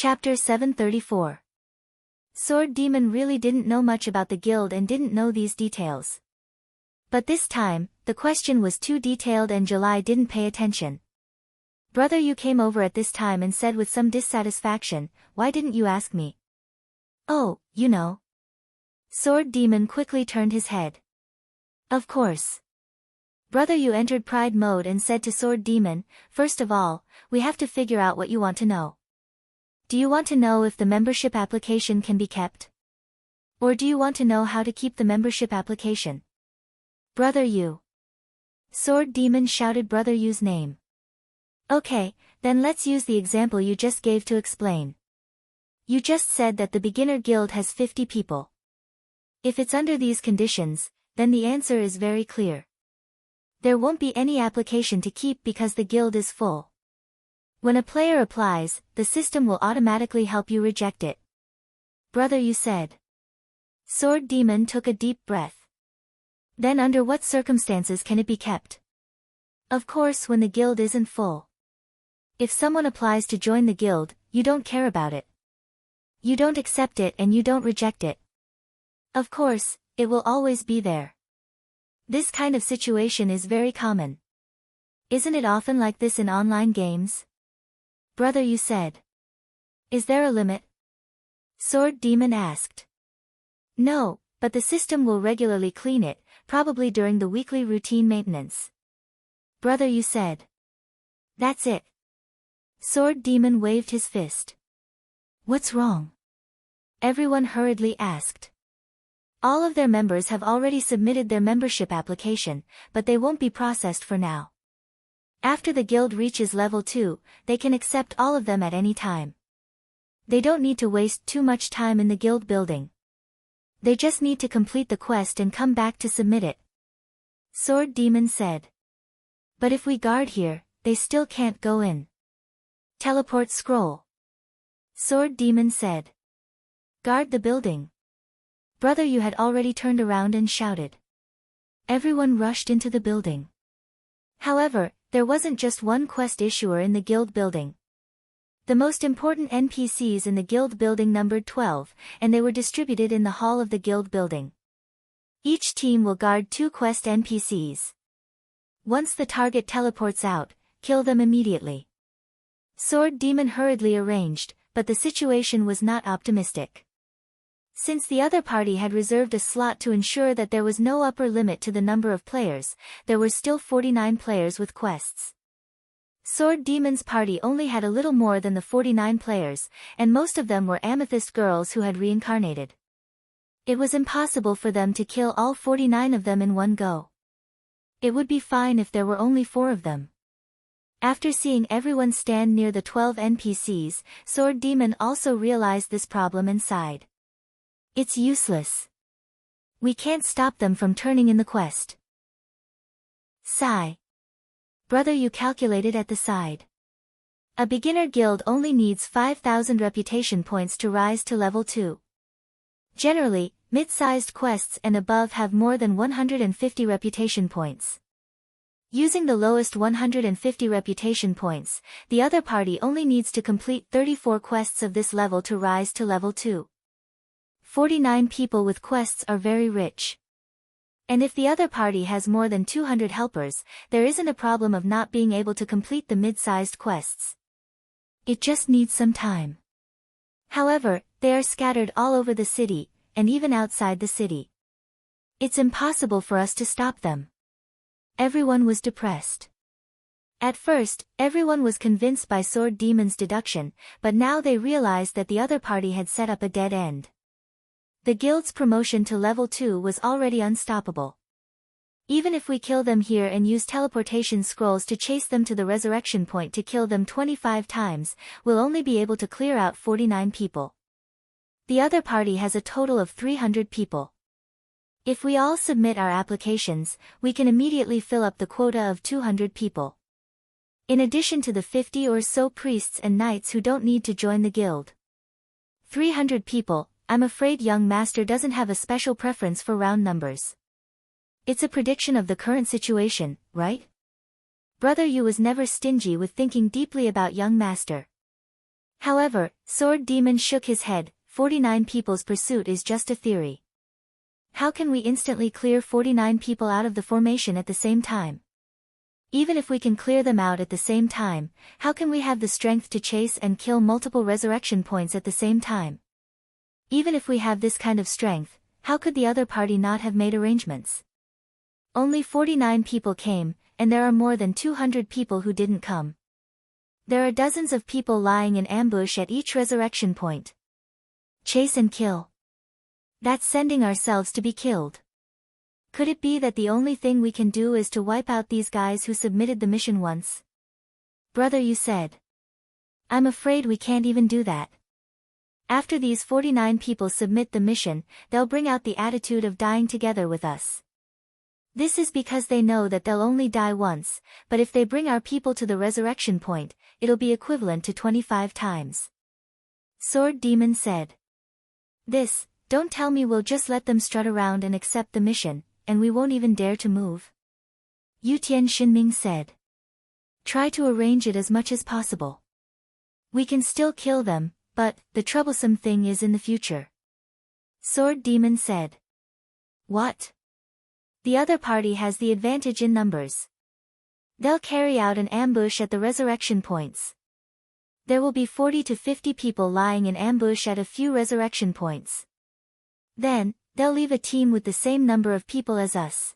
Chapter 734. Sword Demon really didn't know much about the guild and didn't know these details. But this time, the question was too detailed and July didn't pay attention. Brother, you came over at this time and said with some dissatisfaction, "Why didn't you ask me?" "Oh, you know." Sword Demon quickly turned his head. "Of course." Brother Yu entered pride mode and said to Sword Demon, "First of all, we have to figure out what you want to know. Do you want to know if the membership application can be kept? Or do you want to know how to keep the membership application?" "Brother Yu." Sword Demon shouted Brother Yu's name. "Okay, then let's use the example you just gave to explain. You just said that the beginner guild has 50 people. If it's under these conditions, then the answer is very clear. There won't be any application to keep because the guild is full. When a player applies, the system will automatically help you reject it." Brother Yu said. Sword Demon took a deep breath. "Then under what circumstances can it be kept?" "Of course, when the guild isn't full. If someone applies to join the guild, you don't care about it. You don't accept it and you don't reject it. Of course, it will always be there. This kind of situation is very common. Isn't it often like this in online games?" Brother Yu said. "Is there a limit?" Sword Demon asked. "No, but the system will regularly clean it, probably during the weekly routine maintenance." Brother Yu said. "That's it." Sword Demon waved his fist. "What's wrong?" everyone hurriedly asked. "All of their members have already submitted their membership application, but they won't be processed for now. After the guild reaches level 2, they can accept all of them at any time. They don't need to waste too much time in the guild building. They just need to complete the quest and come back to submit it." Sword Demon said. "But if we guard here, they still can't go in." "Teleport scroll." Sword Demon said. "Guard the building." Brother Yu had already turned around and shouted. Everyone rushed into the building. However, there wasn't just one quest issuer in the guild building. The most important NPCs in the guild building numbered 12, and they were distributed in the hall of the guild building. Each team will guard 2 quest NPCs. Once the target teleports out, kill them immediately. Sword Demon hurriedly arranged, but the situation was not optimistic. Since the other party had reserved a slot to ensure that there was no upper limit to the number of players, there were still 49 players with quests. Sword Demon's party only had a little more than the 49 players, and most of them were amethyst girls who had reincarnated. It was impossible for them to kill all 49 of them in one go. It would be fine if there were only 4 of them. After seeing everyone stand near the 12 NPCs, Sword Demon also realized this problem and sighed. "It's useless. We can't stop them from turning in the quest." Sigh. Brother Yu calculated at the side. A beginner guild only needs 5,000 reputation points to rise to level 2. Generally, mid-sized quests and above have more than 150 reputation points. Using the lowest 150 reputation points, the other party only needs to complete 34 quests of this level to rise to level 2. 49 people with quests are very rich. And if the other party has more than 200 helpers, there isn't a problem of not being able to complete the mid-sized quests. It just needs some time. However, they are scattered all over the city, and even outside the city. It's impossible for us to stop them. Everyone was depressed. At first, everyone was convinced by Sword Demon's deduction, but now they realized that the other party had set up a dead end. The guild's promotion to level 2 was already unstoppable. Even if we kill them here and use teleportation scrolls to chase them to the resurrection point to kill them 25 times, we'll only be able to clear out 49 people. The other party has a total of 300 people. If we all submit our applications, we can immediately fill up the quota of 200 people. In addition to the 50 or so priests and knights who don't need to join the guild. 300 people. I'm afraid young master doesn't have a special preference for round numbers. It's a prediction of the current situation, right? Brother Yu was never stingy with thinking deeply about young master. However, Sword Demon shook his head. 49 people's pursuit is just a theory. How can we instantly clear 49 people out of the formation at the same time? Even if we can clear them out at the same time, how can we have the strength to chase and kill multiple resurrection points at the same time? Even if we have this kind of strength, how could the other party not have made arrangements? Only 49 people came, and there are more than 200 people who didn't come. There are dozens of people lying in ambush at each resurrection point. Chase and kill. That's sending ourselves to be killed. Could it be that the only thing we can do is to wipe out these guys who submitted the mission once? Brother, you said. I'm afraid we can't even do that. After these 49 people submit the mission, they'll bring out the attitude of dying together with us. This is because they know that they'll only die once, but if they bring our people to the resurrection point, it'll be equivalent to 25 times. Sword Demon said. Don't tell me we'll just let them strut around and accept the mission, and we won't even dare to move. Yutian Shinming said. Try to arrange it as much as possible. We can still kill them, but the troublesome thing is in the future. Sword Demon said. What? The other party has the advantage in numbers. They'll carry out an ambush at the resurrection points. There will be 40 to 50 people lying in ambush at a few resurrection points. Then, they'll leave a team with the same number of people as us.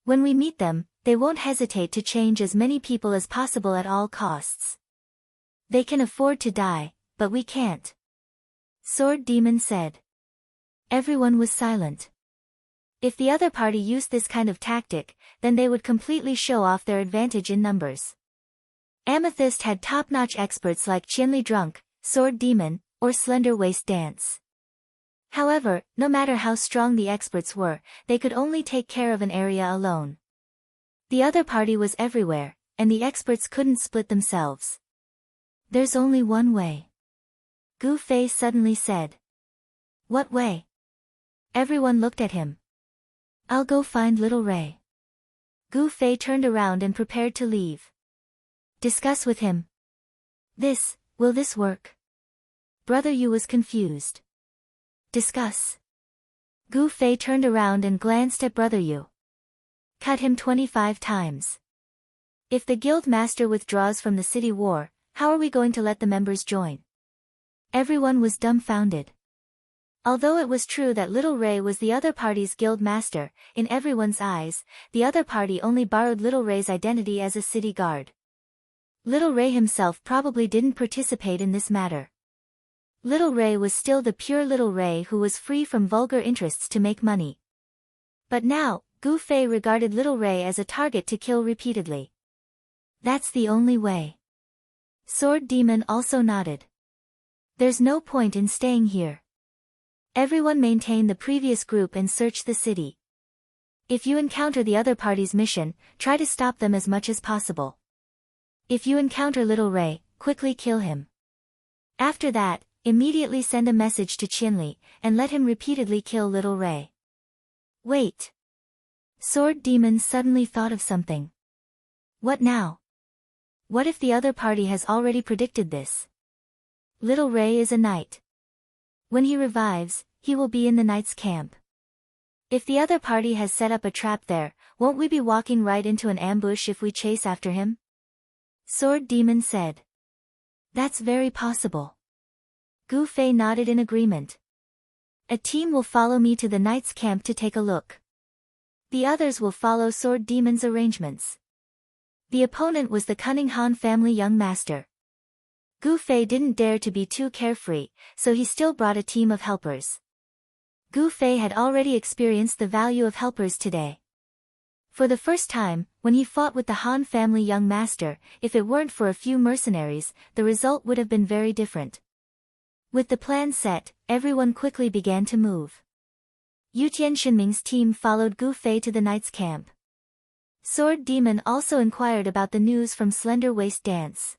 When we meet them, they won't hesitate to change as many people as possible at all costs. They can afford to die, but we can't. Sword Demon said. Everyone was silent. If the other party used this kind of tactic, then they would completely show off their advantage in numbers. Amethyst had top-notch experts like Qianli Drunk, Sword Demon, or Slender Waist Dance. However, no matter how strong the experts were, they could only take care of an area alone. The other party was everywhere, and the experts couldn't split themselves. There's only one way. Gu Fei suddenly said. What way? Everyone looked at him. I'll go find Little Ray. Gu Fei turned around and prepared to leave. Discuss with him. Will this work? Brother Yu was confused. Discuss. Gu Fei turned around and glanced at Brother Yu. Cut him 25 times. If the guild master withdraws from the city war, how are we going to let the members join? Everyone was dumbfounded. Although it was true that Little Ray was the other party's guild master, in everyone's eyes, the other party only borrowed Little Ray's identity as a city guard. Little Ray himself probably didn't participate in this matter. Little Ray was still the pure Little Ray who was free from vulgar interests to make money. But now, Gu Fei regarded Little Ray as a target to kill repeatedly. That's the only way. Sword Demon also nodded. There's no point in staying here. Everyone maintain the previous group and search the city. If you encounter the other party's mission, try to stop them as much as possible. If you encounter Little Ray, quickly kill him. After that, immediately send a message to Qianli, and let him repeatedly kill Little Ray. Wait. Sword Demon suddenly thought of something. What now? What if the other party has already predicted this? Little Ray is a knight. When he revives, he will be in the knight's camp. If the other party has set up a trap there, won't we be walking right into an ambush if we chase after him? Sword Demon said. That's very possible. Gu Fei nodded in agreement. A team will follow me to the knight's camp to take a look. The others will follow Sword Demon's arrangements. The opponent was the cunning Han family young master. Gu Fei didn't dare to be too carefree, so he still brought a team of helpers. Gu Fei had already experienced the value of helpers today. For the first time, when he fought with the Han family young master, if it weren't for a few mercenaries, the result would have been very different. With the plan set, everyone quickly began to move. Yutian Shinming's team followed Gu Fei to the knight's camp. Sword Demon also inquired about the news from Slender Waist Dance.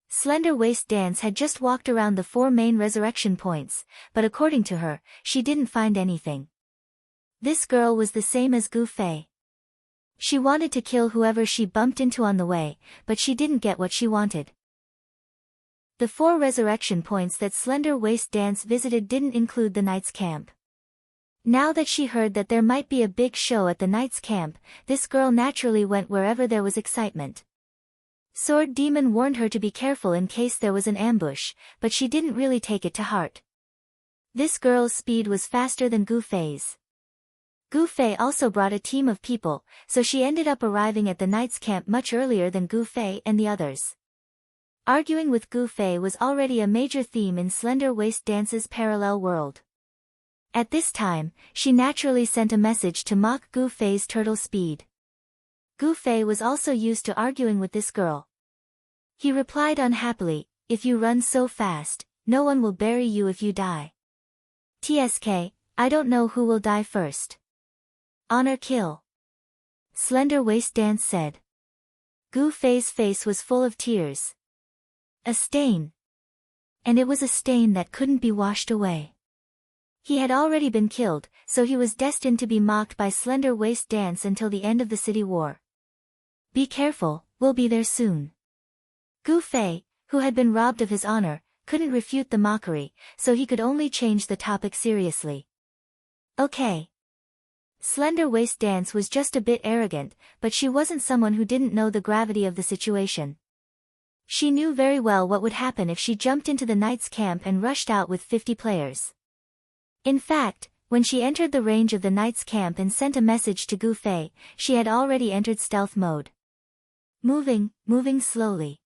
Slender Waist Dance had just walked around the 4 main resurrection points, but according to her, she didn't find anything. This girl was the same as Gu Fei. She wanted to kill whoever she bumped into on the way, but she didn't get what she wanted. The 4 resurrection points that Slender Waist Dance visited didn't include the Knight's Camp. Now that she heard that there might be a big show at the Knight's Camp, this girl naturally went wherever there was excitement. Sword Demon warned her to be careful in case there was an ambush, but she didn't really take it to heart. This girl's speed was faster than Gu Fei's. Gu Fei also brought a team of people, so she ended up arriving at the Knight's Camp much earlier than Gu Fei and the others. Arguing with Gu Fei was already a major theme in Slender Waist Dance's parallel world. At this time, she naturally sent a message to mock Gu Fei's turtle speed. Gu Fei was also used to arguing with this girl. He replied unhappily, "If you run so fast, no one will bury you if you die. TSK, I don't know who will die first. Honor kill." Slender Waist Dance said. Gu Fei's face was full of tears. A stain. And it was a stain that couldn't be washed away. He had already been killed, so he was destined to be mocked by Slender Waist Dance until the end of the city war. "Be careful, we'll be there soon." Gu Fei, who had been robbed of his honor, couldn't refute the mockery, so he could only change the topic seriously. "Okay." Slender Waist Dance was just a bit arrogant, but she wasn't someone who didn't know the gravity of the situation. She knew very well what would happen if she jumped into the Knight's Camp and rushed out with 50 players. In fact, when she entered the range of the Knight's Camp and sent a message to Gu Fei, she had already entered stealth mode. Moving slowly.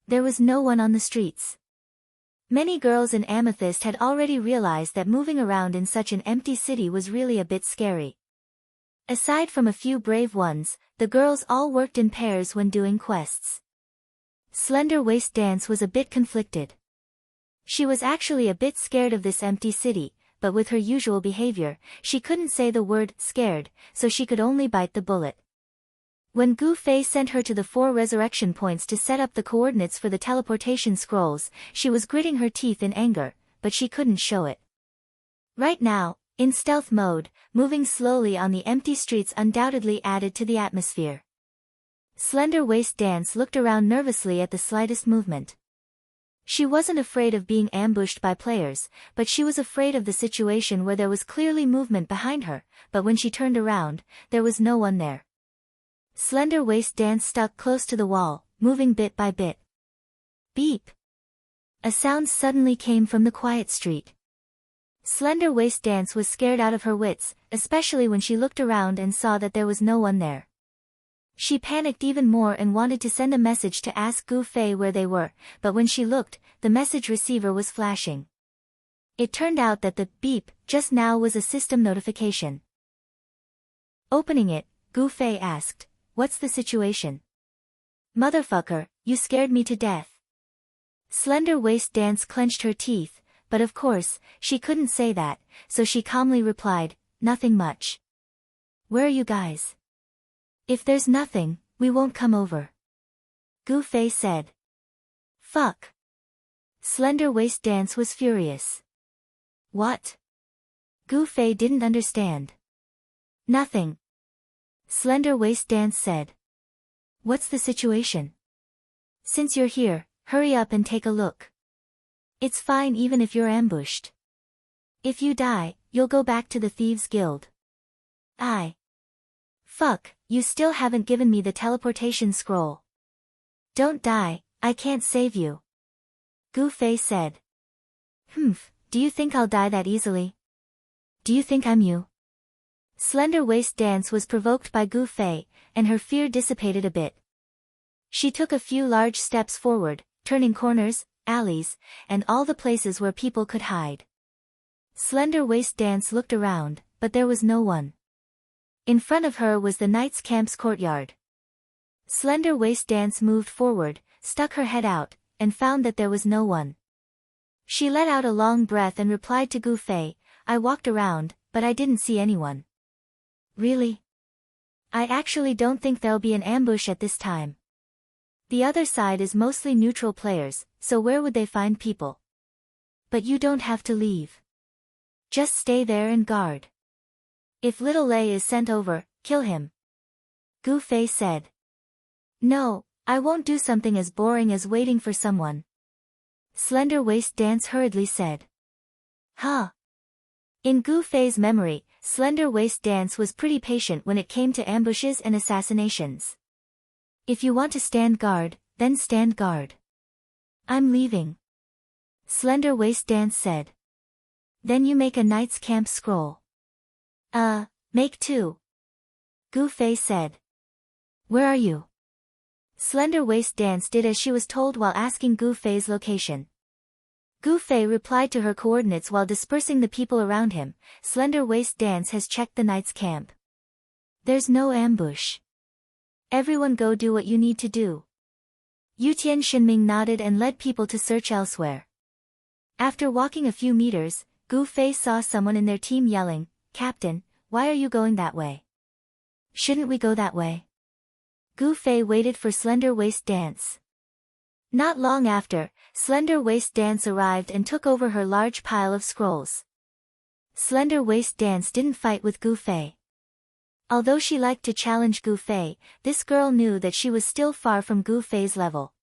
There was no one on the streets. Many girls in Amethyst had already realized that moving around in such an empty city was really a bit scary. Aside from a few brave ones, the girls all worked in pairs when doing quests. Slender Waist Dance was a bit conflicted. She was actually a bit scared of this empty city, but with her usual behavior, she couldn't say the word scared, so she could only bite the bullet. When Gu Fei sent her to the 4 resurrection points to set up the coordinates for the teleportation scrolls, she was gritting her teeth in anger, but she couldn't show it. Right now, in stealth mode, moving slowly on the empty streets undoubtedly added to the atmosphere. Slender Waist Dance looked around nervously at the slightest movement. She wasn't afraid of being ambushed by players, but she was afraid of the situation where there was clearly movement behind her, but when she turned around, there was no one there. Slender Waist Dance stuck close to the wall, moving bit by bit. Beep! A sound suddenly came from the quiet street. Slender Waist Dance was scared out of her wits, especially when she looked around and saw that there was no one there. She panicked even more and wanted to send a message to ask Gu Fei where they were, but when she looked, the message receiver was flashing. It turned out that the beep just now was a system notification. Opening it, Gu Fei asked, "What's the situation?" "Motherfucker, you scared me to death." Slender Waist Dance clenched her teeth, but of course, she couldn't say that, so she calmly replied, "Nothing much." "Where are you guys?" "If there's nothing, we won't come over." Gu Fei said. "Fuck." Slender Waist Dance was furious. "What?" Gu Fei didn't understand. "Nothing." Slender Waist Dance said. "What's the situation?" "Since you're here, hurry up and take a look. It's fine even if you're ambushed. If you die, you'll go back to the Thieves' Guild." Fuck, you still haven't given me the teleportation scroll." "Don't die, I can't save you." Gu Fei said. Do you think I'll die that easily? Do you think I'm you?" Slender Waist Dance was provoked by Gu Fei, and her fear dissipated a bit. She took a few large steps forward, turning corners, alleys, and all the places where people could hide. Slender Waist Dance looked around, but there was no one. In front of her was the Knight's Camp's courtyard. Slender Waist Dance moved forward, stuck her head out, and found that there was no one. She let out a long breath and replied to Gu Fei, "I walked around, but I didn't see anyone." "Really? I actually don't think there'll be an ambush at this time. The other side is mostly neutral players, so where would they find people? But you don't have to leave. Just stay there and guard. If Little Lei is sent over, kill him." Gu Fei said. "No, I won't do something as boring as waiting for someone." Slender Waist Dance hurriedly said. Huh. In Gu Fei's memory, Slender Waist Dance was pretty patient when it came to ambushes and assassinations. If you want to stand guard, then stand guard. I'm leaving. Slender Waist Dance said. Then you make a Knight's Camp scroll. Make two. Gu Fei said. Where are you? Slender Waist Dance did as she was told while asking Gu Fei's location. Gu Fei replied to her coordinates while dispersing the people around him. Slender Waist Dance has checked the Knight's camp. There's no ambush. Everyone go do what you need to do. Yutian Shinming nodded and led people to search elsewhere. After walking a few meters, Gu Fei saw someone in their team yelling, Captain, why are you going that way? Shouldn't we go that way? Gu Fei waited for Slender Waist Dance. Not long after, Slender Waist Dance arrived and took over her large pile of scrolls. Slender Waist Dance didn't fight with Gu Fei. Although she liked to challenge Gu Fei, this girl knew that she was still far from Gu Fei's level.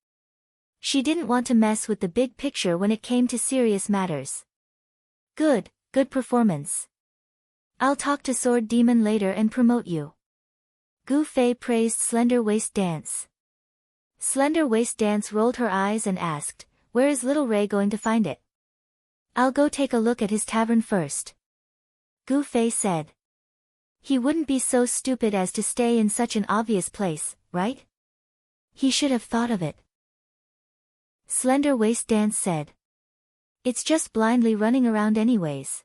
She didn't want to mess with the big picture when it came to serious matters. Good performance. I'll talk to Sword Demon later and promote you. Gu Fei praised Slender Waist Dance. Slender Waist Dance rolled her eyes and asked, where is Little Ray going to find it? I'll go take a look at his tavern first. Gu Fei said. He wouldn't be so stupid as to stay in such an obvious place, right? He should have thought of it. Slender Waist Dance said. It's just blindly running around anyways.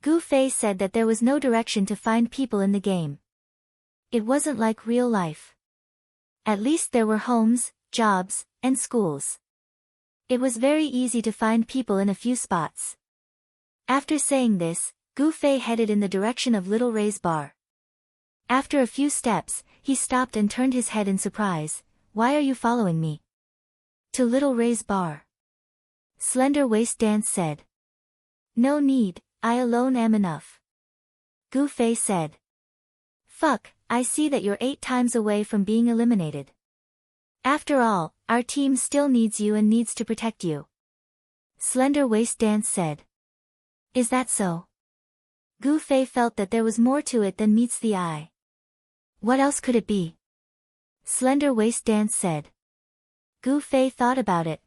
Gu Fei said that there was no direction to find people in the game. It wasn't like real life. At least there were homes, jobs, and schools. It was very easy to find people in a few spots. After saying this, Gu Fei headed in the direction of Little Ray's bar. After a few steps, he stopped and turned his head in surprise. Why are you following me? To Little Ray's bar. Slender Waist Dance said. No need, I alone am enough. Gu Fei said. Fuck, I see that you're 8 times away from being eliminated. After all, our team still needs you and needs to protect you. Slender Waist Dance said. Is that so? Gu Fei felt that there was more to it than meets the eye. What else could it be? Slender Waist Dance said. Gu Fei thought about it.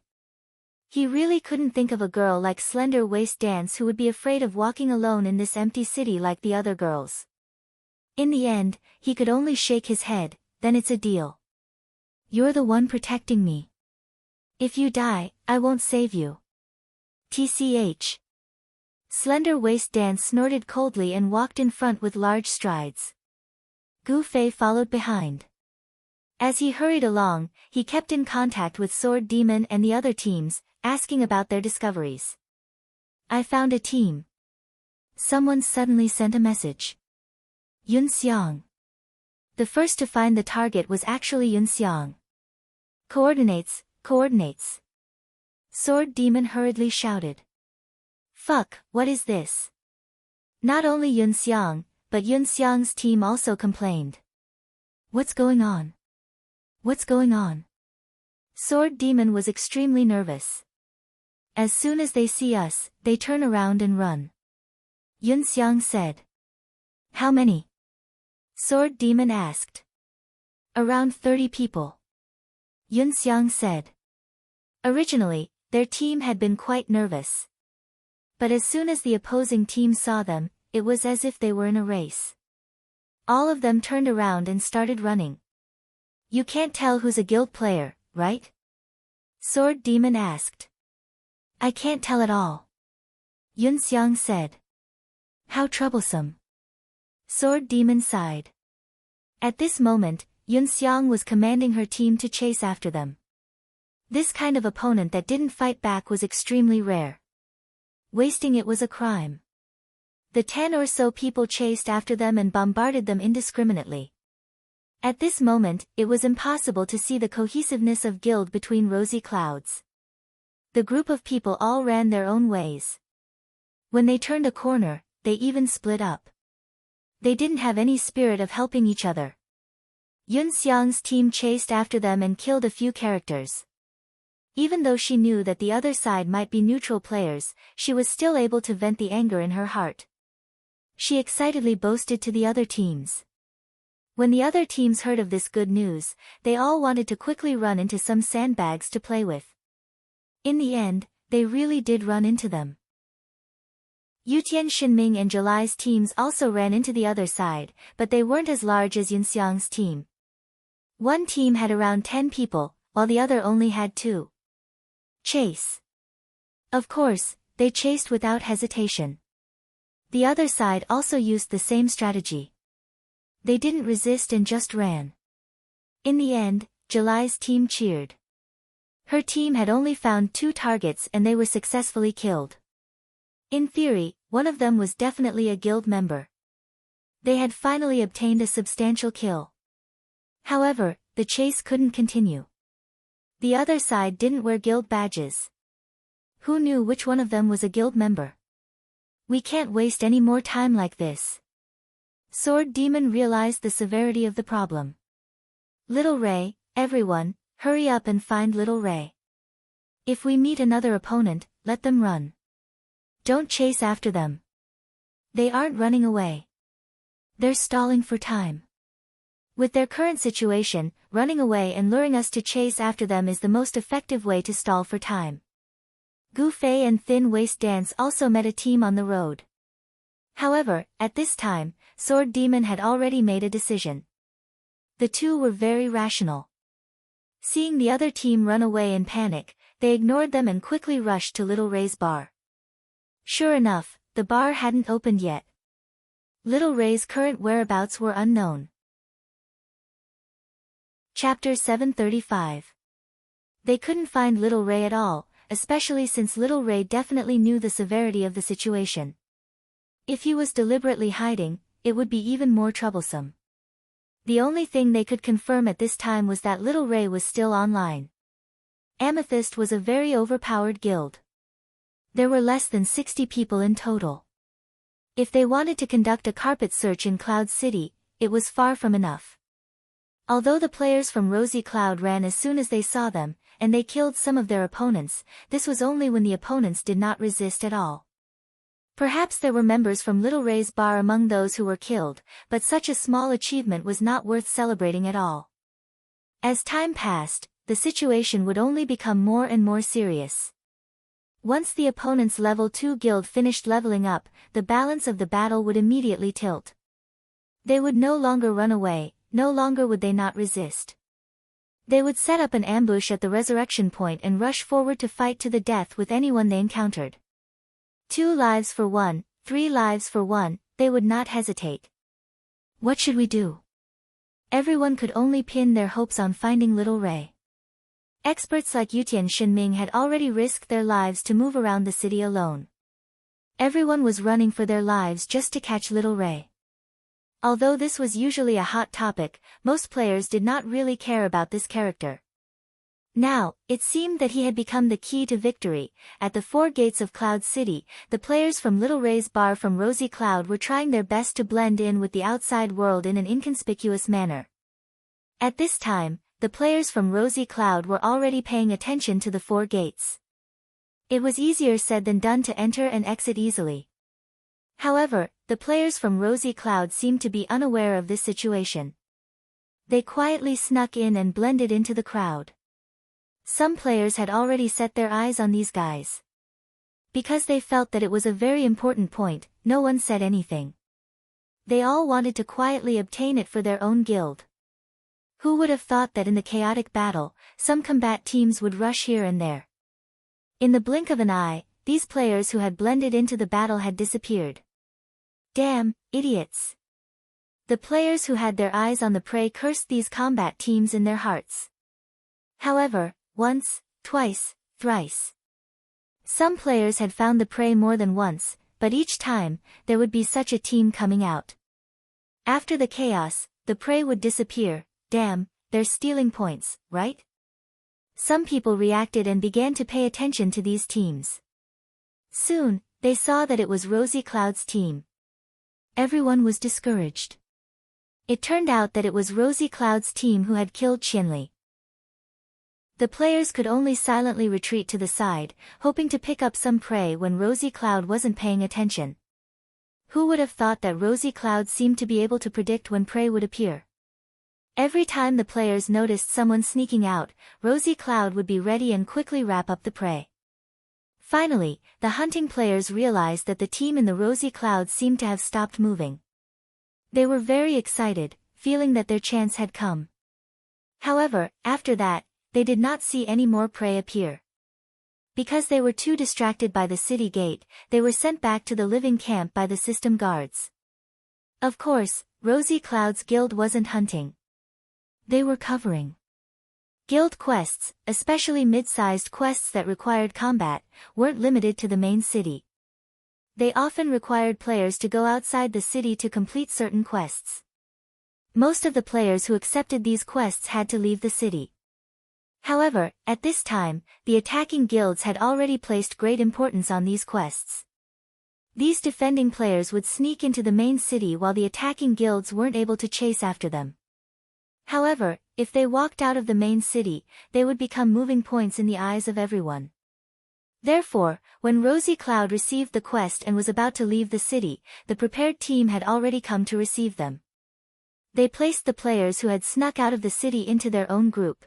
He really couldn't think of a girl like Slender Waist Dance who would be afraid of walking alone in this empty city like the other girls. In the end, he could only shake his head. Then it's a deal. You're the one protecting me. If you die, I won't save you. TCH. Slender Waist Dance snorted coldly and walked in front with large strides. Gu Fei followed behind. As he hurried along, he kept in contact with Sword Demon and the other teams, asking about their discoveries. I found a team. Someone suddenly sent a message. Yun Xiang. The first to find the target was actually Yun Xiang. Coordinates. Sword Demon hurriedly shouted. Fuck, what is this? Not only Yun Xiang, but Yun Xiang's team also complained. What's going on? Sword Demon was extremely nervous. As soon as they see us, they turn around and run. Yun Xiang said. How many? Sword Demon asked. Around 30 people. Yun Xiang said. Originally, their team had been quite nervous. But as soon as the opposing team saw them, it was as if they were in a race. All of them turned around and started running. You can't tell who's a guild player, right? Sword Demon asked. I can't tell at all. Yun Xiang said. How troublesome. Sword Demon sighed. At this moment, Yun Xiang was commanding her team to chase after them. This kind of opponent that didn't fight back was extremely rare. Wasting it was a crime. The 10 or so people chased after them and bombarded them indiscriminately. At this moment, it was impossible to see the cohesiveness of guild between rosy clouds. The group of people all ran their own ways. When they turned a corner, they even split up. They didn't have any spirit of helping each other. Yun Xiang's team chased after them and killed a few characters. Even though she knew that the other side might be neutral players, she was still able to vent the anger in her heart. She excitedly boasted to the other teams. When the other teams heard of this good news, they all wanted to quickly run into some sandbags to play with. In the end, they really did run into them. Yutian Shinming and July's teams also ran into the other side, but they weren't as large as Yunxiang's team. One team had around 10 people, while the other only had 2. Chase. Of course, they chased without hesitation. The other side also used the same strategy. They didn't resist and just ran. In the end, July's team cheered. Her team had only found 2 targets and they were successfully killed. In theory, one of them was definitely a guild member. They had finally obtained a substantial kill. However, the chase couldn't continue. The other side didn't wear guild badges. Who knew which one of them was a guild member? We can't waste any more time like this. Sword Demon realized the severity of the problem. Little Ray, everyone, hurry up and find Little Ray. If we meet another opponent, let them run. Don't chase after them. They aren't running away. They're stalling for time. With their current situation, running away and luring us to chase after them is the most effective way to stall for time. Gu Fei and Thin Waist Dance also met a team on the road. However, at this time, Sword Demon had already made a decision. The two were very rational. Seeing the other team run away in panic, they ignored them and quickly rushed to Little Ray's bar. Sure enough, the bar hadn't opened yet. Little Ray's current whereabouts were unknown. Chapter 735. They couldn't find Little Ray at all, especially since Little Ray definitely knew the severity of the situation. If he was deliberately hiding, it would be even more troublesome. The only thing they could confirm at this time was that Little Ray was still online. Amethyst was a very overpowered guild. There were less than 60 people in total. If they wanted to conduct a carpet search in Cloud City, it was far from enough. Although the players from Rosy Cloud ran as soon as they saw them, and they killed some of their opponents, this was only when the opponents did not resist at all. Perhaps there were members from Little Ray's bar among those who were killed, but such a small achievement was not worth celebrating at all. As time passed, the situation would only become more and more serious. Once the opponent's level 2 guild finished leveling up, the balance of the battle would immediately tilt. They would no longer run away, no longer would they not resist. They would set up an ambush at the resurrection point and rush forward to fight to the death with anyone they encountered. 2 lives for 1, 3 lives for 1, they would not hesitate. What should we do? Everyone could only pin their hopes on finding Little Ray. Experts like Yutian Shinming had already risked their lives to move around the city alone. Everyone was running for their lives just to catch Little Ray. Although this was usually a hot topic, most players did not really care about this character. Now, it seemed that he had become the key to victory. At the 4 gates of Cloud City, the players from Little Ray's bar from Rosy Cloud were trying their best to blend in with the outside world in an inconspicuous manner. At this time, the players from Rosy Cloud were already paying attention to the 4 gates. It was easier said than done to enter and exit easily. However, the players from Rosy Cloud seemed to be unaware of this situation. They quietly snuck in and blended into the crowd. Some players had already set their eyes on these guys. Because they felt that it was a very important point, no one said anything. They all wanted to quietly obtain it for their own guild. Who would have thought that in the chaotic battle, some combat teams would rush here and there? In the blink of an eye, these players who had blended into the battle had disappeared. Damn, idiots! The players who had their eyes on the prey cursed these combat teams in their hearts. However, once, twice, thrice. Some players had found the prey more than once, but each time, there would be such a team coming out. After the chaos, the prey would disappear. Damn, they're stealing points, right? Some people reacted and began to pay attention to these teams. Soon, they saw that it was Rosy Cloud's team. Everyone was discouraged. It turned out that it was Rosy Cloud's team who had killed Qianli. The players could only silently retreat to the side, hoping to pick up some prey when Rosy Cloud wasn't paying attention. Who would have thought that Rosy Cloud seemed to be able to predict when prey would appear? Every time the players noticed someone sneaking out, Rosy Cloud would be ready and quickly wrap up the prey. Finally, the hunting players realized that the team in the Rosy Cloud seemed to have stopped moving. They were very excited, feeling that their chance had come. However, after that, they did not see any more prey appear. Because they were too distracted by the city gate, they were sent back to the living camp by the system guards. Of course, Rosy Cloud's guild wasn't hunting. They were covering. Guild quests, especially mid-sized quests that required combat, weren't limited to the main city. They often required players to go outside the city to complete certain quests. Most of the players who accepted these quests had to leave the city. However, at this time, the attacking guilds had already placed great importance on these quests. These defending players would sneak into the main city while the attacking guilds weren't able to chase after them. However, if they walked out of the main city, they would become moving points in the eyes of everyone. Therefore, when Rosy Cloud received the quest and was about to leave the city, the prepared team had already come to receive them. They placed the players who had snuck out of the city into their own group.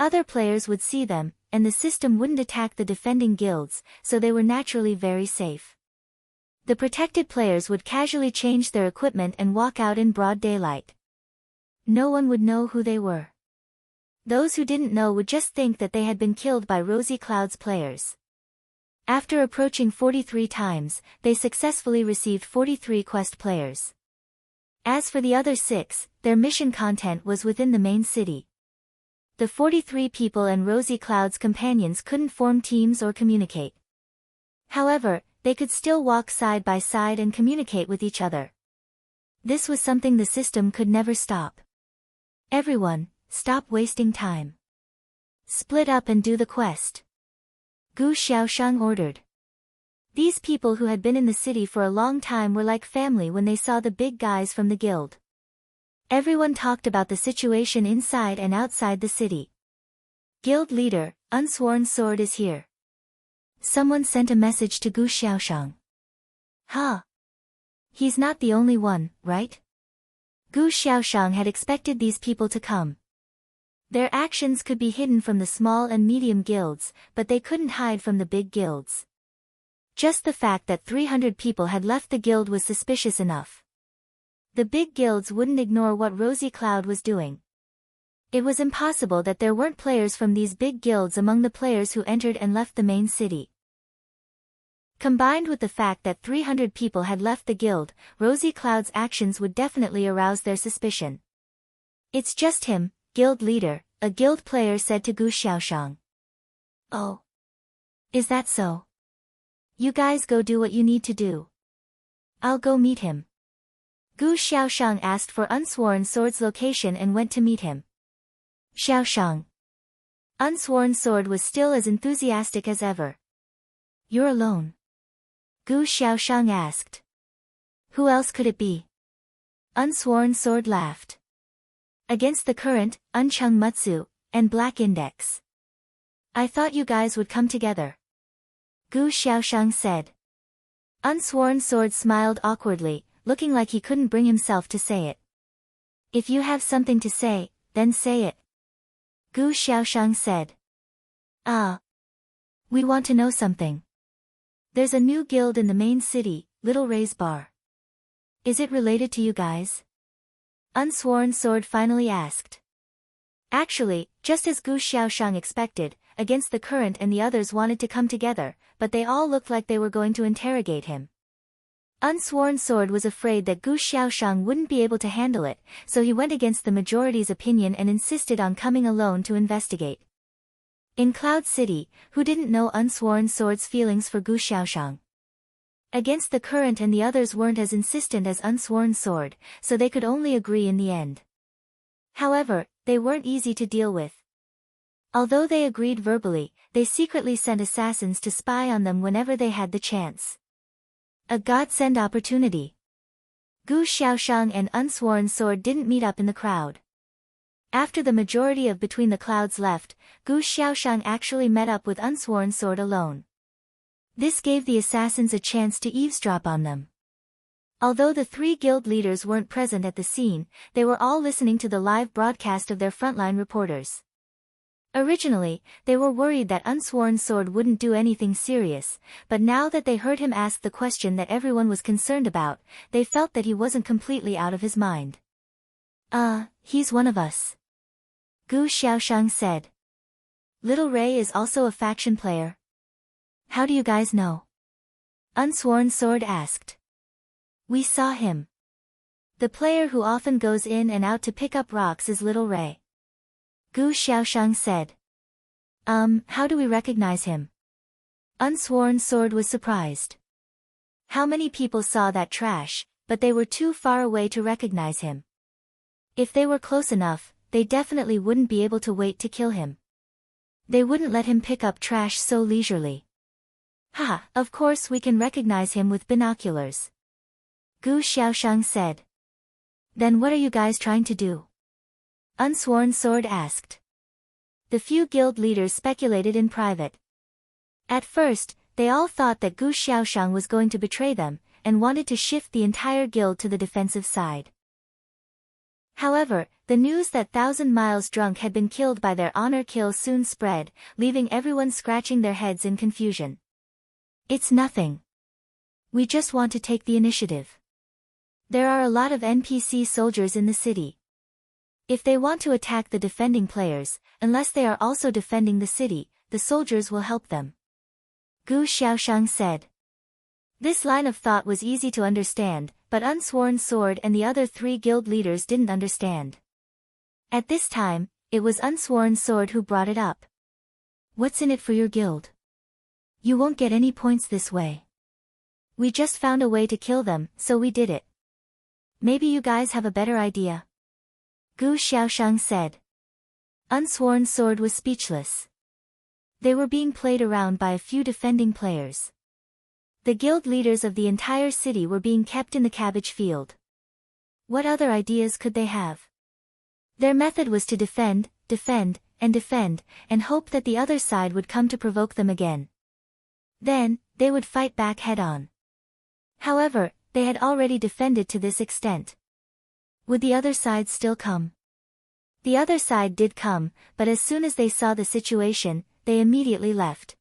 Other players would see them, and the system wouldn't attack the defending guilds, so they were naturally very safe. The protected players would casually change their equipment and walk out in broad daylight. No one would know who they were. Those who didn't know would just think that they had been killed by Rosy Cloud's players. After approaching 43 times, they successfully received 43 quest players. As for the other 6, their mission content was within the main city. The 43 people and Rosy Cloud's companions couldn't form teams or communicate. However, they could still walk side by side and communicate with each other. This was something the system could never stop. Everyone, stop wasting time. Split up and do the quest. Gu Xiaoshang ordered. These people who had been in the city for a long time were like family when they saw the big guys from the guild. Everyone talked about the situation inside and outside the city. Guild leader, Unsworn Sword is here. Someone sent a message to Gu Xiaoshang. Huh? He's not the only one, right? Gu Xiaoshang had expected these people to come. Their actions could be hidden from the small and medium guilds, but they couldn't hide from the big guilds. Just the fact that 300 people had left the guild was suspicious enough. The big guilds wouldn't ignore what Rosy Cloud was doing. It was impossible that there weren't players from these big guilds among the players who entered and left the main city. Combined with the fact that 300 people had left the guild, Rosy Cloud's actions would definitely arouse their suspicion. It's just him, guild leader, a guild player said to Gu Xiaoshang. Oh. Is that so? You guys go do what you need to do. I'll go meet him. Gu Xiaoshang asked for Unsworn Sword's location and went to meet him. Xiaoshang. Unsworn Sword was still as enthusiastic as ever. You're alone? Gu Xiaoshang asked. Who else could it be? Unsworn Sword laughed. Against the current, Uncheng Mutsu, and Black Index. I thought you guys would come together. Gu Xiaoshang said. Unsworn Sword smiled awkwardly, looking like he couldn't bring himself to say it. If you have something to say, then say it. Gu Xiaoshang said. We want to know something. There's a new guild in the main city, Little Ray's Bar. Is it related to you guys? Unsworn Sword finally asked. Actually, just as Gu Xiaoshang expected, Against the Current and the others wanted to come together, but they all looked like they were going to interrogate him. Unsworn Sword was afraid that Gu Xiaoshang wouldn't be able to handle it, so he went against the majority's opinion and insisted on coming alone to investigate. In Cloud City, who didn't know Unsworn Sword's feelings for Gu Xiaoshang? Against the Current and the others weren't as insistent as Unsworn Sword, so they could only agree in the end. However, they weren't easy to deal with. Although they agreed verbally, they secretly sent assassins to spy on them whenever they had the chance. A godsend opportunity. Gu Xiaoshang and Unsworn Sword didn't meet up in the crowd. After the majority of Between the Clouds left, Gu Xiaoshang actually met up with Unsworn Sword alone. This gave the assassins a chance to eavesdrop on them. Although the three guild leaders weren't present at the scene, they were all listening to the live broadcast of their frontline reporters. Originally, they were worried that Unsworn Sword wouldn't do anything serious, but now that they heard him ask the question that everyone was concerned about, they felt that he wasn't completely out of his mind. He's one of us. Gu Xiaoshang said. Little Ray is also a faction player. How do you guys know? Unsworn Sword asked. We saw him. The player who often goes in and out to pick up rocks is Little Ray. Gu Xiaoshang said. How do we recognize him? Unsworn Sword was surprised. How many people saw that trash, but they were too far away to recognize him. If they were close enough, they definitely wouldn't be able to wait to kill him. They wouldn't let him pick up trash so leisurely. Haha, of course we can recognize him with binoculars. Gu Xiaoshang said. Then what are you guys trying to do? Unsworn Sword asked. The few guild leaders speculated in private. At first, they all thought that Gu Xiaoshang was going to betray them, and wanted to shift the entire guild to the defensive side. However, the news that 1,000 Miles Drunk had been killed by their honor kill soon spread, leaving everyone scratching their heads in confusion. It's nothing. We just want to take the initiative. There are a lot of NPC soldiers in the city. If they want to attack the defending players, unless they are also defending the city, the soldiers will help them. Gu Xiaoshang said. This line of thought was easy to understand, but Unsworn Sword and the other three guild leaders didn't understand. At this time, it was Unsworn Sword who brought it up. What's in it for your guild? You won't get any points this way. We just found a way to kill them, so we did it. Maybe you guys have a better idea. Gu Xiaoshang said. Unsworn Sword was speechless. They were being played around by a few defending players. The guild leaders of the entire city were being kept in the cabbage field. What other ideas could they have? Their method was to defend, and hope that the other side would come to provoke them again. Then, they would fight back head-on. However, they had already defended to this extent. Would the other side still come? The other side did come, but as soon as they saw the situation, they immediately left.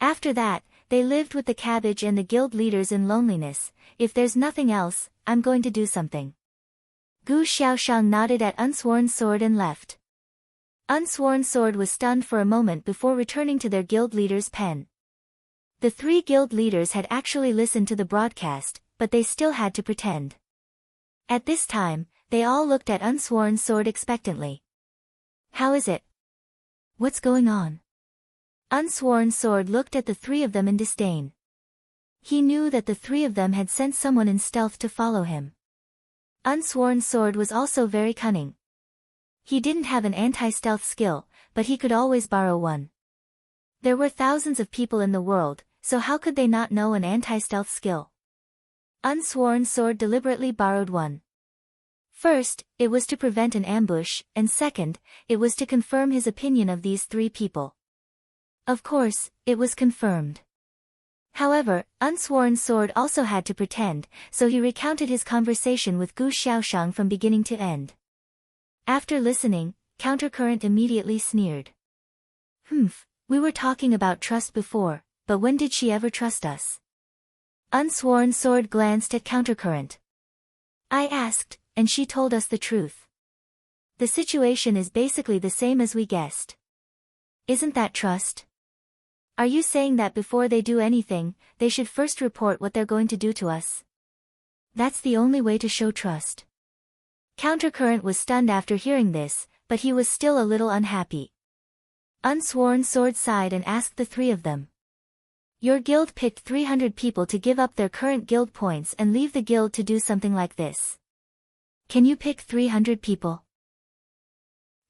After that, they lived with the cabbage and the guild leaders in loneliness. If there's nothing else, I'm going to do something. Gu Xiaoshang nodded at Unsworn Sword and left. Unsworn Sword was stunned for a moment before returning to their guild leader's pen. The three guild leaders had actually listened to the broadcast, but they still had to pretend. At this time, they all looked at Unsworn Sword expectantly. How is it? What's going on? Unsworn Sword looked at the three of them in disdain. He knew that the three of them had sent someone in stealth to follow him. Unsworn Sword was also very cunning. He didn't have an anti-stealth skill, but he could always borrow one. There were thousands of people in the world, so how could they not know an anti-stealth skill? Unsworn Sword deliberately borrowed one. First, it was to prevent an ambush, and second, it was to confirm his opinion of these three people. Of course, it was confirmed. However, Unsworn Sword also had to pretend, so he recounted his conversation with Gu Xiaoshang from beginning to end. After listening, Countercurrent immediately sneered. We were talking about trust before, but when did she ever trust us? Unsworn Sword glanced at Countercurrent. I asked, and she told us the truth. The situation is basically the same as we guessed. Isn't that trust? Are you saying that before they do anything, they should first report what they're going to do to us? That's the only way to show trust. Countercurrent was stunned after hearing this, but he was still a little unhappy. Unsworn Sword sighed and asked the three of them. Your guild picked 300 people to give up their current guild points and leave the guild to do something like this. Can you pick 300 people?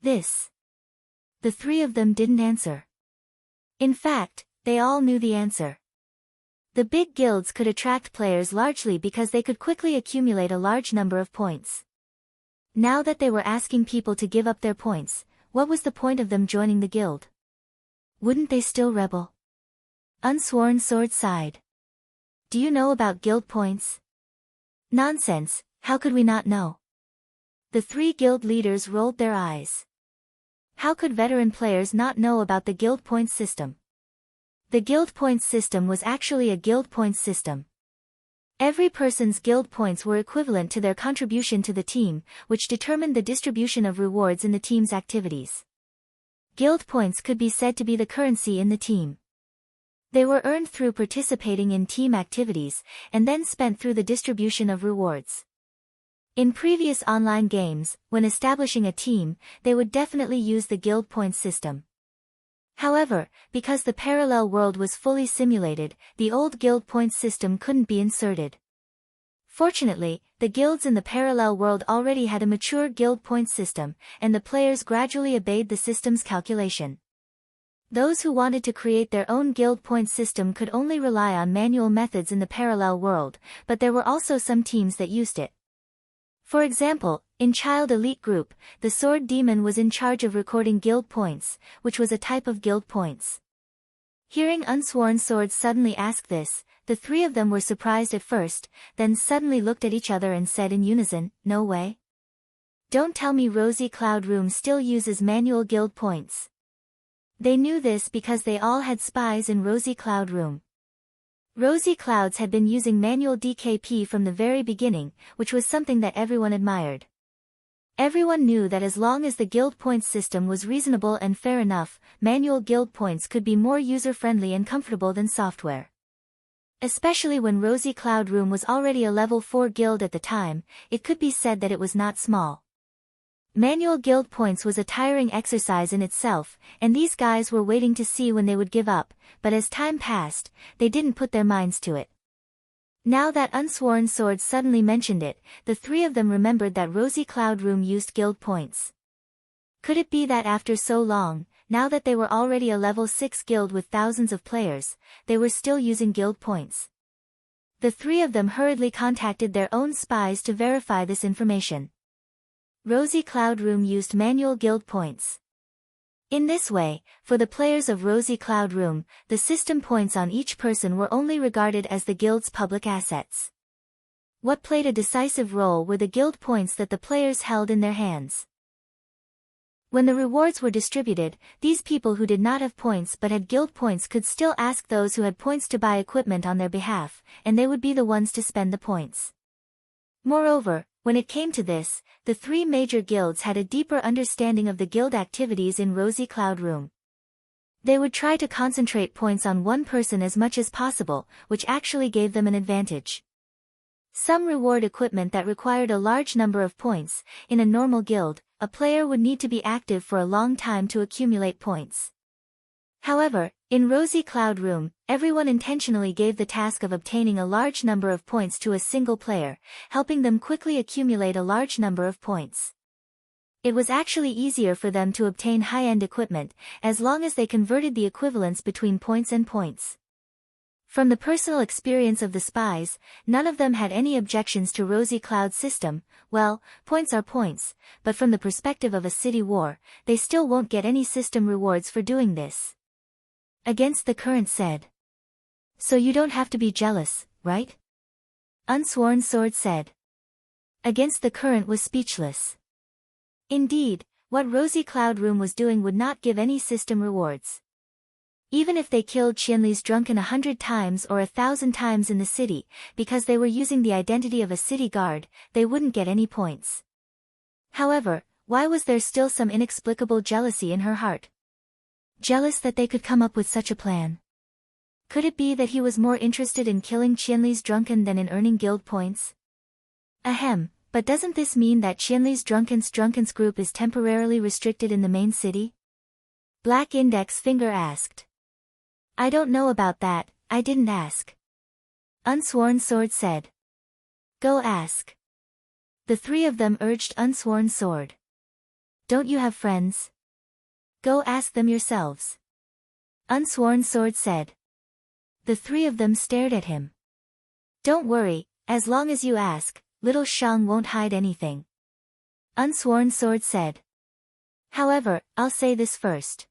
This. The three of them didn't answer. In fact, they all knew the answer. The big guilds could attract players largely because they could quickly accumulate a large number of points. Now that they were asking people to give up their points, What was the point of them joining the guild? Wouldn't they still rebel? Unsworn Sword sighed. Do you know about guild points? Nonsense, how could we not know? The three guild leaders rolled their eyes. How could veteran players not know about the guild points system? The guild points system was actually a guild points system. Every person's guild points were equivalent to their contribution to the team, which determined the distribution of rewards in the team's activities. Guild points could be said to be the currency in the team. They were earned through participating in team activities, and then spent through the distribution of rewards. In previous online games, when establishing a team, they would definitely use the guild points system. However, because the parallel world was fully simulated, the old guild points system couldn't be inserted. Fortunately, the guilds in the parallel world already had a mature guild points system, and the players gradually obeyed the system's calculation. Those who wanted to create their own guild points system could only rely on manual methods in the parallel world, but there were also some teams that used it. For example, in Child Elite Group, the Sword Demon was in charge of recording guild points, which was a type of guild points. Hearing Unsworn Sword suddenly ask this, the three of them were surprised at first, then suddenly looked at each other and said in unison, "No way. Don't tell me Rosy Cloud Room still uses manual guild points." They knew this because they all had spies in Rosy Cloud Room. Rosy Clouds had been using manual DKP from the very beginning, which was something that everyone admired. Everyone knew that as long as the guild points system was reasonable and fair enough, manual guild points could be more user-friendly and comfortable than software. Especially when Rosy Cloud Room was already a level 4 guild at the time, it could be said that it was not small. Manual guild points was a tiring exercise in itself, and these guys were waiting to see when they would give up, but as time passed, they didn't put their minds to it. Now that Unsworn Sword suddenly mentioned it, the three of them remembered that Rosy Cloud Room used guild points. Could it be that after so long, now that they were already a level 6 guild with thousands of players, they were still using guild points? The three of them hurriedly contacted their own spies to verify this information. Rosy Cloud Room used manual guild points. In this way, for the players of Rosy Cloud Room, the system points on each person were only regarded as the guild's public assets. What played a decisive role were the guild points that the players held in their hands. When the rewards were distributed, these people who did not have points but had guild points could still ask those who had points to buy equipment on their behalf, and they would be the ones to spend the points. Moreover, when it came to this, the three major guilds had a deeper understanding of the guild activities in Rosy Cloud Room. They would try to concentrate points on one person as much as possible, which actually gave them an advantage. Some reward equipment that required a large number of points. In a normal guild, a player would need to be active for a long time to accumulate points. However, in Rosy Cloud Room, everyone intentionally gave the task of obtaining a large number of points to a single player, helping them quickly accumulate a large number of points. It was actually easier for them to obtain high-end equipment, as long as they converted the equivalence between points and points. From the personal experience of the spies, none of them had any objections to Rosy Cloud's system. Well, points are points, but from the perspective of a city war, they still won't get any system rewards for doing this. Against the Current said. So you don't have to be jealous, right? Unsworn Sword said. Against the Current was speechless. Indeed, what Rosy Cloud Room was doing would not give any system rewards. Even if they killed Qianli's drunken 100 times or 1,000 times in the city, because they were using the identity of a city guard, they wouldn't get any points. However, why was there still some inexplicable jealousy in her heart? Jealous that they could come up with such a plan. Could it be that he was more interested in killing Qianli's drunken than in earning guild points? Ahem, but doesn't this mean that Qianli's drunkens group is temporarily restricted in the main city? Black Index Finger asked. I don't know about that, I didn't ask. Unsworn Sword said. Go ask. The three of them urged Unsworn Sword. Don't you have friends? Go ask them yourselves. Unsworn Sword said. The three of them stared at him. Don't worry, as long as you ask, little Shang won't hide anything. Unsworn Sword said. However, I'll say this first.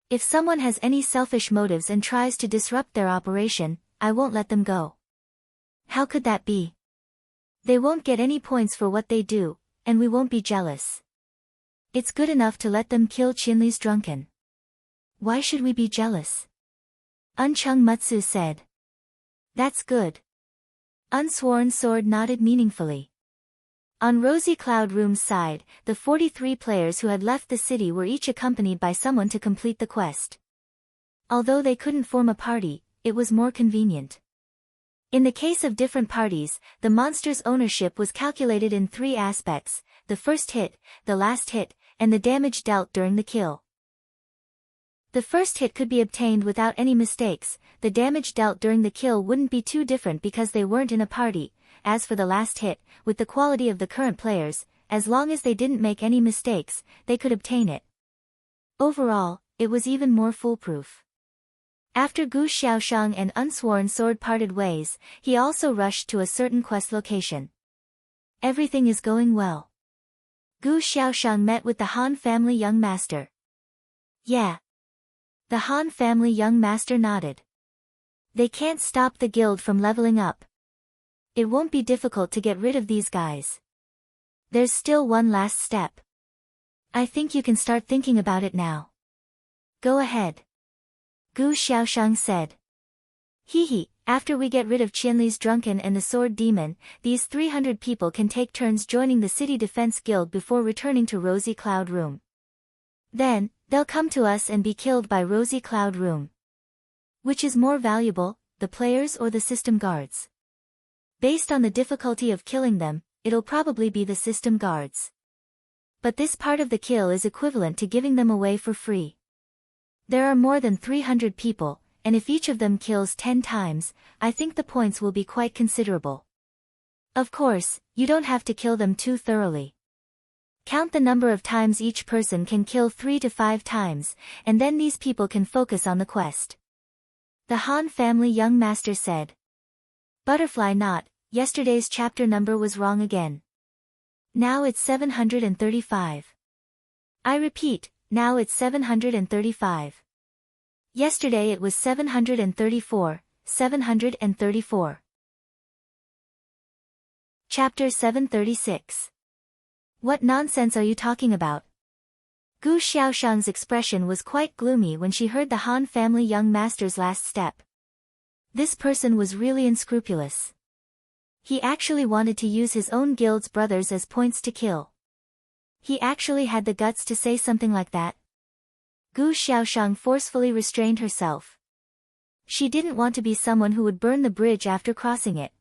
If someone has any selfish motives and tries to disrupt their operation, I won't let them go. How could that be? They won't get any points for what they do, and we won't be jealous. It's good enough to let them kill Qinli's drunken. Why should we be jealous? Unchung Mutsu said. That's good. Unsworn Sword nodded meaningfully. On Rosy Cloud Room's side, the 43 players who had left the city were each accompanied by someone to complete the quest. Although they couldn't form a party, it was more convenient. In the case of different parties, the monster's ownership was calculated in 3 aspects: the first hit, the last hit, and the damage dealt during the kill. The first hit could be obtained without any mistakes, the damage dealt during the kill wouldn't be too different because they weren't in a party. As for the last hit, with the quality of the current players, as long as they didn't make any mistakes, they could obtain it. Overall, it was even more foolproof. After Gu Xiaoshang and Unsworn Sword parted ways, he also rushed to a certain quest location. Everything is going well. Gu Xiaoshang met with the Han family young master. Yeah. The Han family young master nodded. They can't stop the guild from leveling up. It won't be difficult to get rid of these guys. There's still one last step. I think you can start thinking about it now. Go ahead. Gu Xiaoshang said. Hee, after we get rid of Qianli's drunken and the sword demon, these 300 people can take turns joining the city defense guild before returning to Rosy Cloud Room. Then, they'll come to us and be killed by Rosy Cloud Room. Which is more valuable, the players or the system guards? Based on the difficulty of killing them, it'll probably be the system guards. But this part of the kill is equivalent to giving them away for free. There are more than 300 people, and if each of them kills 10 times, I think the points will be quite considerable. Of course, you don't have to kill them too thoroughly. Count the number of times each person can kill 3 to 5 times, and then these people can focus on the quest. The Han family young master said. Butterfly knot, yesterday's chapter number was wrong again. Now it's 735. I repeat, now it's 735. Yesterday it was 734, 734. Chapter 736. What nonsense are you talking about? Gu Xiaoshang's expression was quite gloomy when she heard the Han family young master's last step. This person was really unscrupulous. He actually wanted to use his own guild's brothers as points to kill. He actually had the guts to say something like that. Gu Xiaoshang forcefully restrained herself. She didn't want to be someone who would burn the bridge after crossing it.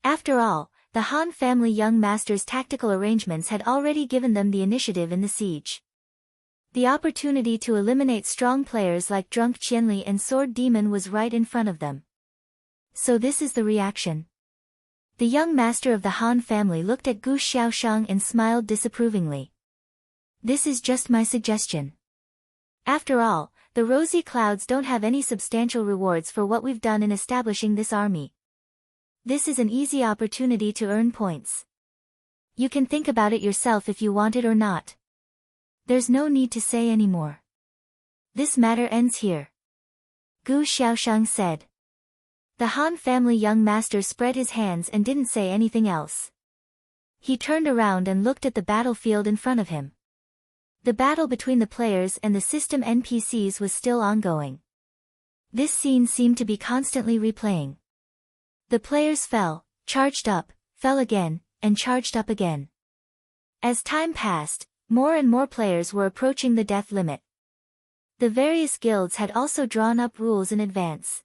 After all, the Han family young master's tactical arrangements had already given them the initiative in the siege. The opportunity to eliminate strong players like Drunk Qianli and Sword Demon was right in front of them. So this is the reaction. The young master of the Han family looked at Gu Xiaoshang and smiled disapprovingly. This is just my suggestion. After all, the Rosy Clouds don't have any substantial rewards for what we've done in establishing this army. This is an easy opportunity to earn points. You can think about it yourself if you want it or not. There's no need to say any more. This matter ends here. Gu Xiaoshang said. The Han family young master spread his hands and didn't say anything else. He turned around and looked at the battlefield in front of him. The battle between the players and the system NPCs was still ongoing. This scene seemed to be constantly replaying. The players fell, charged up, fell again, and charged up again. As time passed, more and more players were approaching the death limit. The various guilds had also drawn up rules in advance.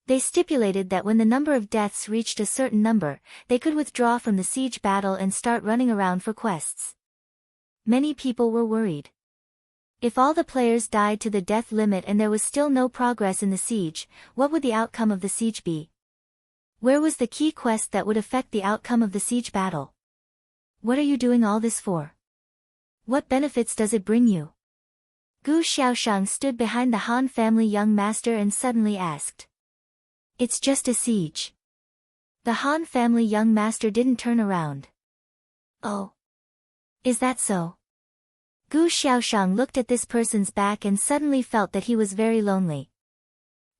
They stipulated that when the number of deaths reached a certain number, they could withdraw from the siege battle and start running around for quests. Many people were worried. If all the players died to the death limit and there was still no progress in the siege, what would the outcome of the siege be? Where was the key quest that would affect the outcome of the siege battle? What are you doing all this for? What benefits does it bring you? Gu Xiaoshang stood behind the Han family young master and suddenly asked. It's just a siege. The Han family young master didn't turn around. Oh. Is that so? Gu Xiaoshang looked at this person's back and suddenly felt that he was very lonely.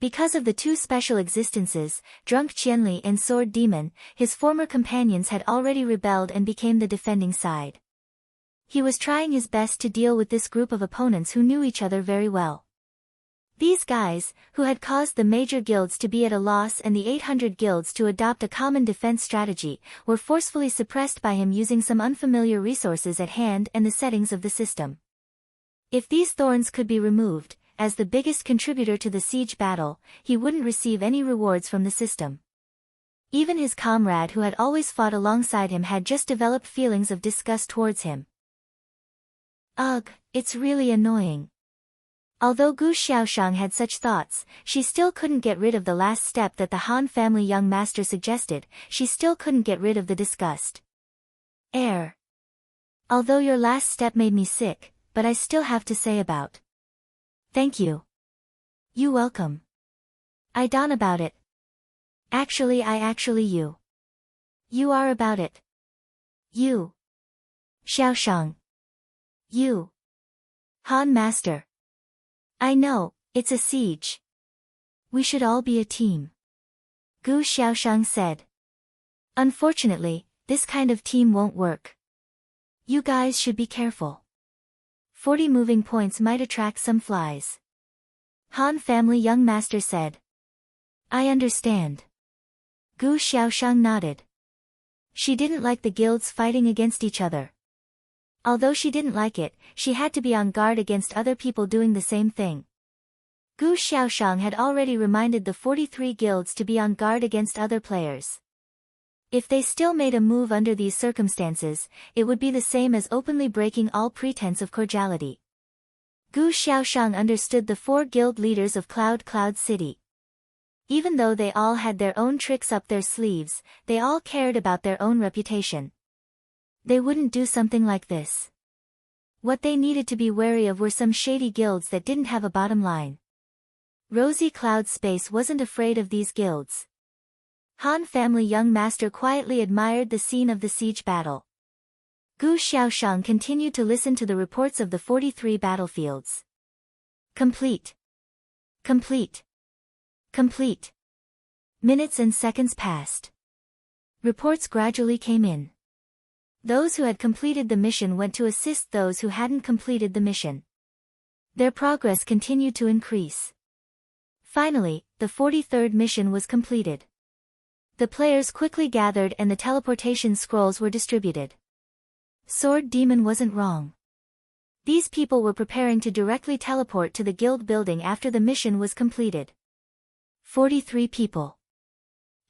Because of the two special existences, Drunk Qianli and Sword Demon, his former companions had already rebelled and became the defending side. He was trying his best to deal with this group of opponents who knew each other very well. These guys, who had caused the major guilds to be at a loss and the 800 guilds to adopt a common defense strategy, were forcefully suppressed by him using some unfamiliar resources at hand and the settings of the system. If these thorns could be removed, as the biggest contributor to the siege battle, he wouldn't receive any rewards from the system. Even his comrade who had always fought alongside him had just developed feelings of disgust towards him. Ugh, it's really annoying. Although Gu Xiaoshang had such thoughts, she still couldn't get rid of the last step that the Han family young master suggested. She still couldn't get rid of the disgust. Although your last step made me sick, but I still have to say about. Thank you. You welcome. I don't about it. Actually you. You are about it. You. Xiaoshang. You. Han master. I know, it's a siege. We should all be a team. Gu Xiaoshang said. Unfortunately, this kind of team won't work. You guys should be careful. 40 moving points might attract some flies. Han family young master said. I understand. Gu Xiaoshang nodded. She didn't like the guilds fighting against each other. Although she didn't like it, she had to be on guard against other people doing the same thing. Gu Xiaoshang had already reminded the 43 guilds to be on guard against other players. If they still made a move under these circumstances, it would be the same as openly breaking all pretense of cordiality. Gu Xiaoshang understood the 4 guild leaders of Cloud City. Even though they all had their own tricks up their sleeves, they all cared about their own reputation. They wouldn't do something like this. What they needed to be wary of were some shady guilds that didn't have a bottom line. Rosy Cloud Space wasn't afraid of these guilds. Han family young master quietly admired the scene of the siege battle. Gu Xiaoshang continued to listen to the reports of the 43 battlefields. Complete. Complete. Complete. Minutes and seconds passed. Reports gradually came in. Those who had completed the mission went to assist those who hadn't completed the mission. Their progress continued to increase. Finally, the 43rd mission was completed. The players quickly gathered and the teleportation scrolls were distributed. Sword Demon wasn't wrong. These people were preparing to directly teleport to the guild building after the mission was completed. 43 people.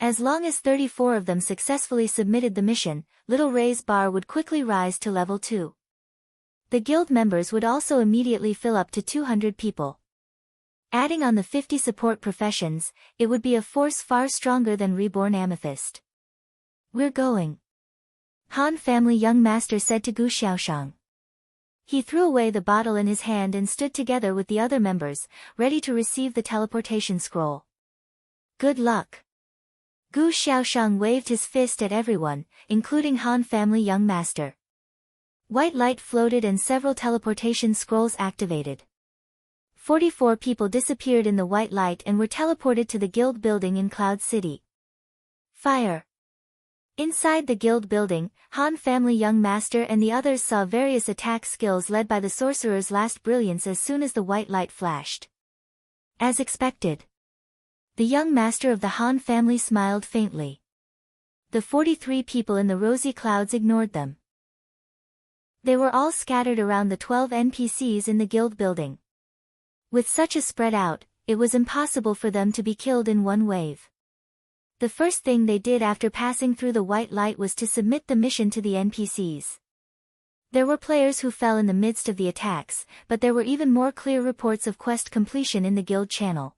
As long as 34 of them successfully submitted the mission, Little Ray's bar would quickly rise to level 2. The guild members would also immediately fill up to 200 people. Adding on the 50 support professions, it would be a force far stronger than Reborn Amethyst. We're going. Han family young master said to Gu Xiaoshang. He threw away the bottle in his hand and stood together with the other members, ready to receive the teleportation scroll. Good luck. Gu Xiaoshang waved his fist at everyone, including Han family young master. White light floated and several teleportation scrolls activated. 44 people disappeared in the white light and were teleported to the guild building in Cloud City. Fire. Inside the guild building, Han family young master and the others saw various attack skills led by the sorcerer's last brilliance as soon as the white light flashed. As expected. The young master of the Han family smiled faintly. The 43 people in the rosy clouds ignored them. They were all scattered around the 12 NPCs in the guild building. With such a spread out, it was impossible for them to be killed in one wave. The first thing they did after passing through the white light was to submit the mission to the NPCs. There were players who fell in the midst of the attacks, but there were even more clear reports of quest completion in the guild channel.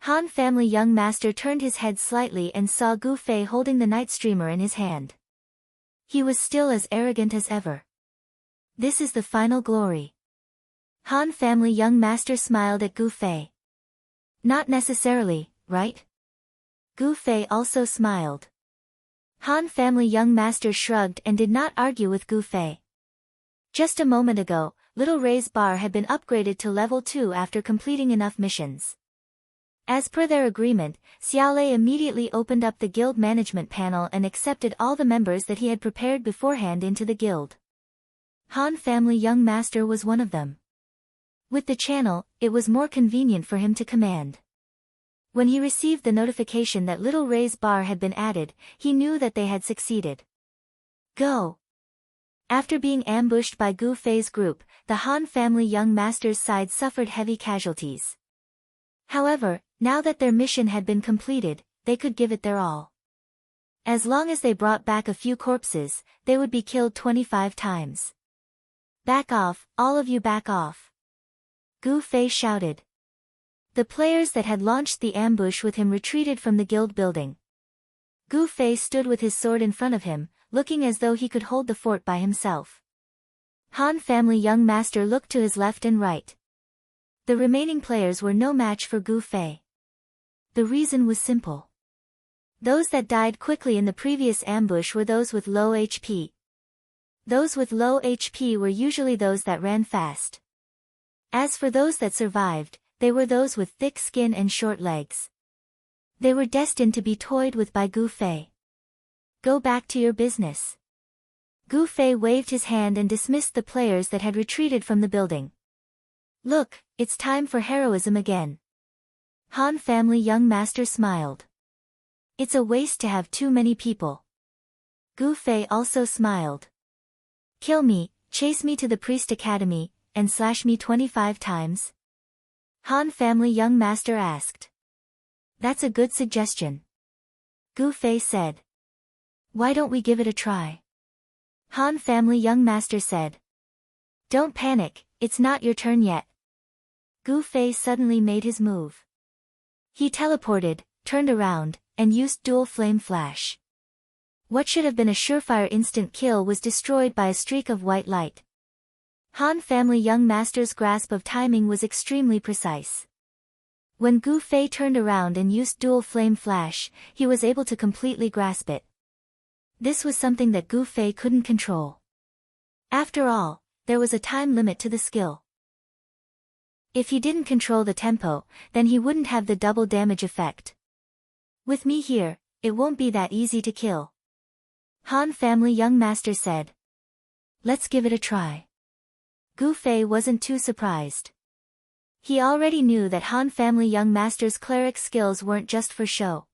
Han family young master turned his head slightly and saw Gu Fei holding the night streamer in his hand. He was still as arrogant as ever. This is the final glory. Han family young master smiled at Gu Fei. Not necessarily, right? Gu Fei also smiled. Han family young master shrugged and did not argue with Gu Fei. Just a moment ago, Little Ray's bar had been upgraded to level 2 after completing enough missions. As per their agreement, Xiaolei immediately opened up the guild management panel and accepted all the members that he had prepared beforehand into the guild. Han family young master was one of them. With the channel, it was more convenient for him to command. When he received the notification that Little Ray's bar had been added, he knew that they had succeeded. Go! After being ambushed by Gu Fei's group, the Han family young master's side suffered heavy casualties. However, now that their mission had been completed, they could give it their all. As long as they brought back a few corpses, they would be killed 25 times. Back off, all of you back off! Gu Fei shouted. The players that had launched the ambush with him retreated from the guild building. Gu Fei stood with his sword in front of him, looking as though he could hold the fort by himself. Han family young master looked to his left and right. The remaining players were no match for Gu Fei. The reason was simple. Those that died quickly in the previous ambush were those with low HP. Those with low HP were usually those that ran fast. As for those that survived, they were those with thick skin and short legs. They were destined to be toyed with by Gu Fei. Go back to your business. Gu Fei waved his hand and dismissed the players that had retreated from the building. Look, it's time for heroism again. Han family young master smiled. It's a waste to have too many people. Gu Fei also smiled. Kill me, chase me to the priest academy, and slash me 25 times? Han family young master asked. That's a good suggestion. Gu Fei said. Why don't we give it a try? Han family young master said. Don't panic, it's not your turn yet. Gu Fei suddenly made his move. He teleported, turned around, and used dual flame flash. What should have been a surefire instant kill was destroyed by a streak of white light. Han family young master's grasp of timing was extremely precise. When Gu Fei turned around and used dual flame flash, he was able to completely grasp it. This was something that Gu Fei couldn't control. After all, there was a time limit to the skill. If he didn't control the tempo, then he wouldn't have the double damage effect. With me here, it won't be that easy to kill. Han family young master said. Let's give it a try. Gu Fei wasn't too surprised. He already knew that Han family young master's cleric skills weren't just for show.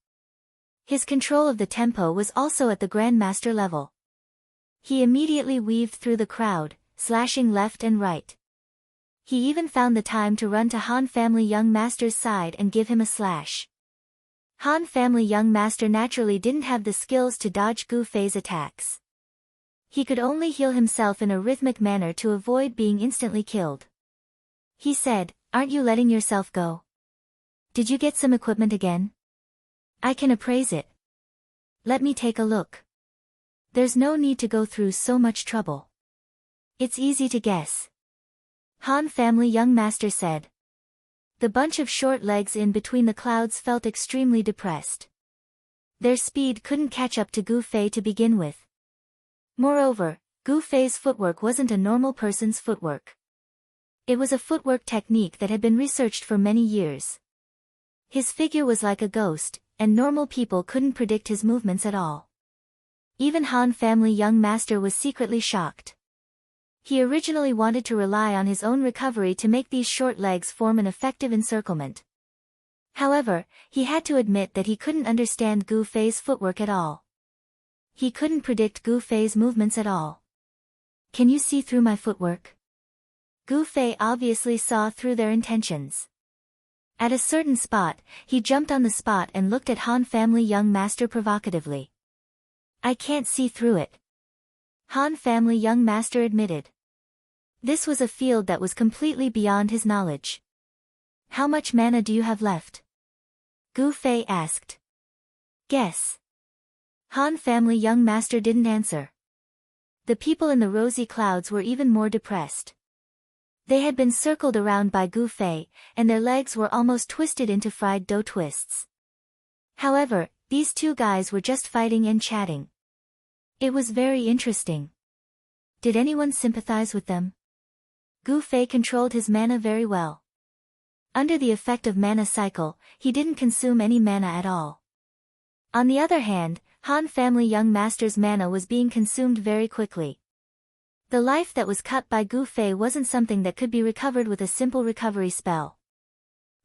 His control of the tempo was also at the grandmaster level. He immediately weaved through the crowd, slashing left and right. He even found the time to run to Han family young master's side and give him a slash. Han family young master naturally didn't have the skills to dodge Gu Fei's attacks. He could only heal himself in a rhythmic manner to avoid being instantly killed. He said, Aren't you letting yourself go? Did you get some equipment again? I can appraise it. Let me take a look. There's no need to go through so much trouble. It's easy to guess. Han family young master said. The bunch of short legs in between the clouds felt extremely depressed. Their speed couldn't catch up to Gu Fei to begin with. Moreover, Gu Fei's footwork wasn't a normal person's footwork. It was a footwork technique that had been researched for many years. His figure was like a ghost, and normal people couldn't predict his movements at all. Even Han family young master was secretly shocked. He originally wanted to rely on his own recovery to make these short legs form an effective encirclement. However, he had to admit that he couldn't understand Gu Fei's footwork at all. He couldn't predict Gu Fei's movements at all. Can you see through my footwork? Gu Fei obviously saw through their intentions. At a certain spot, he jumped on the spot and looked at Han family young master provocatively. I can't see through it. Han family young master admitted. This was a field that was completely beyond his knowledge. How much mana do you have left? Gu Fei asked. Guess. Han family young master didn't answer. The people in the rosy clouds were even more depressed. They had been circled around by Gu Fei, and their legs were almost twisted into fried dough twists. However, these two guys were just fighting and chatting. It was very interesting. Did anyone sympathize with them? Gu Fei controlled his mana very well. Under the effect of mana cycle, he didn't consume any mana at all. On the other hand, Han family young master's mana was being consumed very quickly. The life that was cut by Gu Fei wasn't something that could be recovered with a simple recovery spell.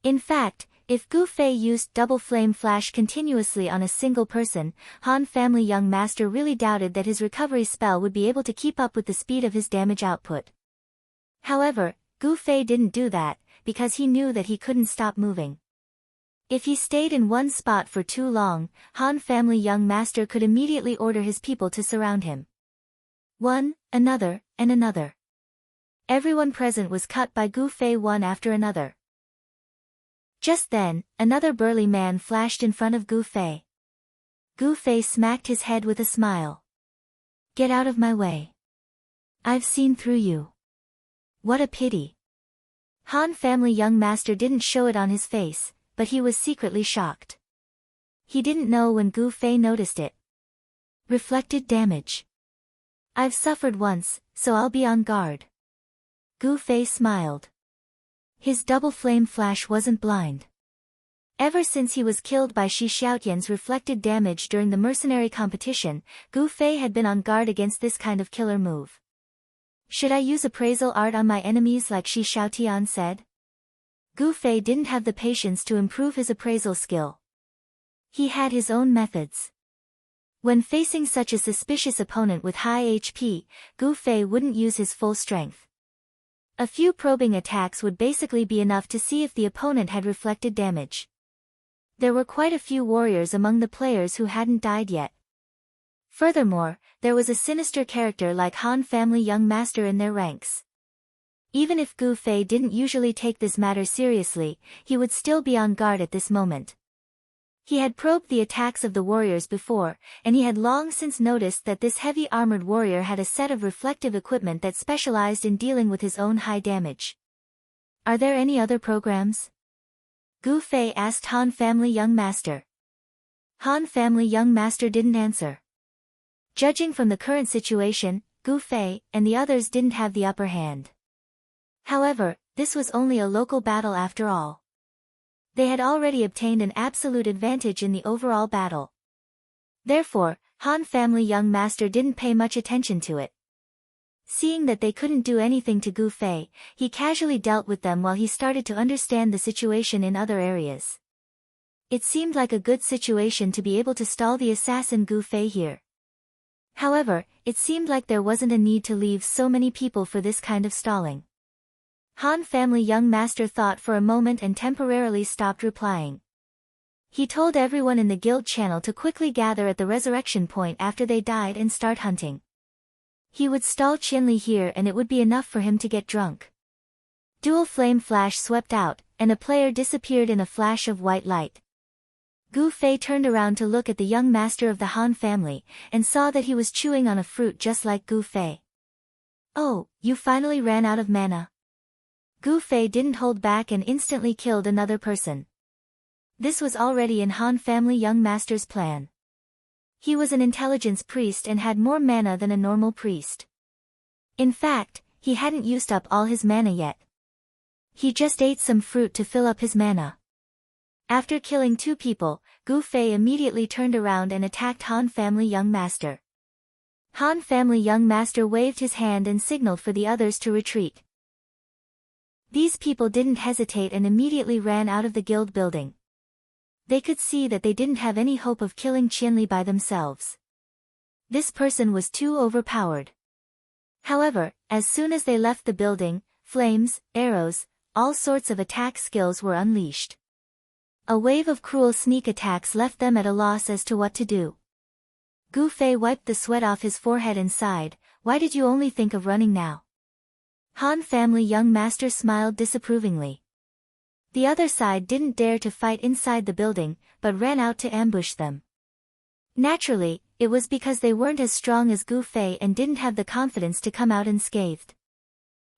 In fact, if Gu Fei used double flame flash continuously on a single person, Han family young master really doubted that his recovery spell would be able to keep up with the speed of his damage output. However, Gu Fei didn't do that, because he knew that he couldn't stop moving. If he stayed in one spot for too long, Han family young master could immediately order his people to surround him. One, another, and another. Everyone present was cut by Gu Fei one after another. Just then, another burly man flashed in front of Gu Fei. Gu Fei smacked his head with a smile. "Get out of my way. I've seen through you." What a pity. Han family young master didn't show it on his face, but he was secretly shocked. He didn't know when Gu Fei noticed it. Reflected damage. "I've suffered once, so I'll be on guard." Gu Fei smiled. His double flame flash wasn't blind. Ever since he was killed by Shi Xiaotian's reflected damage during the mercenary competition, Gu Fei had been on guard against this kind of killer move. "Should I use appraisal art on my enemies like Shi Xiaotian said?" Gu Fei didn't have the patience to improve his appraisal skill. He had his own methods. When facing such a suspicious opponent with high HP, Gu Fei wouldn't use his full strength. A few probing attacks would basically be enough to see if the opponent had reflected damage. There were quite a few warriors among the players who hadn't died yet. Furthermore, there was a sinister character like Han family young master in their ranks. Even if Gu Fei didn't usually take this matter seriously, he would still be on guard at this moment. He had probed the attacks of the warriors before, and he had long since noticed that this heavy armored warrior had a set of reflective equipment that specialized in dealing with his own high damage. "Are there any other programs?" Gu Fei asked Han family young master. Han family young master didn't answer. Judging from the current situation, Gu Fei and the others didn't have the upper hand. However, this was only a local battle after all. They had already obtained an absolute advantage in the overall battle. Therefore, Han family young master didn't pay much attention to it. Seeing that they couldn't do anything to Gu Fei, he casually dealt with them while he started to understand the situation in other areas. It seemed like a good situation to be able to stall the assassin Gu Fei here. However, it seemed like there wasn't a need to leave so many people for this kind of stalling. Han family young master thought for a moment and temporarily stopped replying. He told everyone in the guild channel to quickly gather at the resurrection point after they died and start hunting. He would stall Qianli here and it would be enough for him to get drunk. Dual flame flash swept out, and a player disappeared in a flash of white light. Gu Fei turned around to look at the young master of the Han family, and saw that he was chewing on a fruit just like Gu Fei. "Oh, you finally ran out of mana." Gu Fei didn't hold back and instantly killed another person. This was already in Han family young master's plan. He was an intelligence priest and had more mana than a normal priest. In fact, he hadn't used up all his mana yet. He just ate some fruit to fill up his mana. After killing two people, Gu Fei immediately turned around and attacked Han family young master. Han family young master waved his hand and signaled for the others to retreat. These people didn't hesitate and immediately ran out of the guild building. They could see that they didn't have any hope of killing Qianli by themselves. This person was too overpowered. However, as soon as they left the building, flames, arrows, all sorts of attack skills were unleashed. A wave of cruel sneak attacks left them at a loss as to what to do. Gu Fei wiped the sweat off his forehead and sighed, "Why did you only think of running now?" Han family young master smiled disapprovingly. The other side didn't dare to fight inside the building, but ran out to ambush them. Naturally, it was because they weren't as strong as Gu Fei and didn't have the confidence to come out unscathed.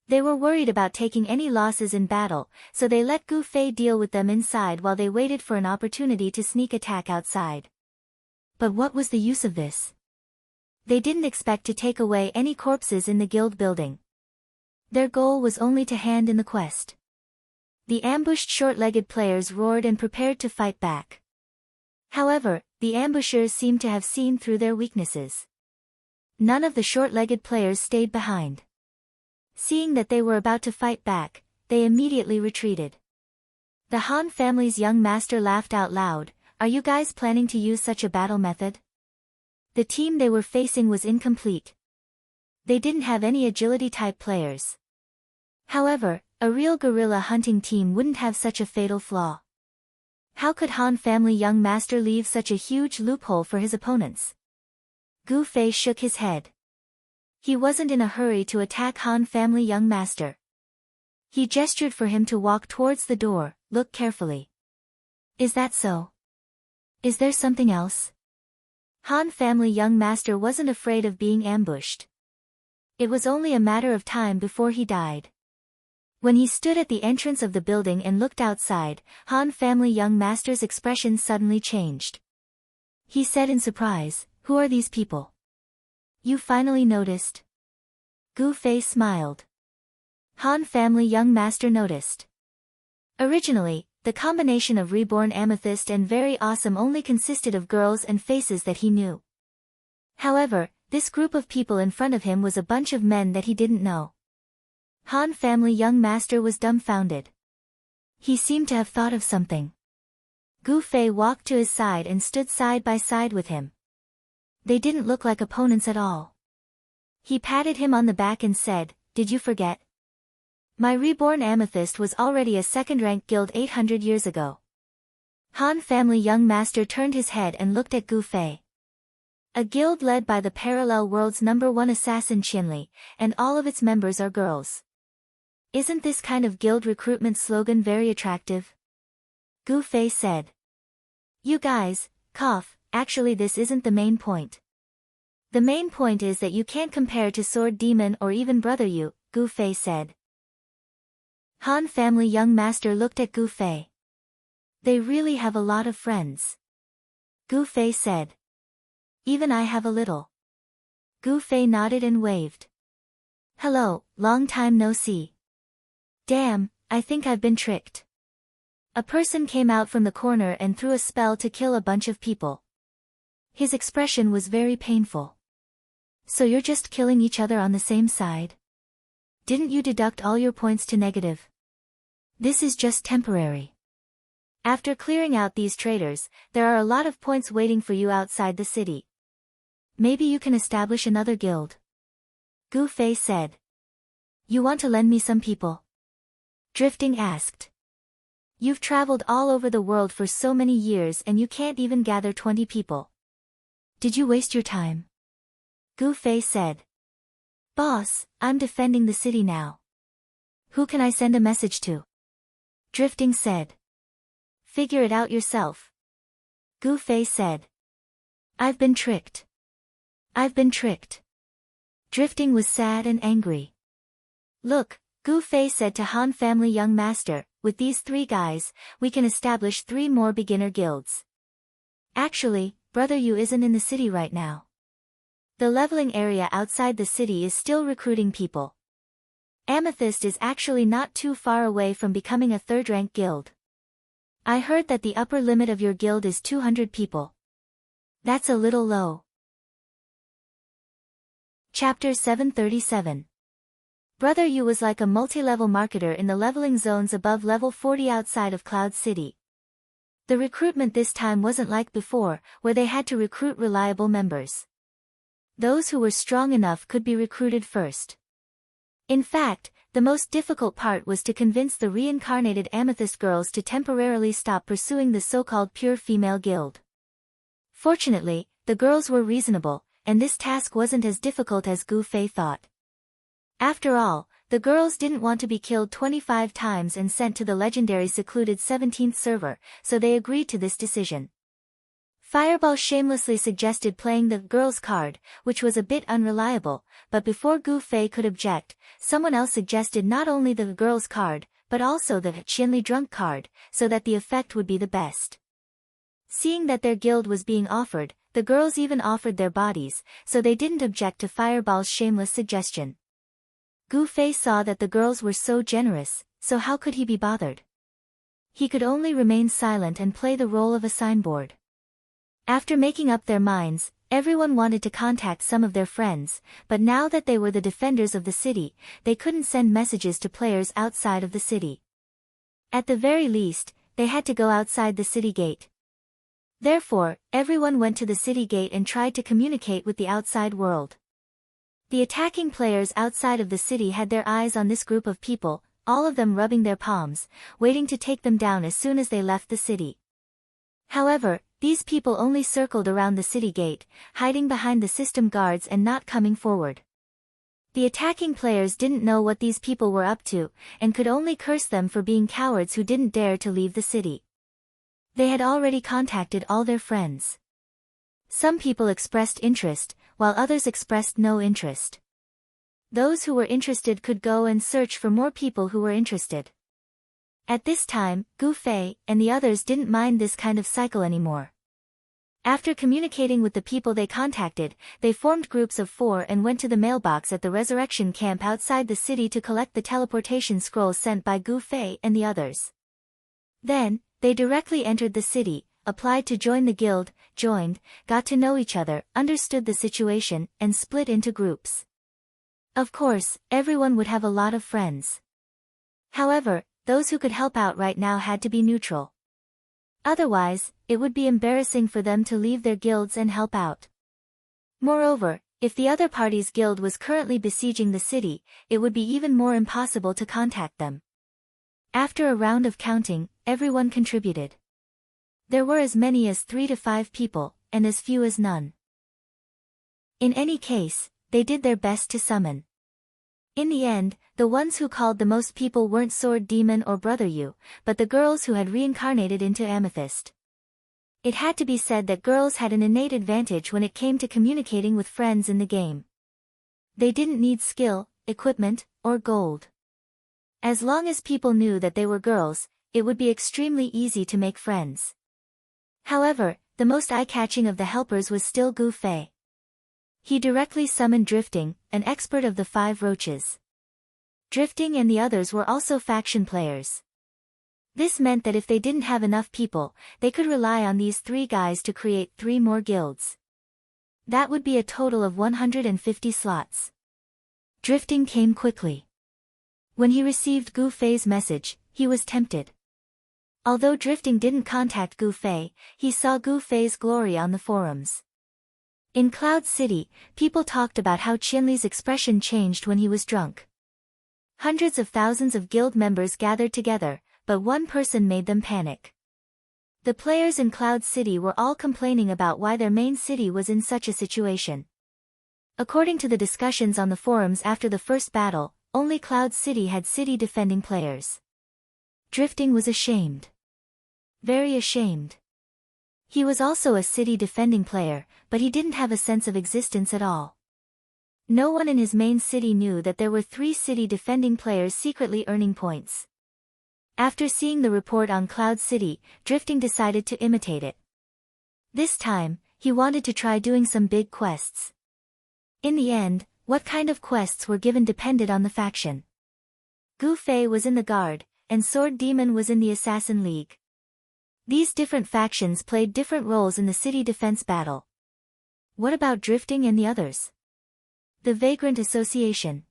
They were worried about taking any losses in battle, so they let Gu Fei deal with them inside while they waited for an opportunity to sneak attack outside. But what was the use of this? They didn't expect to take away any corpses in the guild building. Their goal was only to hand in the quest. The ambushed short-legged players roared and prepared to fight back. However, the ambushers seemed to have seen through their weaknesses. None of the short-legged players stayed behind. Seeing that they were about to fight back, they immediately retreated. The Han family's young master laughed out loud. "Are you guys planning to use such a battle method?" The team they were facing was incomplete. They didn't have any agility-type players. However, a real guerrilla hunting team wouldn't have such a fatal flaw. How could Han family young master leave such a huge loophole for his opponents? Gu Fei shook his head. He wasn't in a hurry to attack Han family young master. He gestured for him to walk towards the door. "Look carefully." "Is that so? Is there something else?" Han family young master wasn't afraid of being ambushed. It was only a matter of time before he died. When he stood at the entrance of the building and looked outside, Han family young master's expression suddenly changed. He said in surprise, "Who are these people?" "You finally noticed?" Gu Fei smiled. Han family young master noticed. Originally, the combination of reborn amethyst and very awesome only consisted of girls and faces that he knew. However, this group of people in front of him was a bunch of men that he didn't know. Han family young master was dumbfounded. He seemed to have thought of something. Gu Fei walked to his side and stood side by side with him. They didn't look like opponents at all. He patted him on the back and said, "Did you forget? My reborn amethyst was already a second-rank guild 800 years ago." Han family young master turned his head and looked at Gu Fei. A guild led by the parallel world's #1 assassin Qianli, and all of its members are girls. Isn't this kind of guild recruitment slogan very attractive? Gu Fei said. You guys, cough, actually this isn't the main point. The main point is that you can't compare to Sword Demon or even Brother Yu, Gu Fei said. Han family young master looked at Gu Fei. They really have a lot of friends. Gu Fei said. Even I have a little. Gu Fei nodded and waved. Hello, long time no see. Damn, I think I've been tricked. A person came out from the corner and threw a spell to kill a bunch of people. His expression was very painful. So you're just killing each other on the same side? Didn't you deduct all your points to negative? This is just temporary. After clearing out these traitors, there are a lot of points waiting for you outside the city. Maybe you can establish another guild. Gu Fei said. You want to lend me some people? Drifting asked. You've traveled all over the world for so many years and you can't even gather 20 people. Did you waste your time? Gu Fei said. Boss, I'm defending the city now. Who can I send a message to? Drifting said. Figure it out yourself. Gu Fei said. I've been tricked. I've been tricked. Drifting was sad and angry. Look, Gu Fei said to Han family young master, with these 3 guys, we can establish 3 more beginner guilds. Actually, Brother Yu isn't in the city right now. The leveling area outside the city is still recruiting people. Amethyst is actually not too far away from becoming a 3rd-rank guild. I heard that the upper limit of your guild is 200 people. That's a little low. Chapter 737. Brother Yu was like a multi-level marketer in the leveling zones above level 40 outside of Cloud City. The recruitment this time wasn't like before, where they had to recruit reliable members. Those who were strong enough could be recruited first. In fact, the most difficult part was to convince the reincarnated amethyst girls to temporarily stop pursuing the so-called pure female guild. Fortunately, the girls were reasonable, and this task wasn't as difficult as Gu Fei thought. After all, the girls didn't want to be killed 25 times and sent to the legendary secluded 17th server, so they agreed to this decision. Fireball shamelessly suggested playing the girls card, which was a bit unreliable, but before Gu Fei could object, someone else suggested not only the girls card, but also the Qianli drunk card, so that the effect would be the best. Seeing that their guild was being offered, the girls even offered their bodies, so they didn't object to Fireball's shameless suggestion. Gu Fei saw that the girls were so generous, so how could he be bothered? He could only remain silent and play the role of a signboard. After making up their minds, everyone wanted to contact some of their friends, but now that they were the defenders of the city, they couldn't send messages to players outside of the city. At the very least, they had to go outside the city gate. Therefore, everyone went to the city gate and tried to communicate with the outside world. The attacking players outside of the city had their eyes on this group of people, all of them rubbing their palms, waiting to take them down as soon as they left the city. However, these people only circled around the city gate, hiding behind the system guards and not coming forward. The attacking players didn't know what these people were up to, and could only curse them for being cowards who didn't dare to leave the city. They had already contacted all their friends. Some people expressed interest, while others expressed no interest. Those who were interested could go and search for more people who were interested. At this time, Gu Fei and the others didn't mind this kind of cycle anymore. After communicating with the people they contacted, they formed groups of 4 and went to the mailbox at the resurrection camp outside the city to collect the teleportation scroll sent by Gu Fei and the others. Then, they directly entered the city, applied to join the guild, joined, got to know each other, understood the situation, and split into groups. Of course, everyone would have a lot of friends. However, those who could help out right now had to be neutral. Otherwise, it would be embarrassing for them to leave their guilds and help out. Moreover, if the other party's guild was currently besieging the city, it would be even more impossible to contact them. After a round of counting, everyone contributed. There were as many as 3 to 5 people, and as few as none. In any case, they did their best to summon. In the end, the ones who called the most people weren't Sword Demon or Brother Yu, but the girls who had reincarnated into Amethyst. It had to be said that girls had an innate advantage when it came to communicating with friends in the game. They didn't need skill, equipment, or gold. As long as people knew that they were girls, it would be extremely easy to make friends. However, the most eye-catching of the helpers was still Gu Fei. He directly summoned Drifting, an expert of the 5 roaches. Drifting and the others were also faction players. This meant that if they didn't have enough people, they could rely on these 3 guys to create 3 more guilds. That would be a total of 150 slots. Drifting came quickly. When he received Gu Fei's message, he was tempted. Although Drifting didn't contact Gu Fei, he saw Gu Fei's glory on the forums. In Cloud City, people talked about how Qianli's expression changed when he was drunk. Hundreds of thousands of guild members gathered together, but one person made them panic. The players in Cloud City were all complaining about why their main city was in such a situation. According to the discussions on the forums after the first battle, only Cloud City had city defending players. Drifting was ashamed. Very ashamed. He was also a city defending player, but he didn't have a sense of existence at all. No one in his main city knew that there were 3 city defending players secretly earning points. After seeing the report on Cloud City, Drifting decided to imitate it. This time, he wanted to try doing some big quests. In the end, what kind of quests were given depended on the faction. Gu Fei was in the Guard, and Sword Demon was in the Assassin League. These different factions played different roles in the city defense battle. What about Drifting and the others? The Vagrant Association.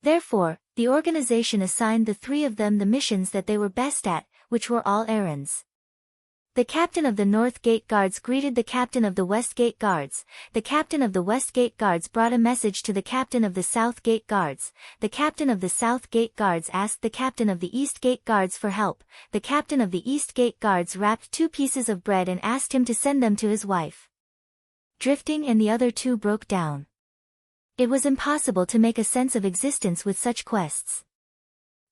Therefore, the organization assigned the 3 of them the missions that they were best at, which were all errands. The captain of the North Gate Guards greeted the captain of the West Gate Guards, the captain of the West Gate Guards brought a message to the captain of the South Gate Guards, the captain of the South Gate Guards asked the captain of the East Gate Guards for help, the captain of the East Gate Guards wrapped 2 pieces of bread and asked him to send them to his wife. Drifting and the other 2 broke down. It was impossible to make a sense of existence with such quests.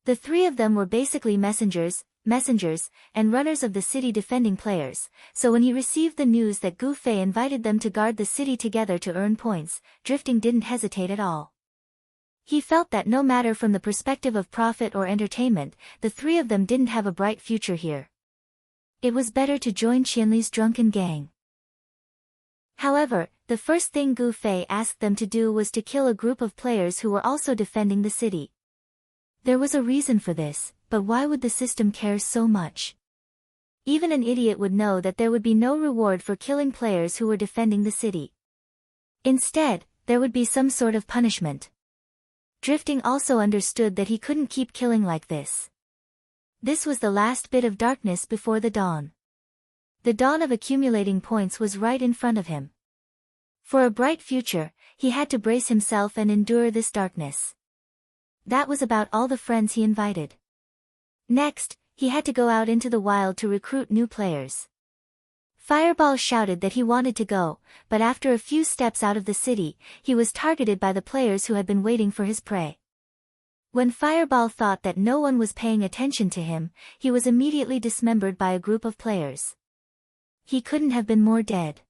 The 3 of them were basically messengers, and runners of the city defending players, so when he received the news that Gu Fei invited them to guard the city together to earn points, Drifting didn't hesitate at all. He felt that no matter from the perspective of profit or entertainment, the 3 of them didn't have a bright future here. It was better to join Qianli's drunken gang. However, The first thing Gu Fei asked them to do was to kill a group of players who were also defending the city. There was a reason for this, but why would the system care so much? Even an idiot would know that there would be no reward for killing players who were defending the city. Instead, there would be some sort of punishment. Drifting also understood that he couldn't keep killing like this. This was the last bit of darkness before the dawn. The dawn of accumulating points was right in front of him. For a bright future, he had to brace himself and endure this darkness. That was about all the friends he invited. Next, he had to go out into the wild to recruit new players. Fireball shouted that he wanted to go, but after a few steps out of the city, he was targeted by the players who had been waiting for his prey. When Fireball thought that no one was paying attention to him, he was immediately dismembered by a group of players. He couldn't have been more dead.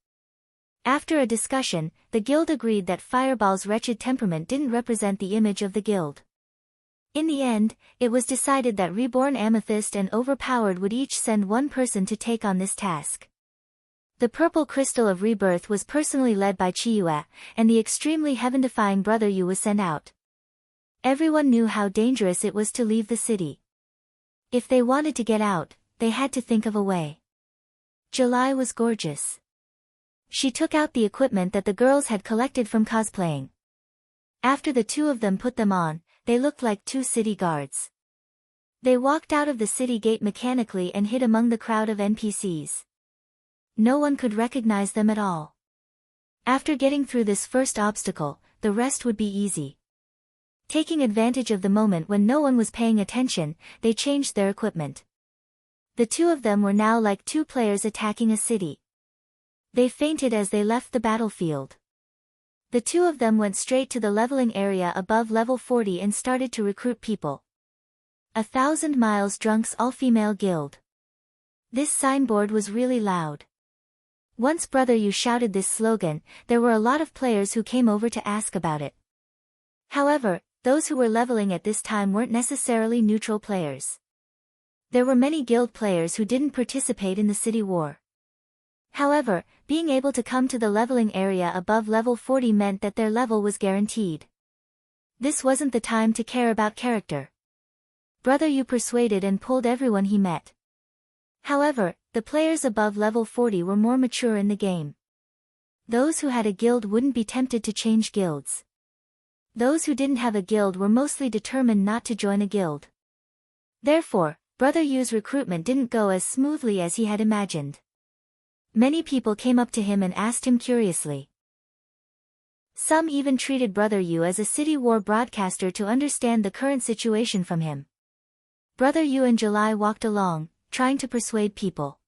After a discussion, the guild agreed that Fireball's wretched temperament didn't represent the image of the guild. In the end, it was decided that Reborn Amethyst and Overpowered would each send one person to take on this task. The Purple Crystal of Rebirth was personally led by Chiyue, and the extremely heaven-defying Brother Yu was sent out. Everyone knew how dangerous it was to leave the city. If they wanted to get out, they had to think of a way. July was gorgeous. She took out the equipment that the girls had collected from cosplaying. After the two of them put them on, they looked like two city guards. They walked out of the city gate mechanically and hid among the crowd of NPCs. No one could recognize them at all. After getting through this first obstacle, the rest would be easy. Taking advantage of the moment when no one was paying attention, they changed their equipment. The two of them were now like two players attacking a city. They fainted as they left the battlefield. The two of them went straight to the leveling area above level 40 and started to recruit people. 1,000 Miles Drunk's all-female guild. This signboard was really loud. Once Brother Yu shouted this slogan, there were a lot of players who came over to ask about it. However, those who were leveling at this time weren't necessarily neutral players. There were many guild players who didn't participate in the city war. However, being able to come to the leveling area above level 40 meant that their level was guaranteed. This wasn't the time to care about character. Brother Yu persuaded and pulled everyone he met. However, the players above level 40 were more mature in the game. Those who had a guild wouldn't be tempted to change guilds. Those who didn't have a guild were mostly determined not to join a guild. Therefore, Brother Yu's recruitment didn't go as smoothly as he had imagined. Many people came up to him and asked him curiously. Some even treated Brother Yu as a city war broadcaster to understand the current situation from him. Brother Yu and July walked along, trying to persuade people.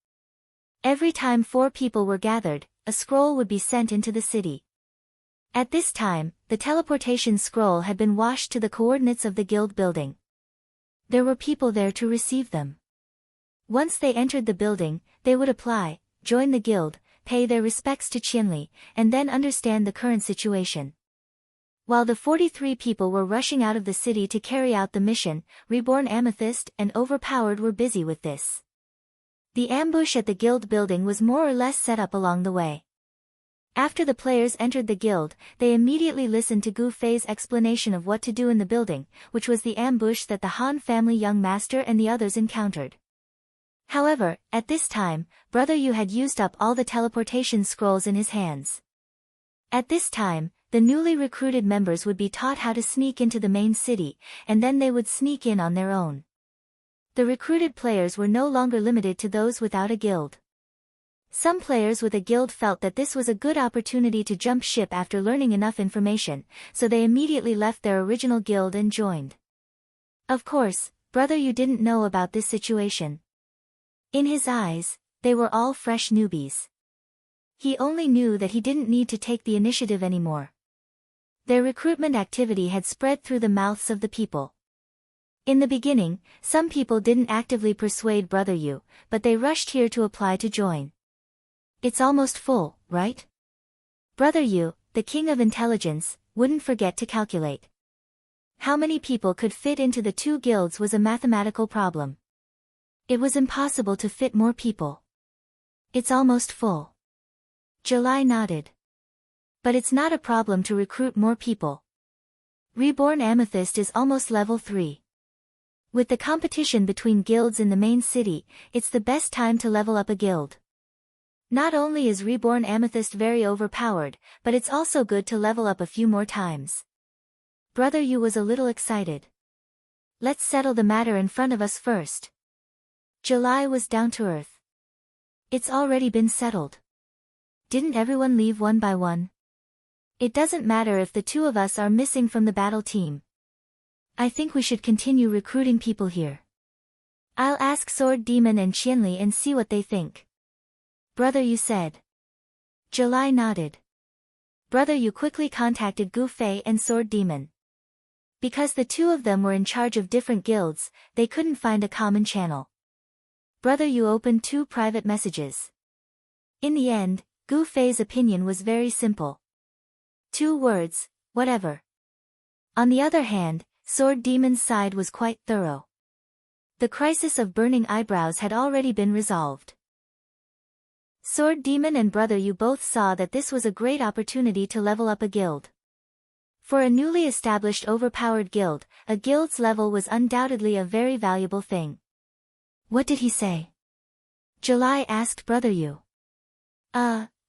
Every time 4 people were gathered, a scroll would be sent into the city. At this time, the teleportation scroll had been washed to the coordinates of the guild building. There were people there to receive them. Once they entered the building, they would apply, join the guild, pay their respects to Qianli, and then understand the current situation. While the 43 people were rushing out of the city to carry out the mission, Reborn Amethyst and Overpowered were busy with this. The ambush at the guild building was more or less set up along the way. After the players entered the guild, they immediately listened to Gu Fei's explanation of what to do in the building, which was the ambush that the Han family young master and the others encountered. However, at this time, Brother Yu had used up all the teleportation scrolls in his hands. At this time, the newly recruited members would be taught how to sneak into the main city, and then they would sneak in on their own. The recruited players were no longer limited to those without a guild. Some players with a guild felt that this was a good opportunity to jump ship after learning enough information, so they immediately left their original guild and joined. Of course, Brother Yu didn't know about this situation. In his eyes, they were all fresh newbies. He only knew that he didn't need to take the initiative anymore. Their recruitment activity had spread through the mouths of the people. In the beginning, some people didn't actively persuade Brother Yu, but they rushed here to apply to join. It's almost full, right? Brother Yu, the king of intelligence, wouldn't forget to calculate. How many people could fit into the 2 guilds was a mathematical problem. It was impossible to fit more people. It's almost full. July nodded. But it's not a problem to recruit more people. Reborn Amethyst is almost level 3. With the competition between guilds in the main city, it's the best time to level up a guild. Not only is Reborn Amethyst very overpowered, but it's also good to level up a few more times. Brother Yu was a little excited. Let's settle the matter in front of us first. July was down to earth. It's already been settled. Didn't everyone leave one by one? It doesn't matter if the two of us are missing from the battle team. I think we should continue recruiting people here. I'll ask Sword Demon and Qianli and see what they think. Brother Yu said. July nodded. Brother Yu quickly contacted Gu Fei and Sword Demon. Because the two of them were in charge of different guilds, they couldn't find a common channel. Brother Yu opened 2 private messages. In the end, Gu Fei's opinion was very simple. 2 words, whatever. On the other hand, Sword Demon's side was quite thorough. The crisis of burning eyebrows had already been resolved. Sword Demon and Brother Yu both saw that this was a great opportunity to level up a guild. For a newly established overpowered guild, a guild's level was undoubtedly a very valuable thing. What did he say? July asked Brother Yu.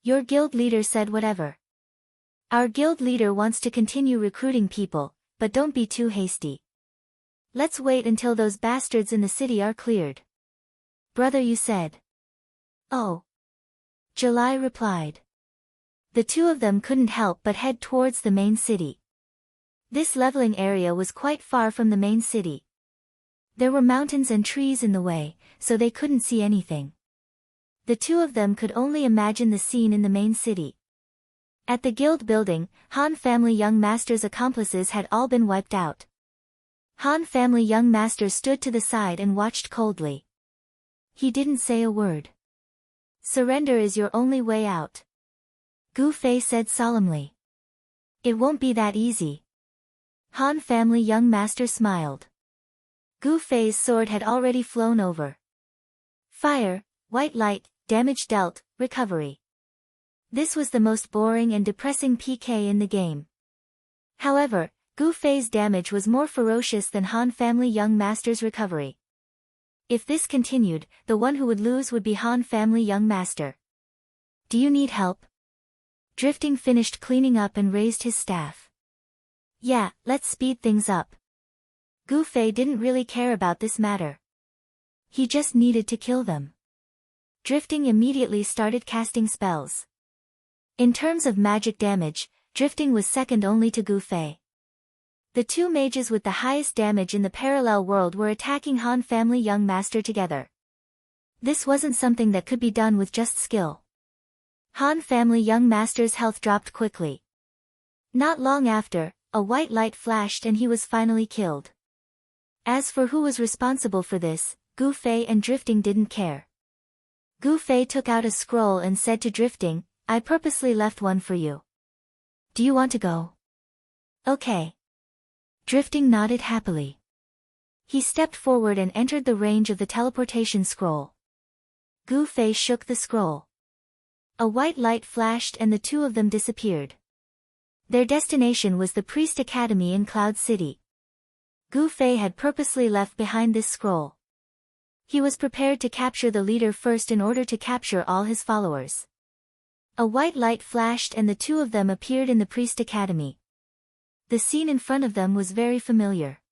Your guild leader said whatever. Our guild leader wants to continue recruiting people, but don't be too hasty. Let's wait until those bastards in the city are cleared. Brother Yu said. Oh. July replied. The two of them couldn't help but head towards the main city. This leveling area was quite far from the main city. There were mountains and trees in the way, so they couldn't see anything. The two of them could only imagine the scene in the main city. At the guild building, Han family young master's accomplices had all been wiped out. Han family young master stood to the side and watched coldly. He didn't say a word. Surrender is your only way out. Gu Fei said solemnly. It won't be that easy. Han family young master smiled. Gu Fei's sword had already flown over. Fire, white light, damage dealt, recovery. This was the most boring and depressing PK in the game. However, Gu Fei's damage was more ferocious than Han family young master's recovery. If this continued, the one who would lose would be Han family young master. Do you need help? Drifting finished cleaning up and raised his staff. Yeah, let's speed things up. Gu Fei didn't really care about this matter. He just needed to kill them. Drifting immediately started casting spells. In terms of magic damage, Drifting was second only to Gu Fei. The two mages with the highest damage in the parallel world were attacking Han family young master together. This wasn't something that could be done with just skill. Han family young master's health dropped quickly. Not long after, a white light flashed and he was finally killed. As for who was responsible for this, Gu Fei and Drifting didn't care. Gu Fei took out a scroll and said to Drifting, I purposely left one for you. Do you want to go? Okay. Drifting nodded happily. He stepped forward and entered the range of the teleportation scroll. Gu Fei shook the scroll. A white light flashed and the two of them disappeared. Their destination was the Priest Academy in Cloud City. Gu Fei had purposely left behind this scroll. He was prepared to capture the leader first in order to capture all his followers. A white light flashed and the two of them appeared in the Priest Academy. The scene in front of them was very familiar.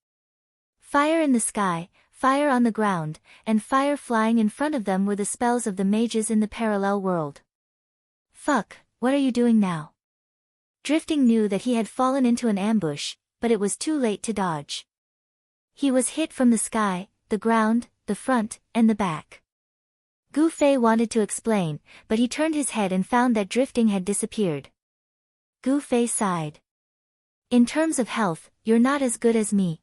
Fire in the sky, fire on the ground, and fire flying in front of them were the spells of the mages in the parallel world. Fuck, what are you doing now? Drifting knew that he had fallen into an ambush, but it was too late to dodge. He was hit from the sky, the ground, the front, and the back. Gu Fei wanted to explain, but he turned his head and found that Drifting had disappeared. Gu Fei sighed. In terms of health, you're not as good as me.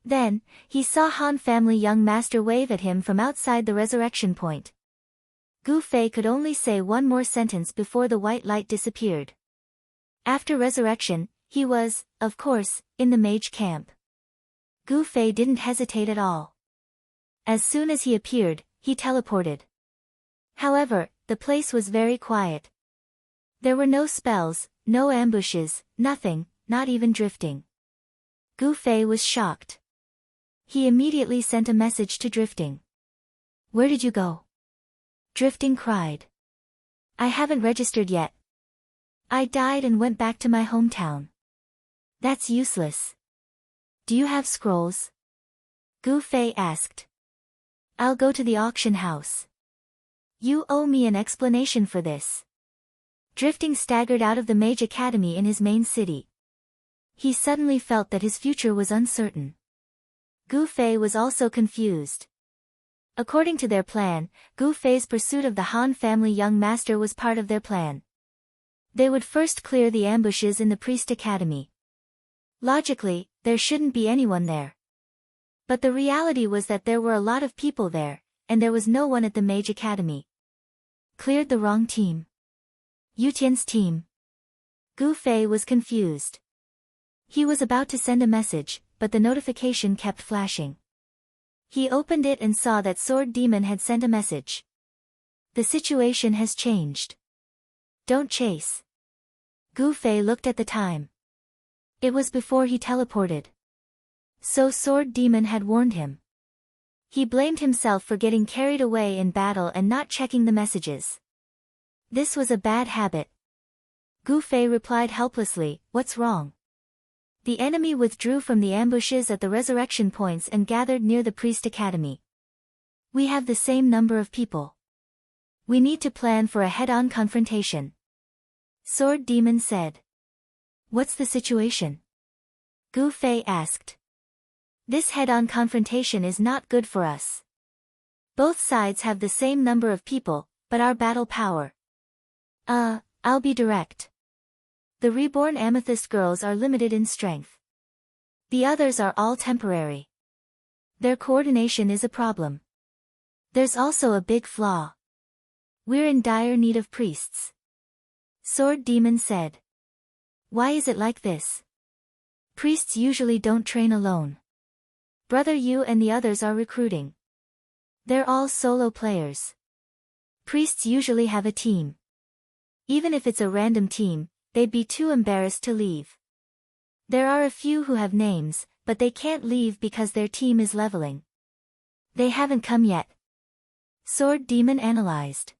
Then, he saw Han family young master wave at him from outside the resurrection point. Gu Fei could only say one more sentence before the white light disappeared. After resurrection, he was, of course, in the mage camp. Gu Fei didn't hesitate at all. As soon as he appeared, he teleported. However, the place was very quiet. There were no spells, no ambushes, nothing, not even drifting. Gu Fei was shocked. He immediately sent a message to Drifting. "Where did you go?" Drifting cried. "I haven't registered yet. I died and went back to my hometown." "That's useless. Do you have scrolls?" Gu Fei asked. "I'll go to the auction house. You owe me an explanation for this." Drifting staggered out of the Mage Academy in his main city. He suddenly felt that his future was uncertain. Gu Fei was also confused. According to their plan, Gu Fei's pursuit of the Han family young master was part of their plan. They would first clear the ambushes in the Priest Academy. Logically, there shouldn't be anyone there. But the reality was that there were a lot of people there, and there was no one at the Mage Academy. Cleared the wrong team. Yutian's team. Gu Fei was confused. He was about to send a message, but the notification kept flashing. He opened it and saw that Sword Demon had sent a message. "The situation has changed. Don't chase." Gu Fei looked at the time. It was before he teleported. So Sword Demon had warned him. He blamed himself for getting carried away in battle and not checking the messages. This was a bad habit. Gu Fei replied helplessly, "What's wrong?" The enemy withdrew from the ambushes at the resurrection points and gathered near the Priest Academy. "We have the same number of people. We need to plan for a head-on confrontation," Sword Demon said. "What's the situation?" Gu Fei asked. "This head-on confrontation is not good for us. Both sides have the same number of people, but our battle power. I'll be direct. The reborn Amethyst girls are limited in strength. The others are all temporary. Their coordination is a problem. There's also a big flaw. We're in dire need of priests," Sword Demon said. "Why is it like this? Priests usually don't train alone. Brother Yu and the others are recruiting. They're all solo players. Priests usually have a team. Even if it's a random team, they'd be too embarrassed to leave. There are a few who have names, but they can't leave because their team is leveling. They haven't come yet," Sword Demon analyzed.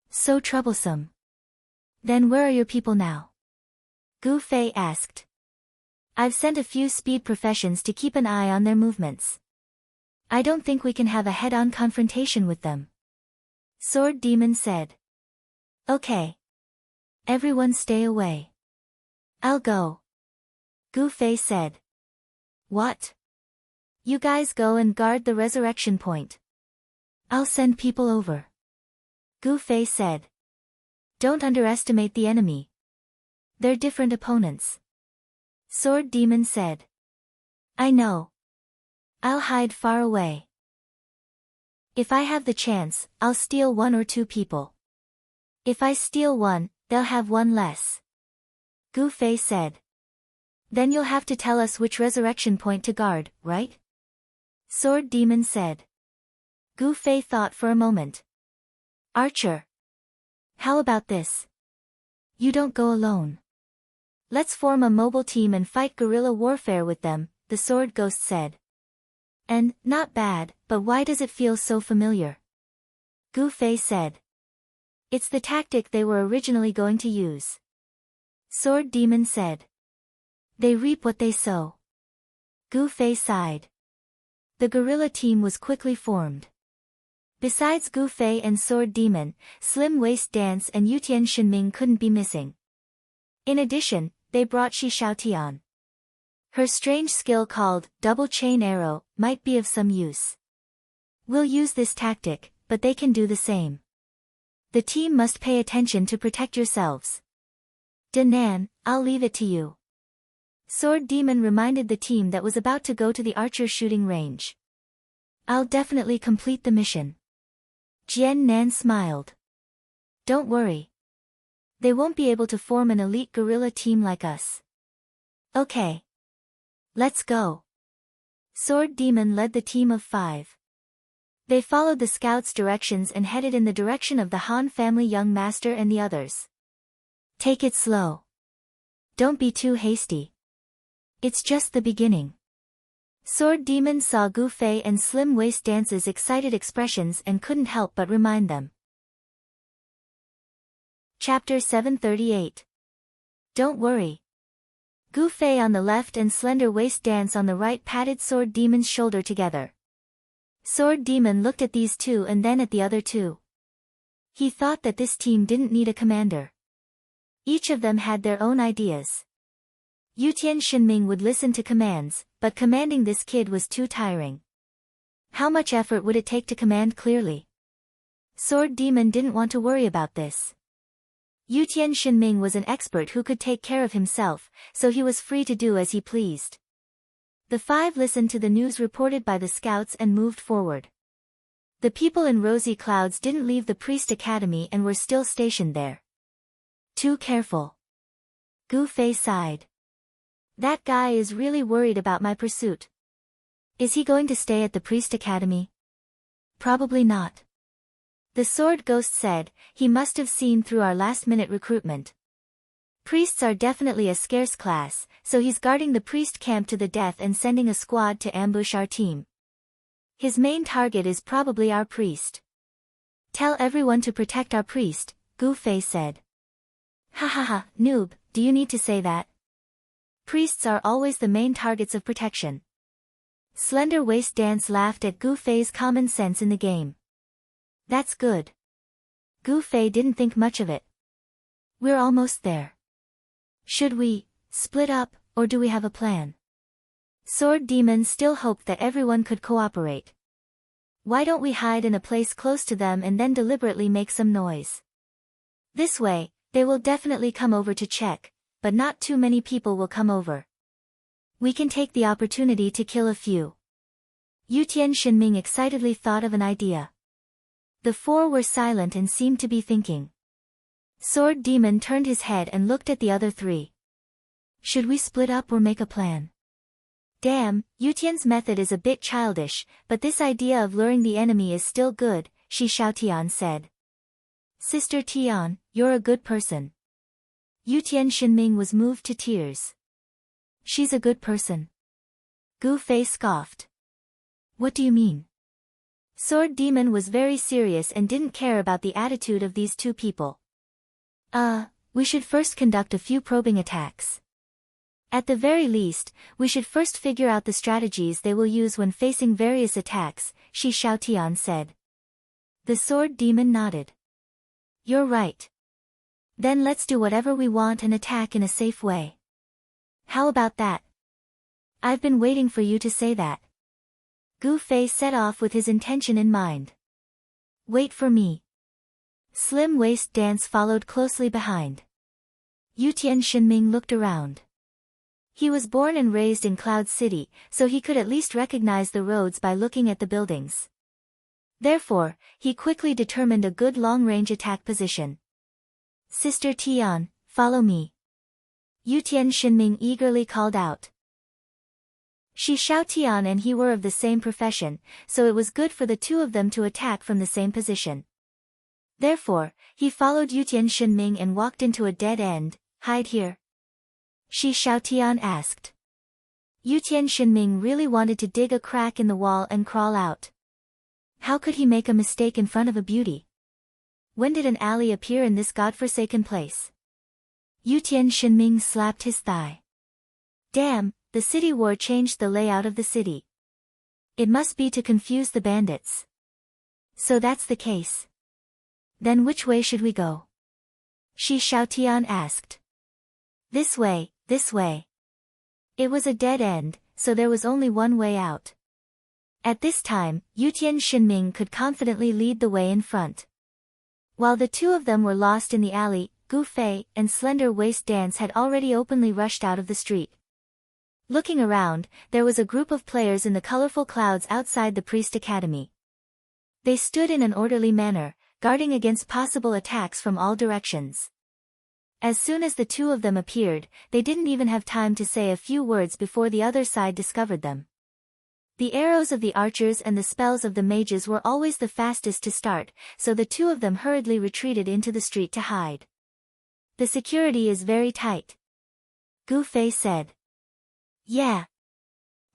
"So troublesome. Then where are your people now?" Gu Fei asked. "I've sent a few speed professions to keep an eye on their movements. I don't think we can have a head-on confrontation with them," Sword Demon said. "Okay. Everyone stay away. I'll go," Gu Fei said. "What? You guys go and guard the resurrection point. I'll send people over," Gu Fei said. "Don't underestimate the enemy. They're different opponents," Sword Demon said. "I know. I'll hide far away. If I have the chance, I'll steal 1 or 2 people. If I steal one, they'll have one less," Gu Fei said. "Then you'll have to tell us which resurrection point to guard, right?" Sword Demon said. Gu Fei thought for a moment. "Archer. How about this? You don't go alone. Let's form a mobile team and fight guerrilla warfare with them," the Sword Ghost said. "And, not bad, but why does it feel so familiar?" Gu Fei said. "It's the tactic they were originally going to use," Sword Demon said. "They reap what they sow." Gu Fei sighed. The guerrilla team was quickly formed. Besides Gu Fei and Sword Demon, Slim Waist Dance and Yutian Shinming couldn't be missing. In addition, they brought Shi Xiaotian. Her strange skill called Double Chain Arrow might be of some use. "We'll use this tactic, but they can do the same. The team must pay attention to protect yourselves. Danan, I'll leave it to you," Sword Demon reminded the team that was about to go to the archer shooting range. "I'll definitely complete the mission." Jian Nan smiled. "Don't worry. They won't be able to form an elite guerrilla team like us." "Okay. Let's go." Sword Demon led the team of 5. They followed the scouts' directions and headed in the direction of the Han family young master and the others. Take it slow. Don't be too hasty. It's just the beginning. Sword Demon saw Gu Fei and Slim Waist Dance's excited expressions and couldn't help but remind them. Chapter 738. Don't worry. Gu Fei on the left and Slender Waist Dance on the right patted Sword Demon's shoulder together. Sword Demon looked at these two and then at the other two. He thought that this team didn't need a commander. Each of them had their own ideas. Yutian Shinming would listen to commands, but commanding this kid was too tiring. How much effort would it take to command clearly? Sword Demon didn't want to worry about this. Yutian Shinming was an expert who could take care of himself, so he was free to do as he pleased. The five listened to the news reported by the scouts and moved forward. The people in Rosy Clouds didn't leave the Priest Academy and were still stationed there. Too careful. Gu Fei sighed. That guy is really worried about my pursuit. Is he going to stay at the Priest Academy? Probably not. The Sword Ghost said, he must have seen through our last-minute recruitment. Priests are definitely a scarce class, so he's guarding the priest camp to the death and sending a squad to ambush our team. His main target is probably our priest. Tell everyone to protect our priest, Gu Fei said. Ha ha ha, noob, do you need to say that? Priests are always the main targets of protection. Slender Waist Dance laughed at Gu Fei's common sense in the game. That's good. Gu Fei didn't think much of it. We're almost there. Should we split up, or do we have a plan? Sword Demon still hoped that everyone could cooperate. Why don't we hide in a place close to them and then deliberately make some noise? This way, they will definitely come over to check, but not too many people will come over. We can take the opportunity to kill a few. Yutian Shinming excitedly thought of an idea. The four were silent and seemed to be thinking. Sword Demon turned his head and looked at the other three. Should we split up or make a plan? Damn, Yutian's method is a bit childish, but this idea of luring the enemy is still good, Shi Xiaotian said. Sister Tian, you're a good person. Yutian Shinming was moved to tears. She's a good person. Gu Fei scoffed. What do you mean? Sword Demon was very serious and didn't care about the attitude of these two people. We should first conduct a few probing attacks. At the very least, we should first figure out the strategies they will use when facing various attacks, Shi Xiaotian said. The Sword Demon nodded. You're right. Then let's do whatever we want and attack in a safe way. How about that? I've been waiting for you to say that. Gu Fei set off with his intention in mind. Wait for me. Slim Waist Dance followed closely behind. Yutian Shinming looked around. He was born and raised in Cloud City, so he could at least recognize the roads by looking at the buildings. Therefore, he quickly determined a good long-range attack position. Sister Tian, follow me. Yutian Shinming eagerly called out. Shi Xiaotian and he were of the same profession, so it was good for the two of them to attack from the same position. Therefore, he followed Yutian Shinming and walked into a dead end. Hide here? Shi Xiaotian asked. Yutian Shinming really wanted to dig a crack in the wall and crawl out. How could he make a mistake in front of a beauty? When did an alley appear in this godforsaken place? Yutian Shinming slapped his thigh. Damn, the city war changed the layout of the city. It must be to confuse the bandits. So that's the case. Then which way should we go? Shi Xiaotian asked. This way, this way. It was a dead end, so there was only one way out. At this time, Yutian Shinming could confidently lead the way in front. While the two of them were lost in the alley, Gu Fei and Slender Waist Dance had already openly rushed out of the street. Looking around, there was a group of players in the colorful clouds outside the Priest Academy. They stood in an orderly manner, guarding against possible attacks from all directions. As soon as the two of them appeared, they didn't even have time to say a few words before the other side discovered them. The arrows of the archers and the spells of the mages were always the fastest to start, so the two of them hurriedly retreated into the street to hide. The security is very tight. Gu Fei said. Yeah.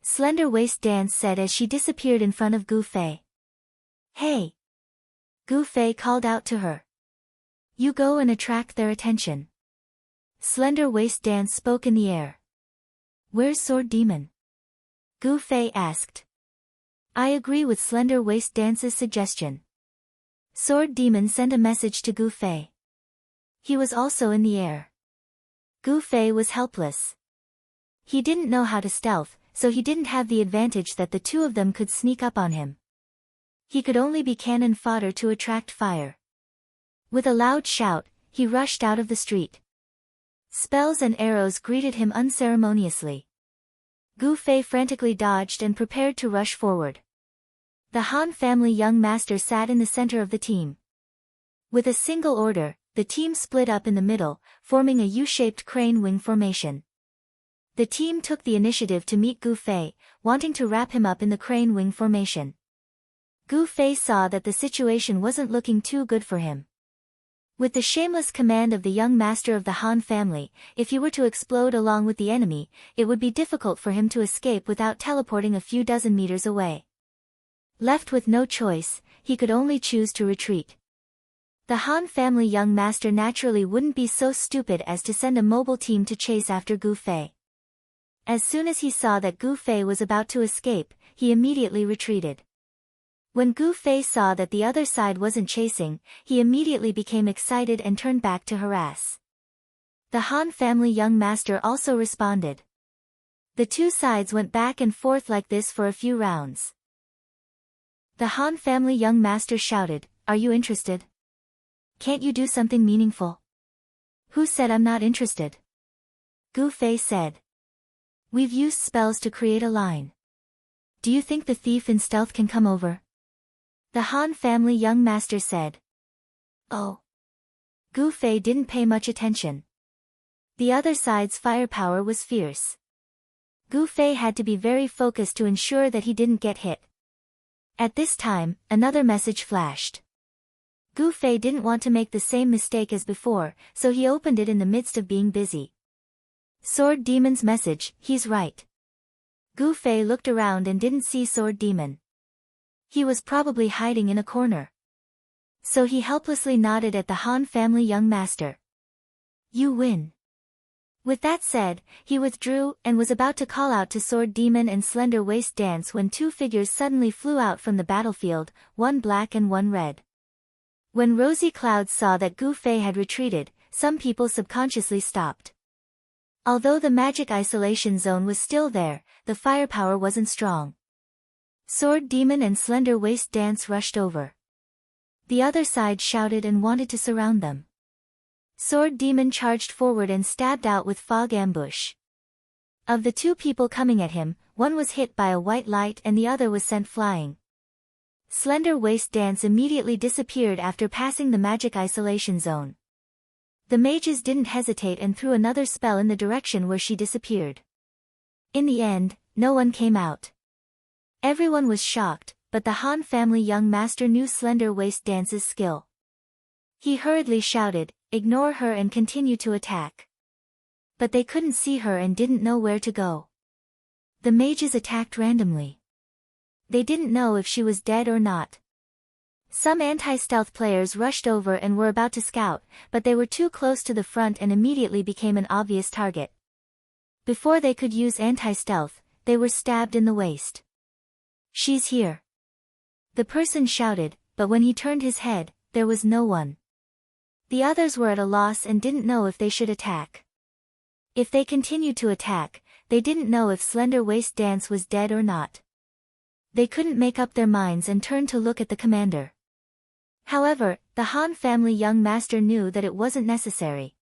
Slender Waist Dance said as she disappeared in front of Gu Fei. Hey! Gu Fei called out to her. You go and attract their attention. Slender Waist Dance spoke in the air. Where's Sword Demon? Gu Fei asked. I agree with Slender Waist Dance's suggestion. Sword Demon sent a message to Gu Fei. He was also in the air. Gu Fei was helpless. He didn't know how to stealth, so he didn't have the advantage that the two of them could sneak up on him. He could only be cannon fodder to attract fire. With a loud shout, he rushed out of the street. Spells and arrows greeted him unceremoniously. Gu Fei frantically dodged and prepared to rush forward. The Han family young master sat in the center of the team. With a single order, the team split up in the middle, forming a U-shaped crane wing formation. The team took the initiative to meet Gu Fei, wanting to wrap him up in the crane wing formation. Gu Fei saw that the situation wasn't looking too good for him. With the shameless command of the young master of the Han family, if he were to explode along with the enemy, it would be difficult for him to escape without teleporting a few dozen meters away. Left with no choice, he could only choose to retreat. The Han family young master naturally wouldn't be so stupid as to send a mobile team to chase after Gu Fei. As soon as he saw that Gu Fei was about to escape, he immediately retreated. When Gu Fei saw that the other side wasn't chasing, he immediately became excited and turned back to harass. The Han family young master also responded. The two sides went back and forth like this for a few rounds. The Han family young master shouted, Are you interested? Can't you do something meaningful? Who said I'm not interested? Gu Fei said. We've used spells to create a line. Do you think the thief in stealth can come over? The Han family young master said. Oh. Gu Fei didn't pay much attention. The other side's firepower was fierce. Gu Fei had to be very focused to ensure that he didn't get hit. At this time, another message flashed. Gu Fei didn't want to make the same mistake as before, so he opened it in the midst of being busy. Sword Demon's message, he's right. Gu Fei looked around and didn't see Sword Demon. He was probably hiding in a corner. So he helplessly nodded at the Han family young master. You win. With that said, he withdrew and was about to call out to Sword Demon and Slender Waist Dance when two figures suddenly flew out from the battlefield, one black and one red. When Rosy Clouds saw that Gu Fei had retreated, some people subconsciously stopped. Although the magic isolation zone was still there, the firepower wasn't strong. Sword Demon and Slender Waist Dance rushed over. The other side shouted and wanted to surround them. Sword Demon charged forward and stabbed out with Fog Ambush. Of the two people coming at him, one was hit by a white light and the other was sent flying. Slender Waist Dance immediately disappeared after passing the magic isolation zone. The mages didn't hesitate and threw another spell in the direction where she disappeared. In the end, no one came out. Everyone was shocked, but the Han family young master knew Slender Waist Dance's skill. He hurriedly shouted, Ignore her and continue to attack. But they couldn't see her and didn't know where to go. The mages attacked randomly. They didn't know if she was dead or not. Some anti-stealth players rushed over and were about to scout, but they were too close to the front and immediately became an obvious target. Before they could use anti-stealth, they were stabbed in the waist. She's here. The person shouted, but when he turned his head, there was no one. The others were at a loss and didn't know if they should attack. If they continued to attack, they didn't know if Slender Waist Dance was dead or not. They couldn't make up their minds and turned to look at the commander. However, the Han family young master knew that it wasn't necessary.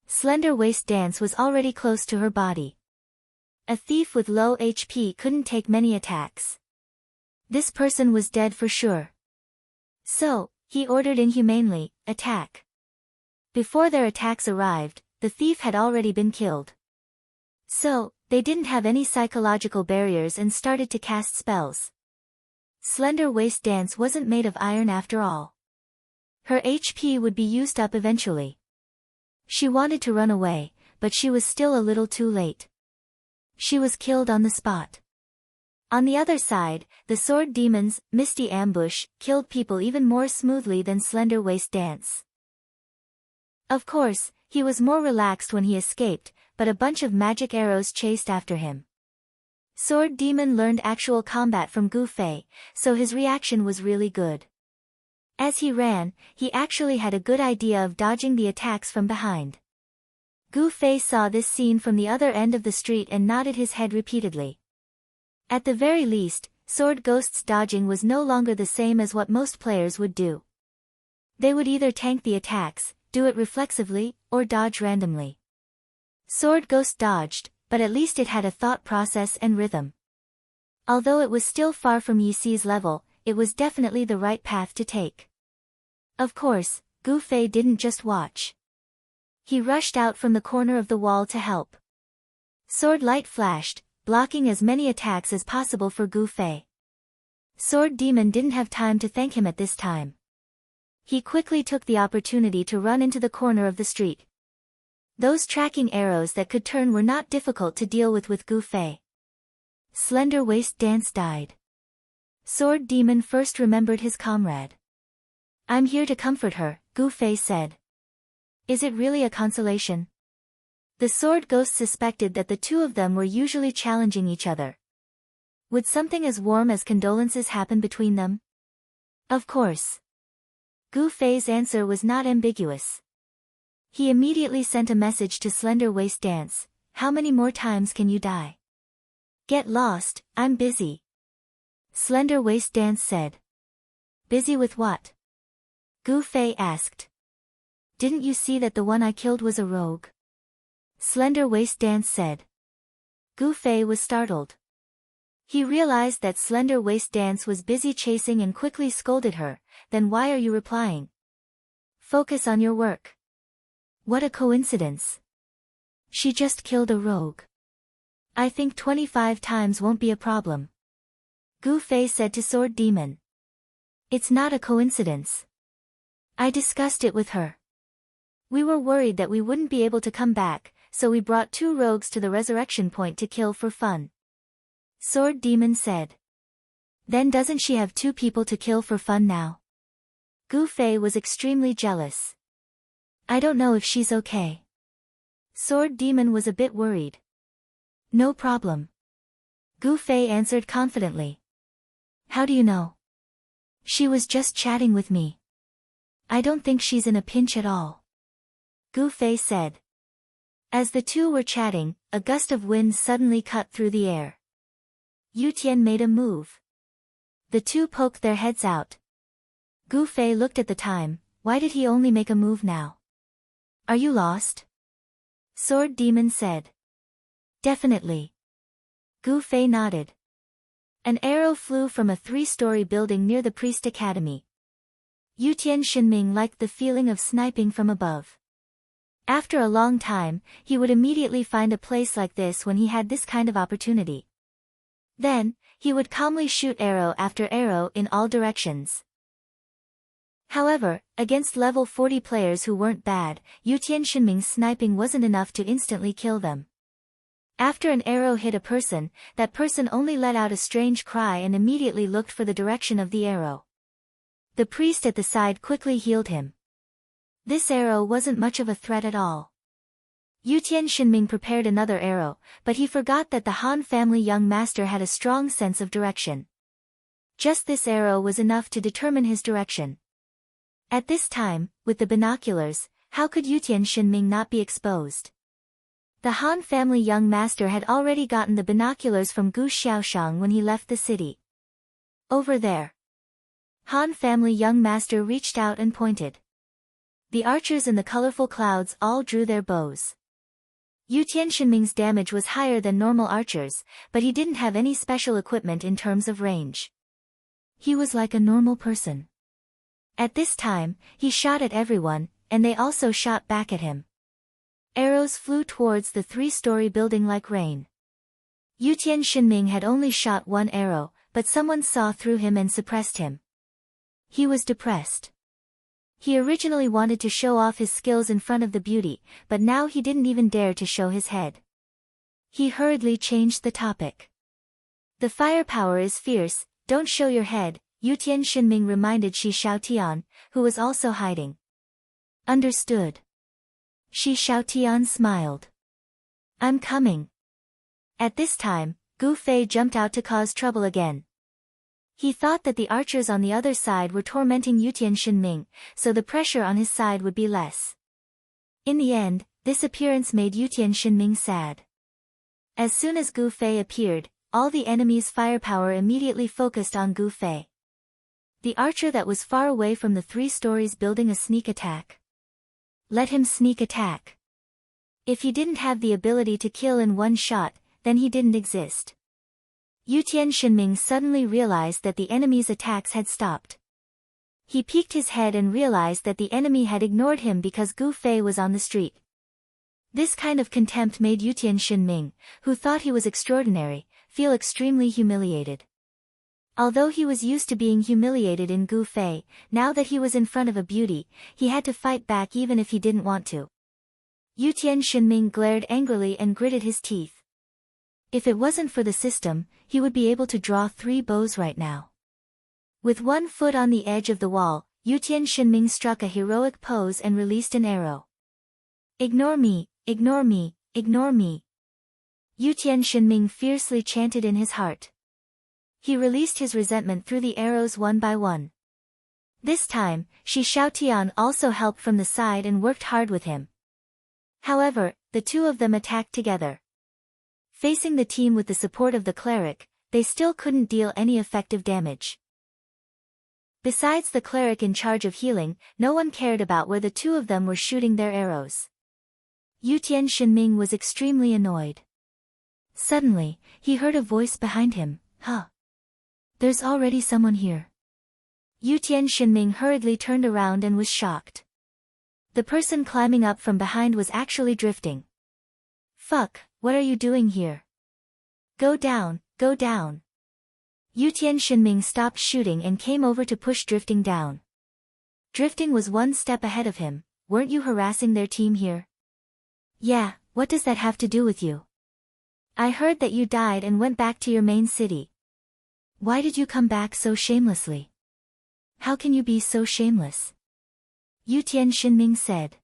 Slender Waist Dance was already close to her body. A thief with low HP couldn't take many attacks. This person was dead for sure. So, he ordered inhumanely, attack. Before their attacks arrived, the thief had already been killed. So, they didn't have any psychological barriers and started to cast spells. Slender Waist Dance wasn't made of iron after all. Her HP would be used up eventually. She wanted to run away, but she was still a little too late. She was killed on the spot. On the other side, the sword demon's misty ambush killed people even more smoothly than Slender Waist Dance. Of course, he was more relaxed when he escaped, but a bunch of magic arrows chased after him. Sword Demon learned actual combat from Gu Fei, so his reaction was really good. As he ran, he actually had a good idea of dodging the attacks from behind. Gu Fei saw this scene from the other end of the street and nodded his head repeatedly. At the very least, Sword Ghost's dodging was no longer the same as what most players would do. They would either tank the attacks, do it reflexively, or dodge randomly. Sword Ghost dodged, but at least it had a thought process and rhythm. Although it was still far from Yi Si's level, it was definitely the right path to take. Of course, Gu Fei didn't just watch. He rushed out from the corner of the wall to help. Sword light flashed, blocking as many attacks as possible for Gu Fei. Sword Demon didn't have time to thank him at this time. He quickly took the opportunity to run into the corner of the street. Those tracking arrows that could turn were not difficult to deal with Gu Fei. Slender Waist Dance died. Sword Demon first remembered his comrade. "I'm here to comfort her," Gu Fei said. "Is it really a consolation?" The Sword Ghost suspected that the two of them were usually challenging each other. Would something as warm as condolences happen between them? Of course. Gu Fei's answer was not ambiguous. He immediately sent a message to Slender Waist Dance, "How many more times can you die?" "Get lost, I'm busy." Slender Waist Dance said. "Busy with what?" Gu Fei asked. "Didn't you see that the one I killed was a rogue?" Slender Waist Dance said. Gu Fei was startled. He realized that Slender Waist Dance was busy chasing and quickly scolded her. "Then why are you replying? Focus on your work." What a coincidence. She just killed a rogue. "I think 25 times won't be a problem," Gu Fei said to Sword Demon. "It's not a coincidence. I discussed it with her. We were worried that we wouldn't be able to come back, so we brought 2 rogues to the resurrection point to kill for fun," Sword Demon said. "Then doesn't she have 2 people to kill for fun now?" Gu Fei was extremely jealous. "I don't know if she's okay." Sword Demon was a bit worried. "No problem," Gu Fei answered confidently. "How do you know?" "She was just chatting with me. I don't think she's in a pinch at all," Gu Fei said. As the two were chatting, a gust of wind suddenly cut through the air. Yu Tian made a move. The two poked their heads out. Gu Fei looked at the time. Why did he only make a move now? "Are you lost?" Sword Demon said. "Definitely." Gu Fei nodded. An arrow flew from a 3-story building near the Priest Academy. Yu Tian Shinming liked the feeling of sniping from above. After a long time, he would immediately find a place like this when he had this kind of opportunity. Then, he would calmly shoot arrow after arrow in all directions. However, against level 40 players who weren't bad, Yu Tian Shinming's sniping wasn't enough to instantly kill them. After an arrow hit a person, that person only let out a strange cry and immediately looked for the direction of the arrow. The priest at the side quickly healed him. This arrow wasn't much of a threat at all. Yu Tian Shinming prepared another arrow, but he forgot that the Han family young master had a strong sense of direction. Just this arrow was enough to determine his direction. At this time, with the binoculars, how could Yu Tian Shinming not be exposed? The Han family young master had already gotten the binoculars from Gu Xiaoshang when he left the city. "Over there." Han family young master reached out and pointed. The archers in the colorful clouds all drew their bows. Yu Tian Shinming's damage was higher than normal archers, but he didn't have any special equipment in terms of range. He was like a normal person. At this time, he shot at everyone, and they also shot back at him. Arrows flew towards the 3-story building like rain. Yu Tian Shinming had only shot 1 arrow, but someone saw through him and suppressed him. He was depressed. He originally wanted to show off his skills in front of the beauty, but now he didn't even dare to show his head. He hurriedly changed the topic. The firepower is fierce, don't show your head, Yutian Shinming reminded Shi Xiaotian, who was also hiding. Understood. Shi Xiaotian smiled. I'm coming. At this time, Gu Fei jumped out to cause trouble again. He thought that the archers on the other side were tormenting Yutian Shinming, so the pressure on his side would be less. In the end, this appearance made Yutian Shinming sad. As soon as Gu Fei appeared, all the enemy's firepower immediately focused on Gu Fei. The archer that was far away from the 3 stories building a sneak attack. Let him sneak attack. If he didn't have the ability to kill in one shot, then he didn't exist. Yutian Shinming suddenly realized that the enemy's attacks had stopped. He peeked his head and realized that the enemy had ignored him because Gu Fei was on the street. This kind of contempt made Yutian Shinming, who thought he was extraordinary, feel extremely humiliated. Although he was used to being humiliated in Gu Fei, now that he was in front of a beauty, he had to fight back even if he didn't want to. Yutian Shinming glared angrily and gritted his teeth. If it wasn't for the system, he would be able to draw 3 bows right now. With one foot on the edge of the wall, Yutian Shinming struck a heroic pose and released an arrow. Ignore me, ignore me, ignore me. Yutian Shinming fiercely chanted in his heart. He released his resentment through the arrows one by one. This time, Shi Xiaotian also helped from the side and worked hard with him. However, the 2 of them attacked together. Facing the team with the support of the cleric, they still couldn't deal any effective damage. Besides the cleric in charge of healing, no one cared about where the 2 of them were shooting their arrows. Yutian Shinming was extremely annoyed. Suddenly, he heard a voice behind him, Huh. There's already someone here. Yutian Shinming hurriedly turned around and was shocked. The person climbing up from behind was actually Drifting. Fuck, what are you doing here? Go down, go down. Yutian Shinming stopped shooting and came over to push Drifting down. Drifting was 1 step ahead of him. Weren't you harassing their team here? Yeah, what does that have to do with you? I heard that you died and went back to your main city. Why did you come back so shamelessly? How can you be so shameless? Yutian Shinming said.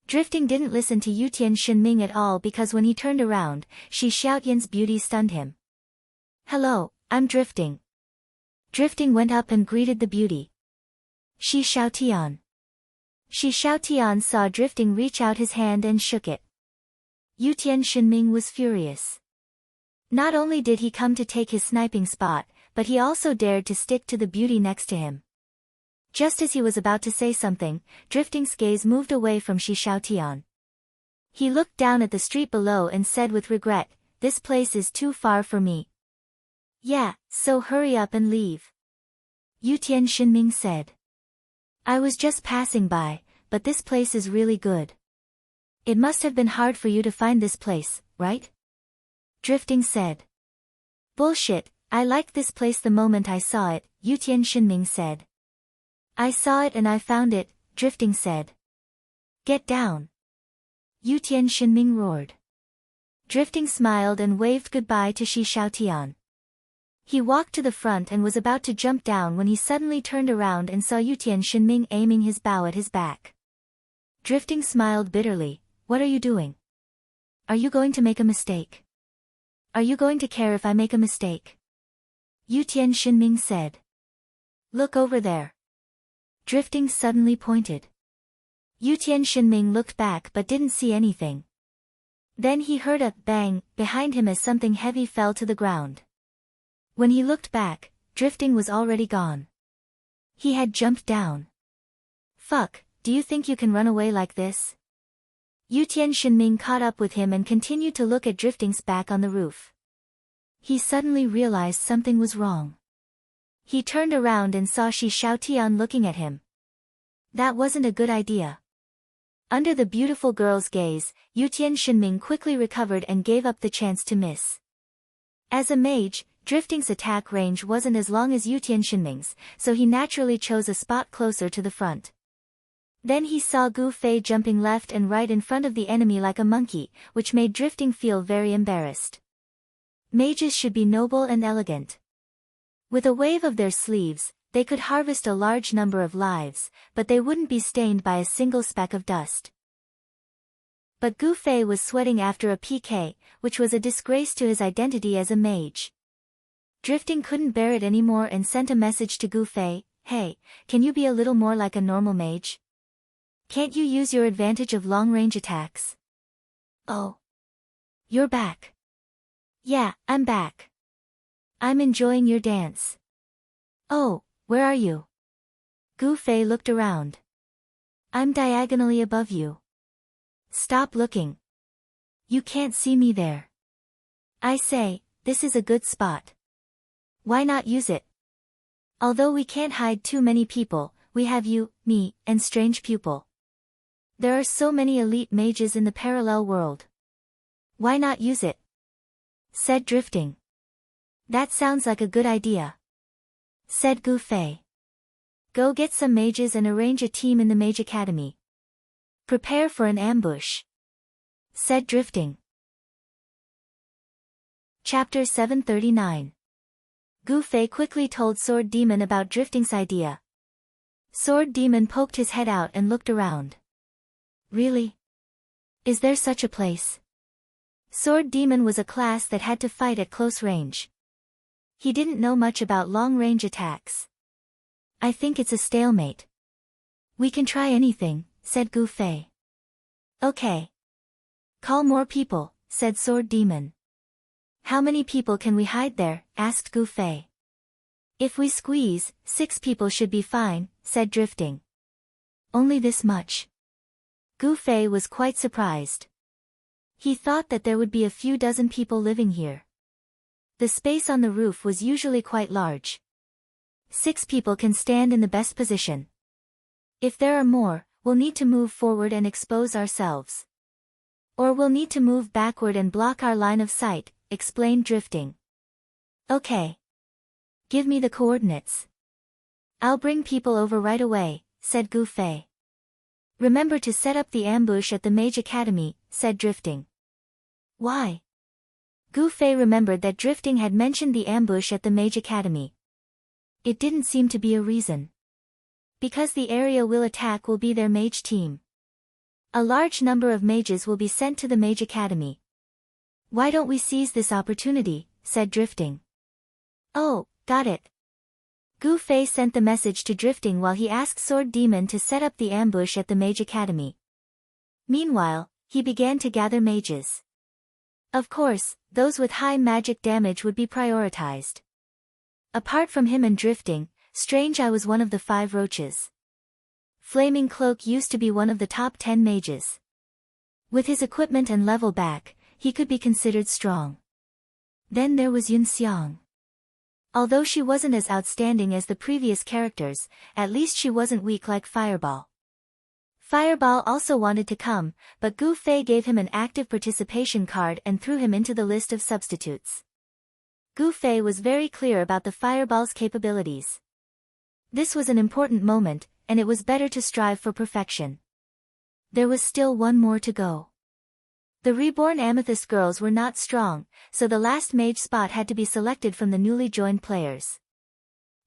Drifting didn't listen to Yutian Shinming at all because when he turned around, Shi Xiaotian's beauty stunned him. Hello, I'm Drifting. Drifting went up and greeted the beauty. Shi Xiaotian. Shi Xiaotian saw Drifting reach out his hand and shook it. Yutian Shinming was furious. Not only did he come to take his sniping spot, but he also dared to stick to the beauty next to him. Just as he was about to say something, Drifting's gaze moved away from Shi Xiaotian. He looked down at the street below and said with regret, This place is too far for me. Yeah, so hurry up and leave. Yutian Shinming said. I was just passing by, but this place is really good. It must have been hard for you to find this place, right? Drifting said. Bullshit, I liked this place the moment I saw it, Yutian Shinming said. I saw it and I found it, Drifting said. Get down. Yutian Shinming roared. Drifting smiled and waved goodbye to Shi Xiaotian. He walked to the front and was about to jump down when he suddenly turned around and saw Yutian Shinming aiming his bow at his back. Drifting smiled bitterly. What are you doing? Are you going to make a mistake? Are you going to care if I make a mistake? Yutian Shinming said. Look over there. Drifting suddenly pointed. Yutian Shinming looked back but didn't see anything. Then he heard a bang behind him as something heavy fell to the ground. When he looked back, Drifting was already gone. He had jumped down. Fuck, do you think you can run away like this? Yutian Shinming caught up with him and continued to look at Drifting's back on the roof. He suddenly realized something was wrong. He turned around and saw Shi Xiaotian looking at him. That wasn't a good idea. Under the beautiful girl's gaze, Yutian Shinming quickly recovered and gave up the chance to miss. As a mage, Drifting's attack range wasn't as long as Yutian Shinming's, so he naturally chose a spot closer to the front. Then he saw Gu Fei jumping left and right in front of the enemy like a monkey, which made Drifting feel very embarrassed. Mages should be noble and elegant. With a wave of their sleeves, they could harvest a large number of lives, but they wouldn't be stained by a single speck of dust. But Gu Fei was sweating after a PK, which was a disgrace to his identity as a mage. Drifting couldn't bear it anymore and sent a message to Gu Fei, "Hey, can you be a little more like a normal mage? Can't you use your advantage of long-range attacks?" "Oh. You're back." "Yeah, I'm back. I'm enjoying your dance." "Oh, where are you?" Gu Fei looked around. "I'm diagonally above you." "Stop looking. You can't see me there." "I say, this is a good spot. Why not use it? Although we can't hide too many people, we have you, me, and Strange Pupil. There are so many elite mages in the parallel world. Why not use it?" said Drifting. "That sounds like a good idea," said Gu Fei. "Go get some mages and arrange a team in the Mage Academy. Prepare for an ambush," said Drifting. Chapter 739. Gu Fei quickly told Sword Demon about Drifting's idea. Sword Demon poked his head out and looked around. "Really? Is there such a place?" Sword Demon was a class that had to fight at close range. He didn't know much about long-range attacks. "I think it's a stalemate." "We can try anything," said Gu Fei. "Okay. Call more people," said Sword Demon. "How many people can we hide there?" asked Gu Fei. "If we squeeze, 6 people should be fine," said Drifting. "Only this much?" Gu Fei was quite surprised. He thought that there would be a few dozen people living here. The space on the roof was usually quite large. 6 people can stand in the best position. If there are more, we'll need to move forward and expose ourselves. Or we'll need to move backward and block our line of sight, explained Drifting. "Okay. Give me the coordinates." "I'll bring people over right away," said Gu Fei. "Remember to set up the ambush at the Mage Academy," said Drifting. "Why?" Gu Fei remembered that Drifting had mentioned the ambush at the Mage Academy. It didn't seem to be a reason. "Because the area we'll attack will be their mage team. A large number of mages will be sent to the Mage Academy." "Why don't we seize this opportunity?" said Drifting. "Oh, got it." Gu Fei sent the message to Drifting while he asked Sword Demon to set up the ambush at the Mage Academy. Meanwhile, he began to gather mages. Of course, those with high magic damage would be prioritized. Apart from him and Drifting, Strange Eye was one of the 5 roaches. Flaming Cloak used to be one of the top 10 mages. With his equipment and level back, he could be considered strong. Then there was Yun Xiang. Although she wasn't as outstanding as the previous characters, at least she wasn't weak like Fireball. Fireball also wanted to come, but Gu Fei gave him an active participation card and threw him into the list of substitutes. Gu Fei was very clear about the Fireball's capabilities. This was an important moment, and it was better to strive for perfection. There was still one more to go. The reborn Amethyst girls were not strong, so the last mage spot had to be selected from the newly joined players.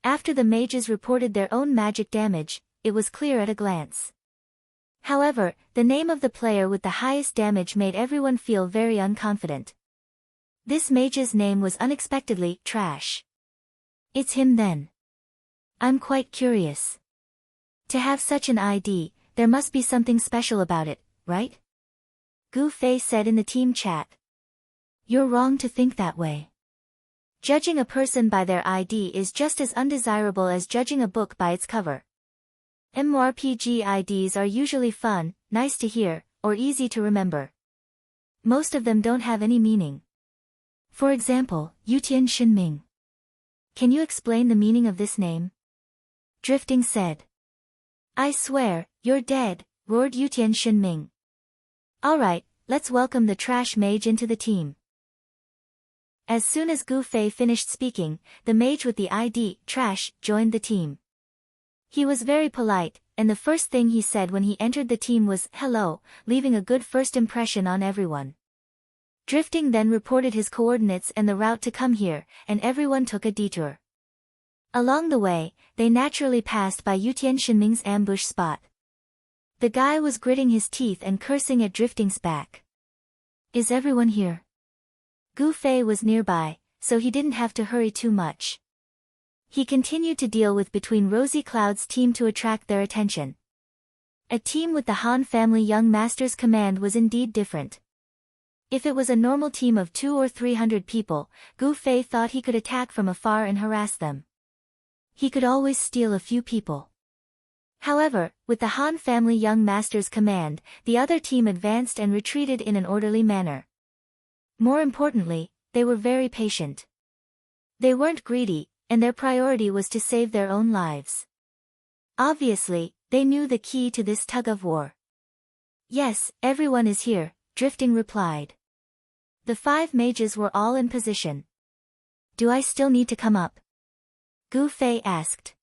After the mages reported their own magic damage, it was clear at a glance. However, the name of the player with the highest damage made everyone feel very unconfident. This mage's name was unexpectedly Trash. "It's him then. I'm quite curious. To have such an ID, there must be something special about it, right?" Gu Fei said in the team chat. "You're wrong to think that way. Judging a person by their ID is just as undesirable as judging a book by its cover. MMORPG IDs are usually fun, nice to hear, or easy to remember. Most of them don't have any meaning. For example, Yutian Shinming. Can you explain the meaning of this name?" Drifting said. "I swear, you're dead," roared Yutian Shinming. "Alright, let's welcome the Trash Mage into the team." As soon as Gu Fei finished speaking, the mage with the ID, Trash, joined the team. He was very polite, and the first thing he said when he entered the team was, "Hello," leaving a good first impression on everyone. Drifting then reported his coordinates and the route to come here, and everyone took a detour. Along the way, they naturally passed by Yutian Shinming's ambush spot. The guy was gritting his teeth and cursing at Drifting's back. "Is everyone here?" Gu Fei was nearby, so he didn't have to hurry too much. He continued to deal with Between Rosy Clouds' team to attract their attention. A team with the Han family young master's command was indeed different. If it was a normal team of 200 or 300 people, Gu Fei thought he could attack from afar and harass them. He could always steal a few people. However, with the Han family young master's command, the other team advanced and retreated in an orderly manner. More importantly, they were very patient. They weren't greedy, and their priority was to save their own lives. Obviously, they knew the key to this tug-of-war. "Yes, everyone is here," Drifting replied. The 5 mages were all in position. "Do I still need to come up?" Gu Fei asked.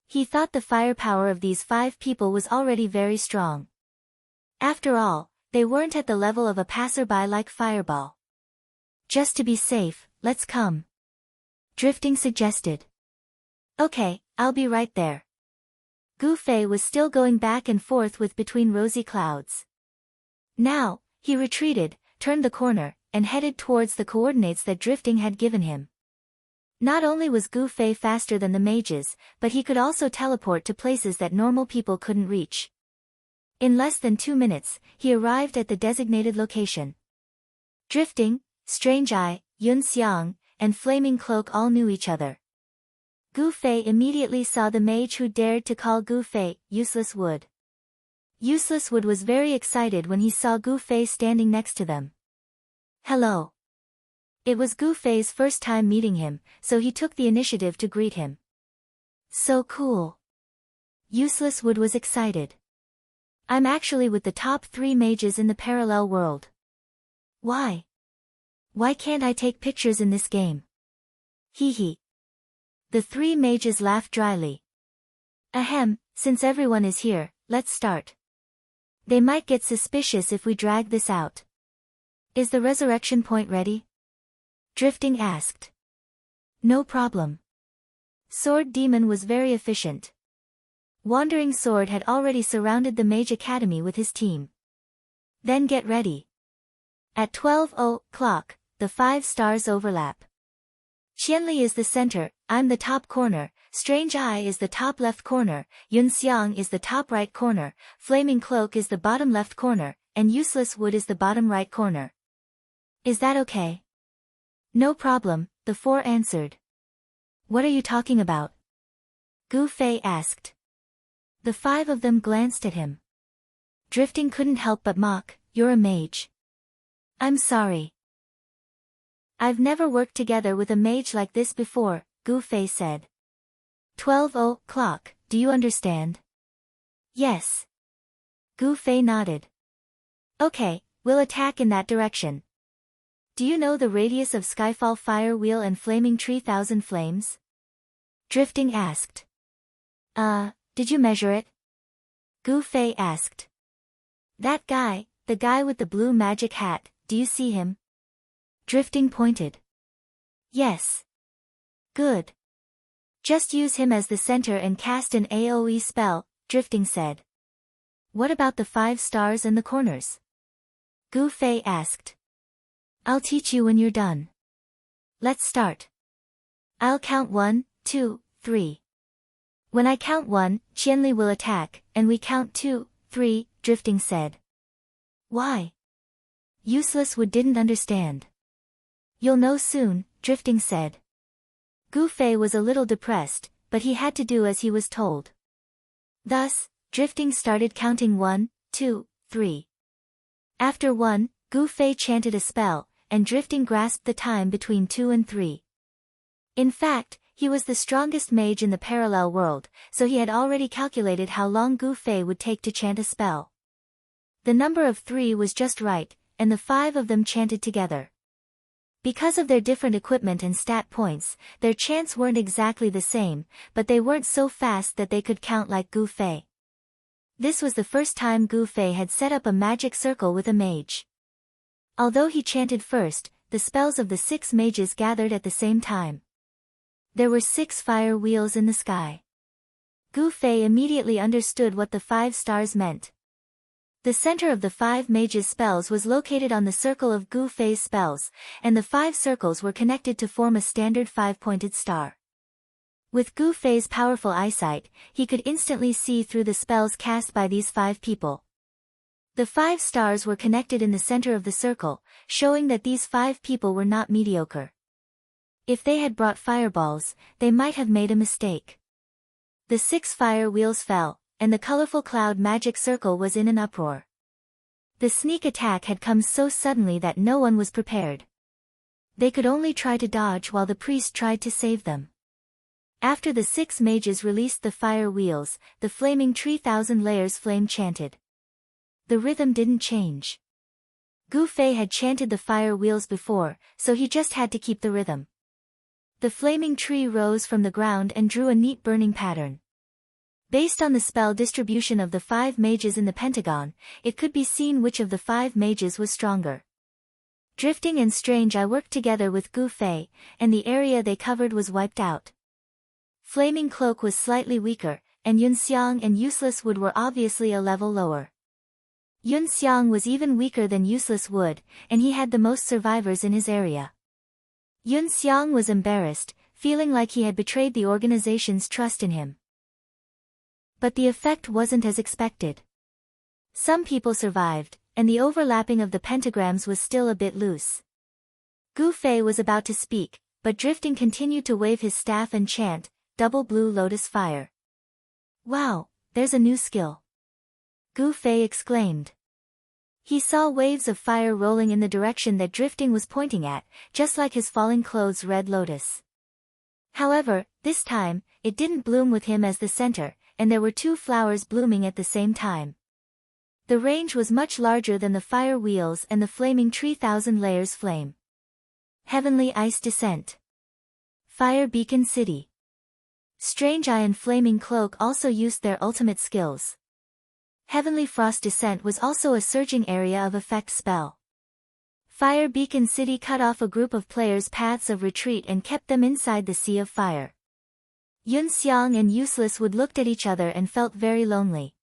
He thought the firepower of these 5 people was already very strong. After all, they weren't at the level of a passerby like Fireball. "Just to be safe, let's come," Drifting suggested. "Okay, I'll be right there." Gu Fei was still going back and forth with Between Rosy Clouds. Now, he retreated, turned the corner, and headed towards the coordinates that Drifting had given him. Not only was Gu Fei faster than the mages, but he could also teleport to places that normal people couldn't reach. In less than 2 minutes, he arrived at the designated location. Drifting, Strange Eye, Yun Xiang, and Flaming Cloak all knew each other. Gu Fei immediately saw the mage who dared to call Gu Fei Useless Wood. Useless Wood was very excited when he saw Gu Fei standing next to them. "Hello." It was Gu Fei's first time meeting him, so he took the initiative to greet him. "So cool." Useless Wood was excited. "I'm actually with the top 3 mages in the parallel world." "Why? Why can't I take pictures in this game?" "Hee hee." The 3 mages laughed dryly. "Ahem, since everyone is here, let's start. They might get suspicious if we drag this out." "Is the resurrection point ready?" Drifting asked. "No problem." Sword Demon was very efficient. Wandering Sword had already surrounded the Mage Academy with his team. "Then get ready." At 12:00, the 5 stars overlap. Qianli is the center, I'm the top corner, Strange Eye is the top left corner, Yun Xiang is the top right corner, Flaming Cloak is the bottom left corner, and Useless Wood is the bottom right corner. "Is that okay?" "No problem," the 4 answered. "What are you talking about?" Gu Fei asked. The 5 of them glanced at him. Drifting couldn't help but mock, "You're a mage." "I'm sorry. I've never worked together with a mage like this before," Gu Fei said. 12:00, do you understand?" "Yes." Gu Fei nodded. "Okay, we'll attack in that direction. Do you know the radius of Skyfall Fire Wheel and Flaming Tree Thousand Flames?" Drifting asked. Did you measure it?" Gu Fei asked. "That guy, the guy with the blue magic hat, do you see him?" Drifting pointed. "Yes." "Good. Just use him as the center and cast an AoE spell," Drifting said. "What about the 5 stars and the corners?" Gu Fei asked. "I'll teach you when you're done. Let's start. I'll count 1, 2, 3. When I count 1, Qianli will attack, and we count 2, 3, Drifting said. "Why?" Useless Wood didn't understand. "You'll know soon," Drifting said. Gu Fei was a little depressed, but he had to do as he was told. Thus, Drifting started counting 1, 2, 3. After 1, Gu Fei chanted a spell, and Drifting grasped the time between 2 and 3. In fact, he was the strongest mage in the parallel world, so he had already calculated how long Gu Fei would take to chant a spell. The number of 3 was just right, and the 5 of them chanted together. Because of their different equipment and stat points, their chants weren't exactly the same, but they weren't so fast that they could count like Gu Fei. This was the first time Gu Fei had set up a magic circle with a mage. Although he chanted first, the spells of the 6 mages gathered at the same time. There were 6 fire wheels in the sky. Gu Fei immediately understood what the 5 stars meant. The center of the 5 mages' spells was located on the circle of Gu Fei's spells, and the 5 circles were connected to form a standard 5-pointed star. With Gu Fei's powerful eyesight, he could instantly see through the spells cast by these 5 people. The 5 stars were connected in the center of the circle, showing that these 5 people were not mediocre. If they had brought fireballs, they might have made a mistake. The 6 fire wheels fell, and the colorful cloud magic circle was in an uproar. The sneak attack had come so suddenly that no one was prepared. They could only try to dodge while the priest tried to save them. After the 6 mages released the fire wheels, the flaming 3,000 layers flame chanted. The rhythm didn't change. Gu Fei had chanted the fire wheels before, so he just had to keep the rhythm. The flaming tree rose from the ground and drew a neat burning pattern. Based on the spell distribution of the 5 mages in the pentagon, it could be seen which of the 5 mages was stronger. Drifting and Strange Eye worked together with Gu Fei, and the area they covered was wiped out. Flaming Cloak was slightly weaker, and Yun Xiang and Useless Wood were obviously a level lower. Yun Xiang was even weaker than Useless Wood, and he had the most survivors in his area. Yun Xiang was embarrassed, feeling like he had betrayed the organization's trust in him. But the effect wasn't as expected. Some people survived, and the overlapping of the pentagrams was still a bit loose. Gu Fei was about to speak, but Drifting continued to wave his staff and chant, Double Blue Lotus Fire. Wow, there's a new skill. Gu Fei exclaimed. He saw waves of fire rolling in the direction that Drifting was pointing at, just like his falling clothes' red lotus. However, this time, it didn't bloom with him as the center, and there were 2 flowers blooming at the same time. The range was much larger than the fire wheels and the flaming 3,000 layers flame. Heavenly Ice Descent. Fire Beacon City. Strange Eye and Flaming Cloak also used their ultimate skills. Heavenly Frost Descent was also a surging area of effect spell. Fire Beacon City cut off a group of players' paths of retreat and kept them inside the sea of fire. Yun Xiang and Useless Wood looked at each other and felt very lonely.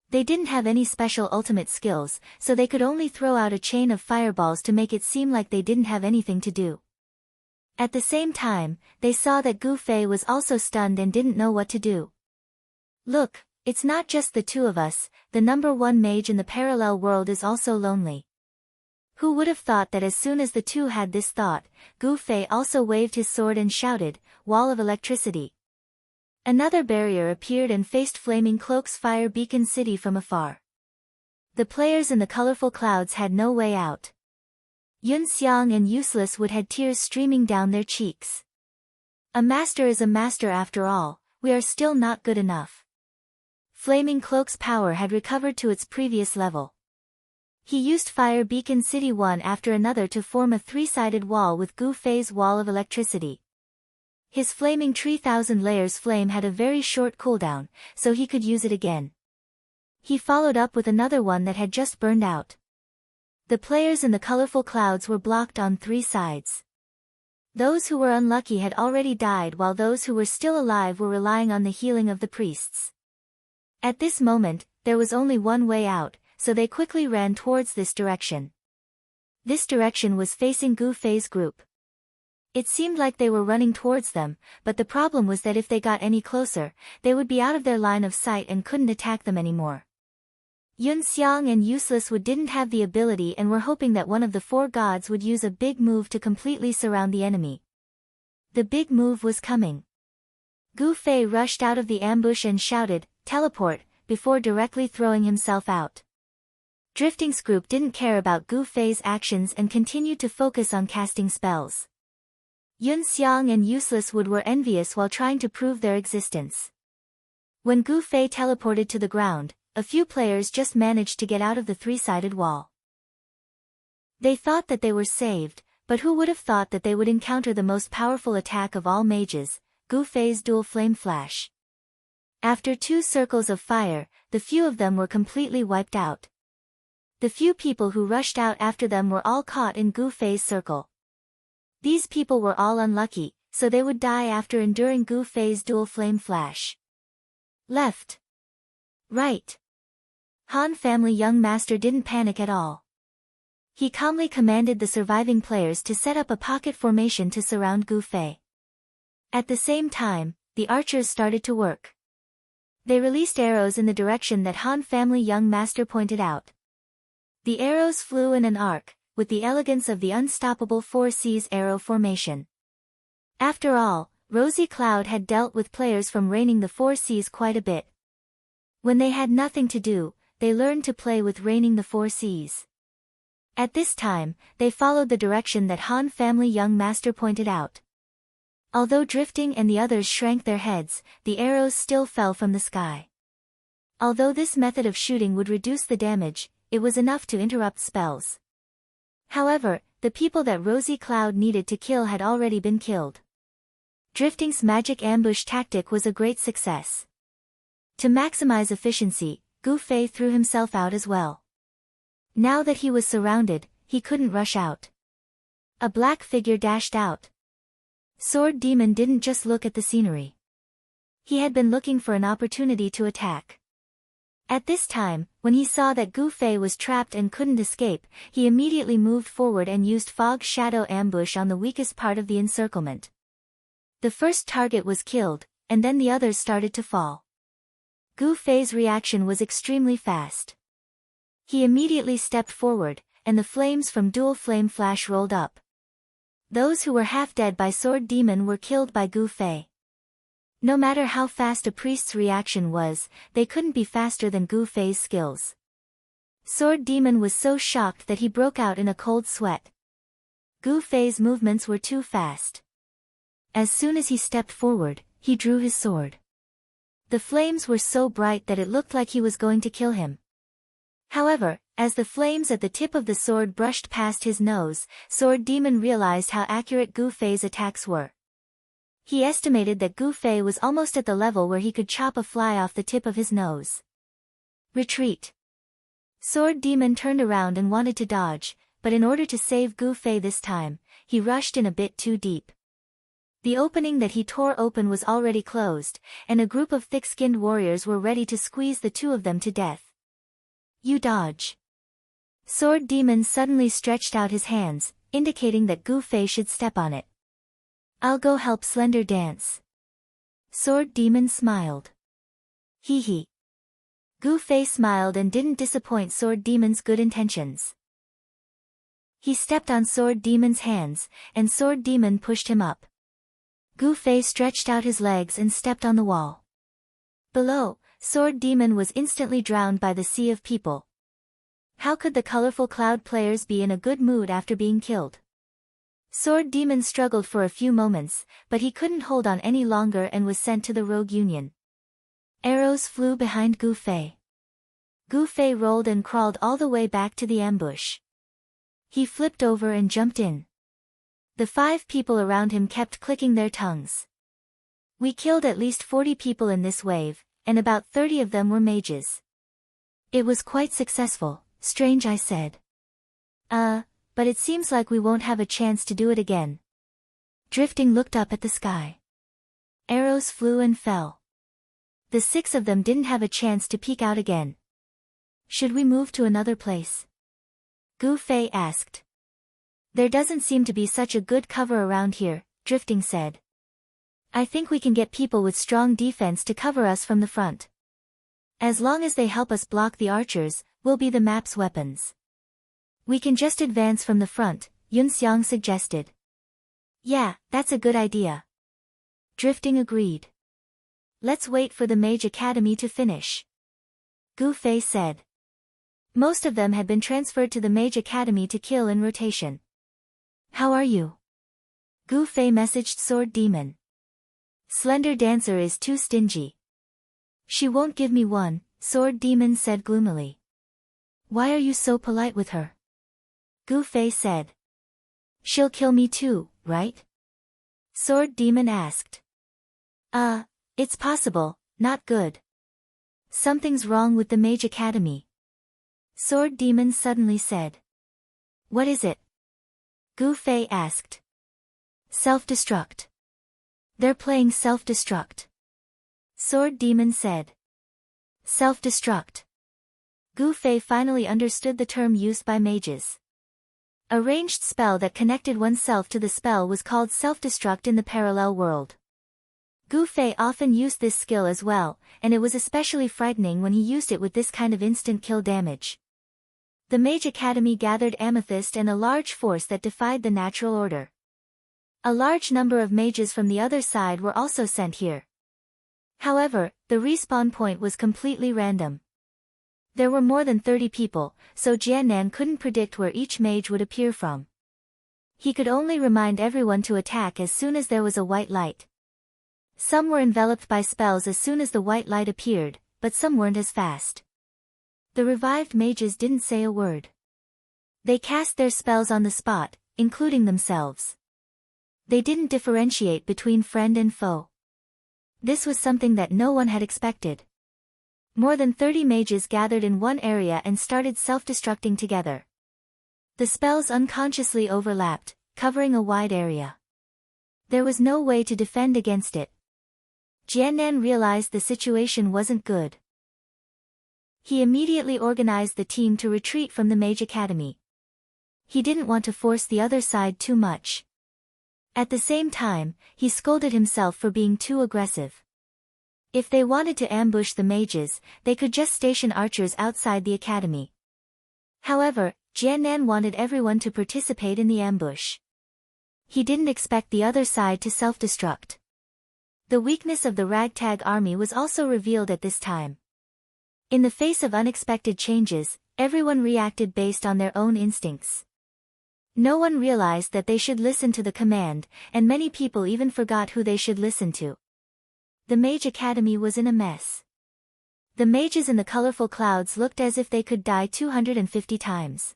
They didn't have any special ultimate skills, so they could only throw out a chain of fireballs to make it seem like they didn't have anything to do. At the same time, they saw that Gu Fei was also stunned and didn't know what to do. Look, it's not just the 2 of us, the #1 mage in the parallel world is also lonely. Who would have thought that as soon as the 2 had this thought, Gu Fei also waved his sword and shouted, Wall of Electricity. Another barrier appeared and faced Flaming Cloak's Fire Beacon City from afar. The players in the colorful clouds had no way out. Yun Xiang and Useless Wood had tears streaming down their cheeks. A master is a master after all, we are still not good enough. Flaming Cloak's power had recovered to its previous level. He used Fire Beacon City one after another to form a 3-sided wall with Gu Fei's Wall of Electricity. His flaming 3,000 layers flame had a very short cooldown, so he could use it again. He followed up with another one that had just burned out. The players in the colorful clouds were blocked on 3 sides. Those who were unlucky had already died while those who were still alive were relying on the healing of the priests. At this moment, there was only one way out, so they quickly ran towards this direction. This direction was facing Gu Fei's group. It seemed like they were running towards them, but the problem was that if they got any closer, they would be out of their line of sight and couldn't attack them anymore. Yun Xiang and Useless Wood didn't have the ability and were hoping that one of the 4 gods would use a big move to completely surround the enemy. The big move was coming. Gu Fei rushed out of the ambush and shouted, Teleport, before directly throwing himself out. Drifting's group didn't care about Gu Fei's actions and continued to focus on casting spells. Yun Xiang and Useless Wood were envious while trying to prove their existence. When Gu Fei teleported to the ground, a few players just managed to get out of the 3-sided wall. They thought that they were saved, but who would have thought that they would encounter the most powerful attack of all mages, Gu Fei's dual flame flash. After 2 circles of fire, the few of them were completely wiped out. The few people who rushed out after them were all caught in Gu Fei's circle. These people were all unlucky, so they would die after enduring Gu Fei's dual flame flash. Left. Right. Han family young master didn't panic at all. He calmly commanded the surviving players to set up a pocket formation to surround Gu Fei. At the same time, the archers started to work. They released arrows in the direction that Han family young master pointed out. The arrows flew in an arc, with the elegance of the unstoppable 4 Seas arrow formation. After all, Rosy Cloud had dealt with players from reigning the 4 Seas quite a bit. When they had nothing to do, they learned to play with reigning the 4 Seas. At this time, they followed the direction that Han family young master pointed out. Although Drifting and the others shrank their heads, the arrows still fell from the sky. Although this method of shooting would reduce the damage, it was enough to interrupt spells. However, the people that Rosy Cloud needed to kill had already been killed. Drifting's magic ambush tactic was a great success. To maximize efficiency, Gu Fei threw himself out as well. Now that he was surrounded, he couldn't rush out. A black figure dashed out. Sword Demon didn't just look at the scenery. He had been looking for an opportunity to attack. At this time, when he saw that Gu Fei was trapped and couldn't escape, he immediately moved forward and used Fog Shadow Ambush on the weakest part of the encirclement. The first target was killed, and then the others started to fall. Gu Fei's reaction was extremely fast. He immediately stepped forward, and the flames from Dual Flame Flash rolled up. Those who were half dead by Sword Demon were killed by Gu Fei. No matter how fast a priest's reaction was, they couldn't be faster than Gu Fei's skills. Sword Demon was so shocked that he broke out in a cold sweat. Gu Fei's movements were too fast. As soon as he stepped forward, he drew his sword. The flames were so bright that it looked like he was going to kill him. However, as the flames at the tip of the sword brushed past his nose, Sword Demon realized how accurate Gu Fei's attacks were. He estimated that Gu Fei was almost at the level where he could chop a fly off the tip of his nose. Retreat. Sword Demon turned around and wanted to dodge, but in order to save Gu Fei this time, he rushed in a bit too deep. The opening that he tore open was already closed, and a group of thick-skinned warriors were ready to squeeze the 2 of them to death. You dodge. Sword Demon suddenly stretched out his hands, indicating that Gu Fei should step on it. I'll go help Slender dance. Sword Demon smiled. Hee hee. Gu Fei smiled and didn't disappoint Sword Demon's good intentions. He stepped on Sword Demon's hands, and Sword Demon pushed him up. Gu Fei stretched out his legs and stepped on the wall. Below, Sword Demon was instantly drowned by the sea of people. How could the colorful cloud players be in a good mood after being killed? Sword Demon struggled for a few moments, but he couldn't hold on any longer and was sent to the Rogue Union. Arrows flew behind Gu Fei. Gu Fei rolled and crawled all the way back to the ambush. He flipped over and jumped in. The 5 people around him kept clicking their tongues. We killed at least 40 people in this wave, and about 30 of them were mages. It was quite successful, Strange, I said. But it seems like we won't have a chance to do it again. Drifting looked up at the sky. Arrows flew and fell. The 6 of them didn't have a chance to peek out again. Should we move to another place? Gu Fei asked. There doesn't seem to be such a good cover around here, Drifting said. I think we can get people with strong defense to cover us from the front. As long as they help us block the archers, we'll be the map's weapons. We can just advance from the front, Yunxiang suggested. Yeah, that's a good idea. Drifting agreed. Let's wait for the Mage Academy to finish. Gu Fei said. Most of them had been transferred to the Mage Academy to kill in rotation. How are you? Gu Fei messaged Sword Demon. Slender Dancer is too stingy. She won't give me one, Sword Demon said gloomily. Why are you so polite with her? Gu Fei said. She'll kill me too, right? Sword Demon asked. It's possible, not good. Something's wrong with the Mage Academy. Sword Demon suddenly said. What is it? Gu Fei asked. Self-destruct. They're playing self-destruct. Sword Demon said. Self-destruct. Gu Fei finally understood the term used by mages. A ranged spell that connected oneself to the spell was called self-destruct in the parallel world. Gu Fei often used this skill as well, and it was especially frightening when he used it with this kind of instant kill damage. The Mage Academy gathered amethyst and a large force that defied the natural order. A large number of mages from the other side were also sent here. However, the respawn point was completely random. There were more than 30 people, so Jiannan couldn't predict where each mage would appear from. He could only remind everyone to attack as soon as there was a white light. Some were enveloped by spells as soon as the white light appeared, but some weren't as fast. The revived mages didn't say a word. They cast their spells on the spot, including themselves. They didn't differentiate between friend and foe. This was something that no one had expected. More than 30 mages gathered in one area and started self-destructing together. The spells unconsciously overlapped, covering a wide area. There was no way to defend against it. Jiannan realized the situation wasn't good. He immediately organized the team to retreat from the Mage Academy. He didn't want to force the other side too much. At the same time, he scolded himself for being too aggressive. If they wanted to ambush the mages, they could just station archers outside the academy. However, Jiannan wanted everyone to participate in the ambush. He didn't expect the other side to self-destruct. The weakness of the ragtag army was also revealed at this time. In the face of unexpected changes, everyone reacted based on their own instincts. No one realized that they should listen to the command, and many people even forgot who they should listen to. The Mage Academy was in a mess. The mages in the colorful clouds looked as if they could die 250 times.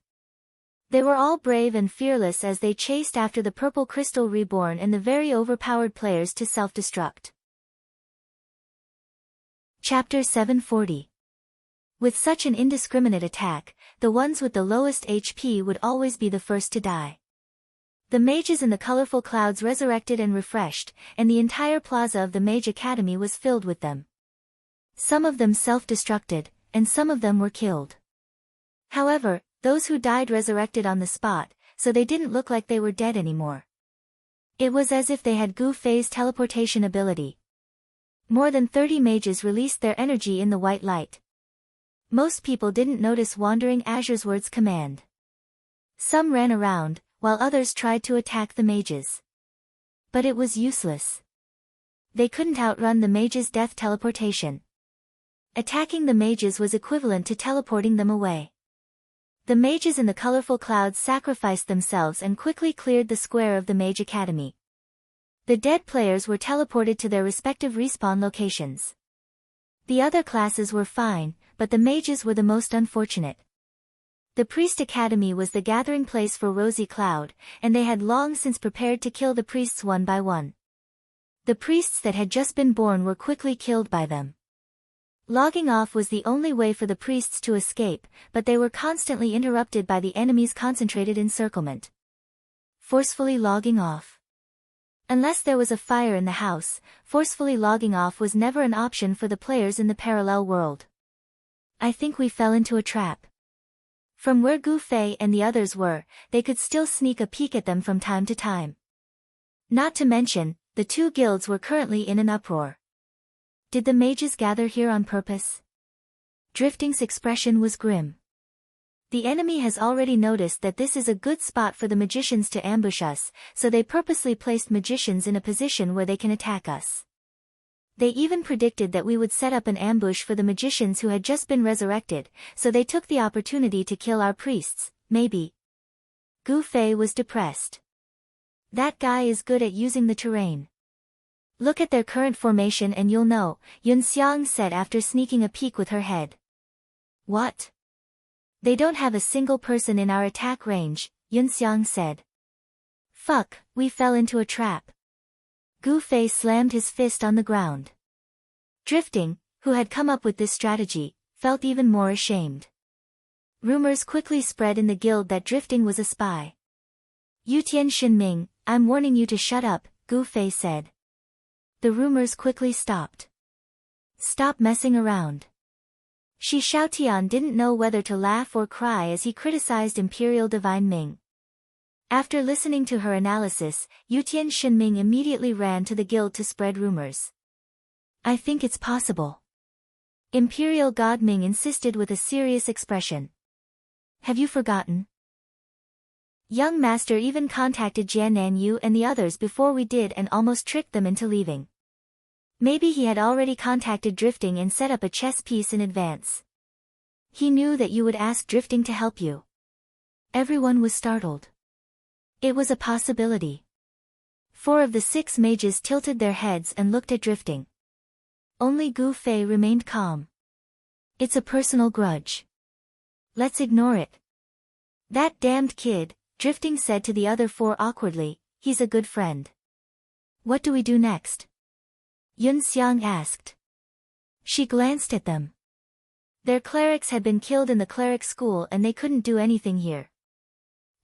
They were all brave and fearless as they chased after the Purple Crystal Reborn and the very overpowered players to self-destruct. Chapter 740. With such an indiscriminate attack, the ones with the lowest HP would always be the first to die. The mages in the colorful clouds resurrected and refreshed, and the entire plaza of the Mage Academy was filled with them. Some of them self-destructed, and some of them were killed. However, those who died resurrected on the spot, so they didn't look like they were dead anymore. It was as if they had Gu Fei's teleportation ability. More than 30 mages released their energy in the white light. Most people didn't notice Wandering Azuresword's command. Some ran around, while others tried to attack the mages. But it was useless. They couldn't outrun the mages' death teleportation. Attacking the mages was equivalent to teleporting them away. The mages in the colorful clouds sacrificed themselves and quickly cleared the square of the Mage Academy. The dead players were teleported to their respective respawn locations. The other classes were fine, but the mages were the most unfortunate. The Priest Academy was the gathering place for Rosy Cloud, and they had long since prepared to kill the priests one by one. The priests that had just been born were quickly killed by them. Logging off was the only way for the priests to escape, but they were constantly interrupted by the enemy's concentrated encirclement. Forcefully logging off. Unless there was a fire in the house, forcefully logging off was never an option for the players in the parallel world. I think we fell into a trap. From where Gu Fei and the others were, they could still sneak a peek at them from time to time. Not to mention, the two guilds were currently in an uproar. Did the mages gather here on purpose? Drifting's expression was grim. The enemy has already noticed that this is a good spot for the magicians to ambush us, so they purposely placed magicians in a position where they can attack us. They even predicted that we would set up an ambush for the magicians who had just been resurrected, so they took the opportunity to kill our priests, maybe. Gu Fei was depressed. That guy is good at using the terrain. Look at their current formation and you'll know, Yun Xiang said after sneaking a peek with her head. What? They don't have a single person in our attack range, Yun Xiang said. Fuck, we fell into a trap. Gu Fei slammed his fist on the ground. Drifting, who had come up with this strategy, felt even more ashamed. Rumors quickly spread in the guild that Drifting was a spy. Yutian Shinming, I'm warning you to shut up, Gu Fei said. The rumors quickly stopped. Stop messing around. Shi Xiaotian didn't know whether to laugh or cry as he criticized Imperial Divine Ming. After listening to her analysis, Yutian Shinming immediately ran to the guild to spread rumors. I think it's possible. Imperial God Ming insisted with a serious expression. Have you forgotten? Young Master even contacted Jianan Yu and the others before we did and almost tricked them into leaving. Maybe he had already contacted Drifting and set up a chess piece in advance. He knew that you would ask Drifting to help you. Everyone was startled. It was a possibility. 4 of the 6 mages tilted their heads and looked at Drifting. Only Gu Fei remained calm. It's a personal grudge. Let's ignore it. That damned kid, Drifting said to the other 4 awkwardly, he's a good friend. What do we do next? Yun Xiang asked. She glanced at them. Their clerics had been killed in the cleric school and they couldn't do anything here.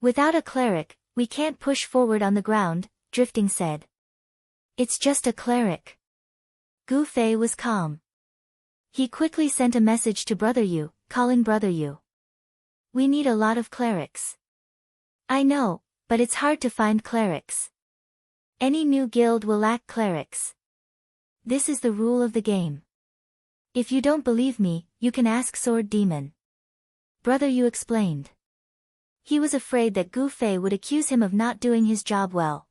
Without a cleric, we can't push forward on the ground, Drifting said. It's just a cleric. Gu Fei was calm. He quickly sent a message to Brother Yu, calling Brother Yu. We need a lot of clerics. I know, but it's hard to find clerics. Any new guild will lack clerics. This is the rule of the game. If you don't believe me, you can ask Sword Demon. Brother Yu explained. He was afraid that Gu Fei would accuse him of not doing his job well.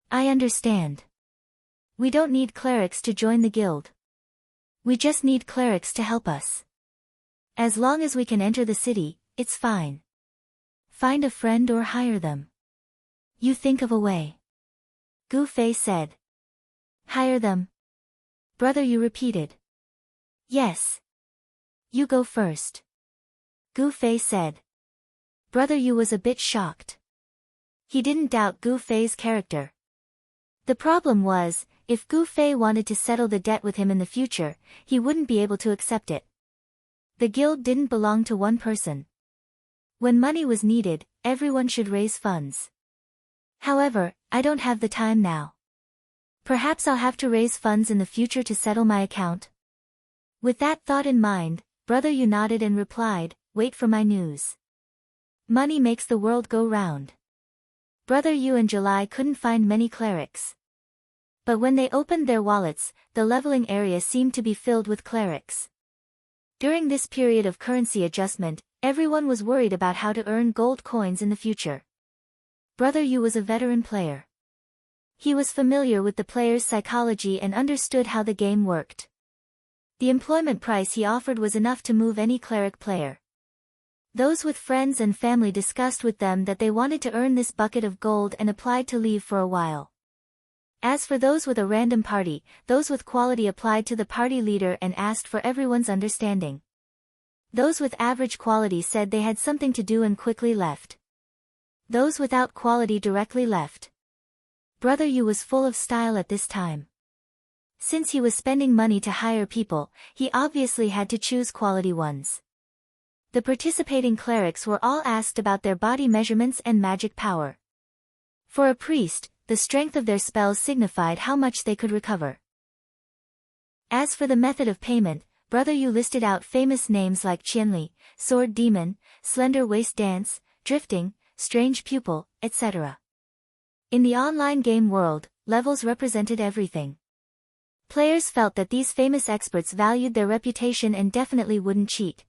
I understand. We don't need clerics to join the guild. We just need clerics to help us. As long as we can enter the city, it's fine. Find a friend or hire them. You think of a way. Gu Fei said. Hire them. Brother Yu repeated. Yes. You go first. Gu Fei said. Brother Yu was a bit shocked. He didn't doubt Gu Fei's character. The problem was, if Gu Fei wanted to settle the debt with him in the future, he wouldn't be able to accept it. The guild didn't belong to one person. When money was needed, everyone should raise funds. However, I don't have the time now. Perhaps I'll have to raise funds in the future to settle my account. With that thought in mind, Brother Yu nodded and replied, wait for my news. Money makes the world go round. Brother Yu and July couldn't find many clerics. But when they opened their wallets, the leveling area seemed to be filled with clerics. During this period of currency adjustment, everyone was worried about how to earn gold coins in the future. Brother Yu was a veteran player. He was familiar with the player's psychology and understood how the game worked. The employment price he offered was enough to move any cleric player. Those with friends and family discussed with them that they wanted to earn this bucket of gold and applied to leave for a while. As for those with a random party, those with quality applied to the party leader and asked for everyone's understanding. Those with average quality said they had something to do and quickly left. Those without quality directly left. Brother Yu was full of style at this time. Since he was spending money to hire people, he obviously had to choose quality ones. The participating clerics were all asked about their body measurements and magic power. For a priest, the strength of their spells signified how much they could recover. As for the method of payment, Brother Yu listed out famous names like Qianli, Sword Demon, Slender Waist Dance, Drifting, Strange Pupil, etc. In the online game world, levels represented everything. Players felt that these famous experts valued their reputation and definitely wouldn't cheat.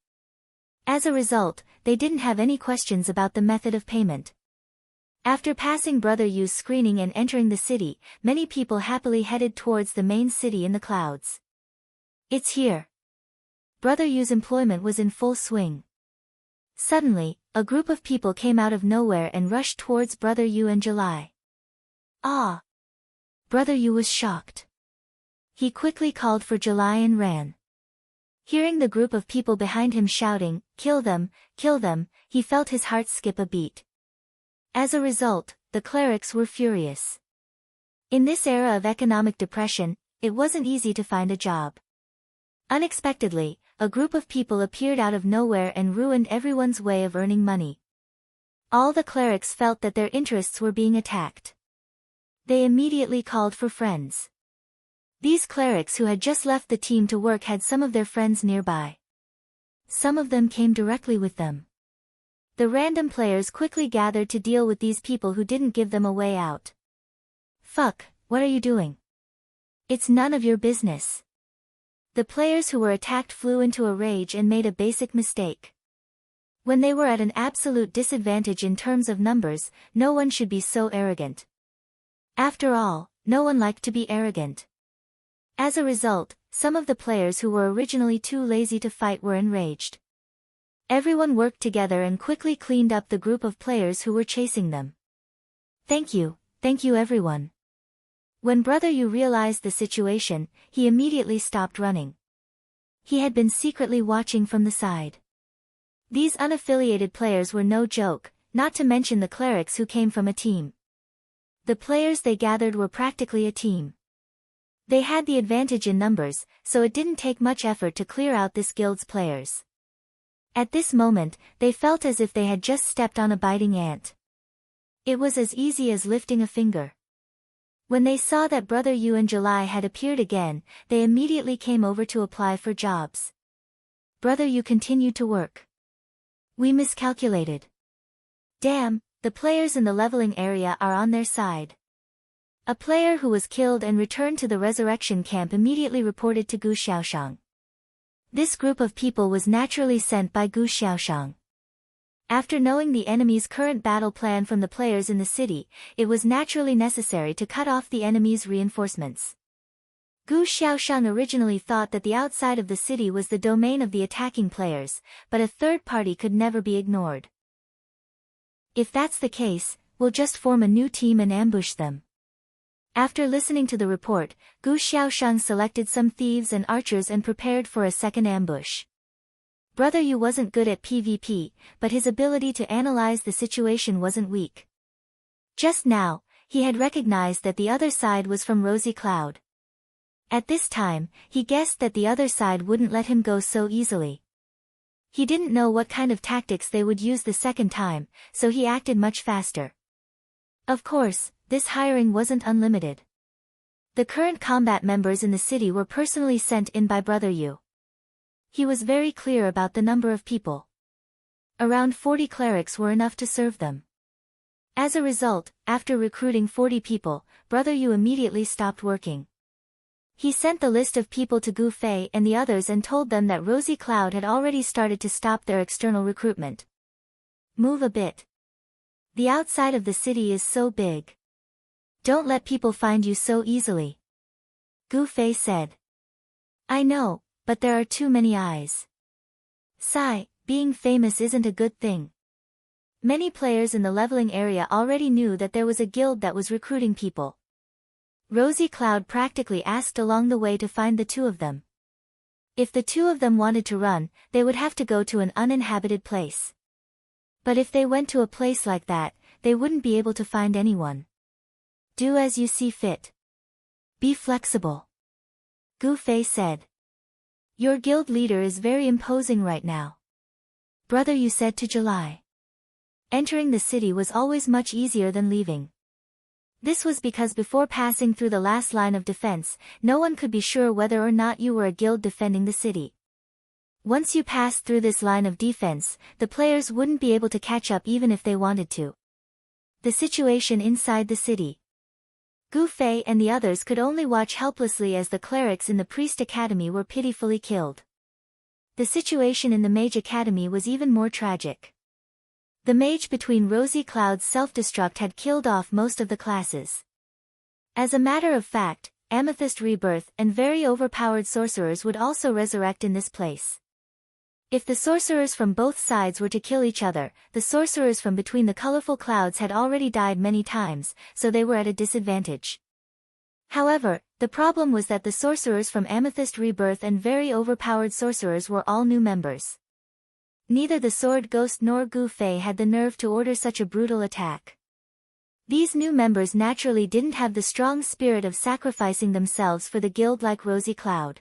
As a result, they didn't have any questions about the method of payment. After passing Brother Yu's screening and entering the city, many people happily headed towards the main city in the clouds. It's here. Brother Yu's employment was in full swing. Suddenly, a group of people came out of nowhere and rushed towards Brother Yu and July. Ah! Brother Yu was shocked. He quickly called for July and ran. Hearing the group of people behind him shouting, kill them, he felt his heart skip a beat. As a result, the clerics were furious. In this era of economic depression, it wasn't easy to find a job. Unexpectedly, a group of people appeared out of nowhere and ruined everyone's way of earning money. All the clerics felt that their interests were being attacked. They immediately called for friends. These clerics who had just left the team to work had some of their friends nearby. Some of them came directly with them. The random players quickly gathered to deal with these people who didn't give them a way out. Fuck, what are you doing? It's none of your business. The players who were attacked flew into a rage and made a basic mistake. When they were at an absolute disadvantage in terms of numbers, no one should be so arrogant. After all, no one liked to be arrogant. As a result, some of the players who were originally too lazy to fight were enraged. Everyone worked together and quickly cleaned up the group of players who were chasing them. Thank you everyone. When Brother Yu realized the situation, he immediately stopped running. He had been secretly watching from the side. These unaffiliated players were no joke, not to mention the clerics who came from a team. The players they gathered were practically a team. They had the advantage in numbers, so it didn't take much effort to clear out this guild's players. At this moment, they felt as if they had just stepped on a biting ant. It was as easy as lifting a finger. When they saw that Brother Yu and July had appeared again, they immediately came over to apply for jobs. Brother Yu continued to work. We miscalculated. Damn, the players in the leveling area are on their side. A player who was killed and returned to the resurrection camp immediately reported to Gu Xiaoshang. This group of people was naturally sent by Gu Xiaoshang. After knowing the enemy's current battle plan from the players in the city, it was naturally necessary to cut off the enemy's reinforcements. Gu Xiaoshang originally thought that the outside of the city was the domain of the attacking players, but a third party could never be ignored. If that's the case, we'll just form a new team and ambush them. After listening to the report, Gu Xiaoshang selected some thieves and archers and prepared for a second ambush. Brother Yu wasn't good at PvP, but his ability to analyze the situation wasn't weak. Just now, he had recognized that the other side was from Rosy Cloud. At this time, he guessed that the other side wouldn't let him go so easily. He didn't know what kind of tactics they would use the second time, so he acted much faster. Of course, this hiring wasn't unlimited. The current combat members in the city were personally sent in by Brother Yu. He was very clear about the number of people. Around 40 clerics were enough to serve them. As a result, after recruiting 40 people, Brother Yu immediately stopped working. He sent the list of people to Gu Fei and the others and told them that Rosy Cloud had already started to stop their external recruitment. Move a bit. The outside of the city is so big. Don't let people find you so easily. Gu Fei said. I know, but there are too many eyes. Sigh, being famous isn't a good thing. Many players in the leveling area already knew that there was a guild that was recruiting people. Rosy Cloud practically asked along the way to find the two of them. If the two of them wanted to run, they would have to go to an uninhabited place. But if they went to a place like that, they wouldn't be able to find anyone. Do as you see fit. Be flexible. Gu Fei said. Your guild leader is very imposing right now. Brother Yu said to July. Entering the city was always much easier than leaving. This was because before passing through the last line of defense, no one could be sure whether or not you were a guild defending the city. Once you passed through this line of defense, the players wouldn't be able to catch up even if they wanted to. The situation inside the city. Gu Fei and the others could only watch helplessly as the clerics in the Priest Academy were pitifully killed. The situation in the Mage Academy was even more tragic. The mage between Rosy Cloud's self-destruct had killed off most of the classes. As a matter of fact, Amethyst Rebirth and very overpowered sorcerers would also resurrect in this place. If the sorcerers from both sides were to kill each other, the sorcerers from between the colorful clouds had already died many times, so they were at a disadvantage. However, the problem was that the sorcerers from Amethyst Rebirth and very overpowered sorcerers were all new members. Neither the Sword Ghost nor Gu Fei had the nerve to order such a brutal attack. These new members naturally didn't have the strong spirit of sacrificing themselves for the guild like Rosy Cloud.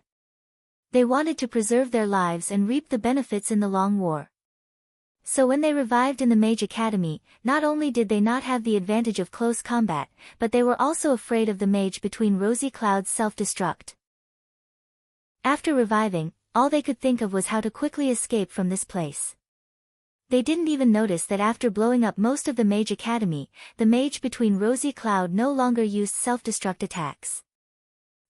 They wanted to preserve their lives and reap the benefits in the long war. So when they revived in the Mage Academy, not only did they not have the advantage of close combat, but they were also afraid of the mage between Rosy Cloud's self-destruct. After reviving, all they could think of was how to quickly escape from this place. They didn't even notice that after blowing up most of the Mage Academy, the mage between Rosy Cloud no longer used self-destruct attacks.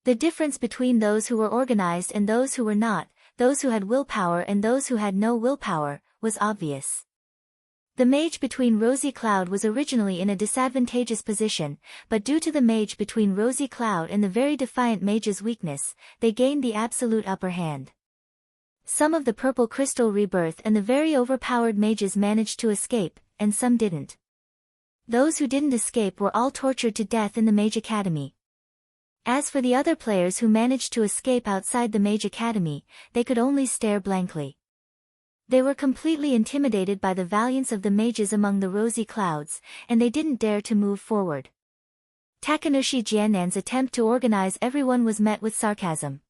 The difference between those who were organized and those who were not, those who had willpower and those who had no willpower, was obvious. The mage between Rosy Cloud was originally in a disadvantageous position, but due to the mage between Rosy Cloud and the very defiant mage's weakness, they gained the absolute upper hand. Some of the Purple Crystal Rebirth and the very overpowered mages managed to escape, and some didn't. Those who didn't escape were all tortured to death in the Mage Academy. As for the other players who managed to escape outside the Mage Academy, they could only stare blankly. They were completely intimidated by the valiance of the mages among the Rosy Clouds, and they didn't dare to move forward. Takanushi Jiannan's attempt to organize everyone was met with sarcasm.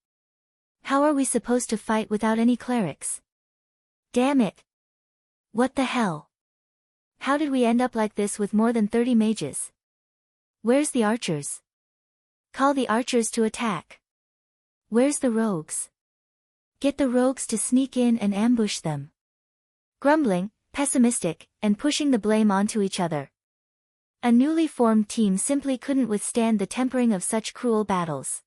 How are we supposed to fight without any clerics? Damn it! What the hell? How did we end up like this with more than 30 mages? Where's the archers? Call the archers to attack. Where's the rogues? Get the rogues to sneak in and ambush them. Grumbling, pessimistic, and pushing the blame onto each other. A newly formed team simply couldn't withstand the tempering of such cruel battles.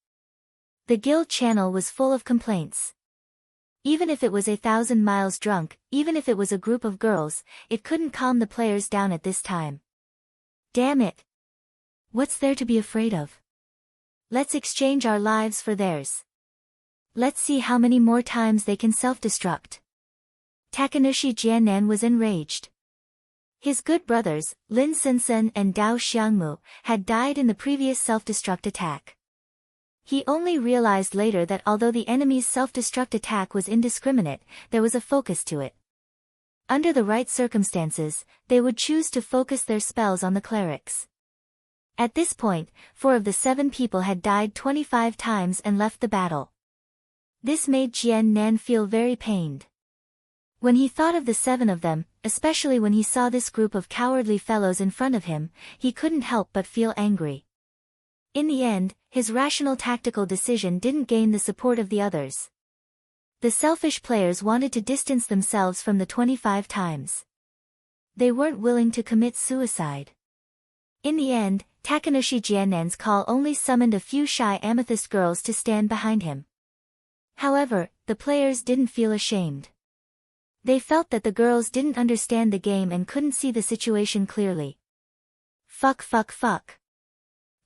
The guild channel was full of complaints. Even if it was 1,000 miles drunk, even if it was a group of girls, it couldn't calm the players down at this time. Damn it! What's there to be afraid of? Let's exchange our lives for theirs. Let's see how many more times they can self-destruct. Takanushi Jiannan was enraged. His good brothers, Lin Sensen and Dao Xiangmu, had died in the previous self-destruct attack. He only realized later that although the enemy's self-destruct attack was indiscriminate, there was a focus to it. Under the right circumstances, they would choose to focus their spells on the clerics. At this point, 4 of the 7 people had died 25 times and left the battle. This made Jiannan feel very pained. When he thought of the 7 of them, especially when he saw this group of cowardly fellows in front of him, he couldn't help but feel angry. In the end, his rational tactical decision didn't gain the support of the others. The selfish players wanted to distance themselves from the 25 times. They weren't willing to commit suicide. In the end, Takanushi Jiannan's call only summoned a few shy amethyst girls to stand behind him. However, the players didn't feel ashamed. They felt that the girls didn't understand the game and couldn't see the situation clearly. Fuck.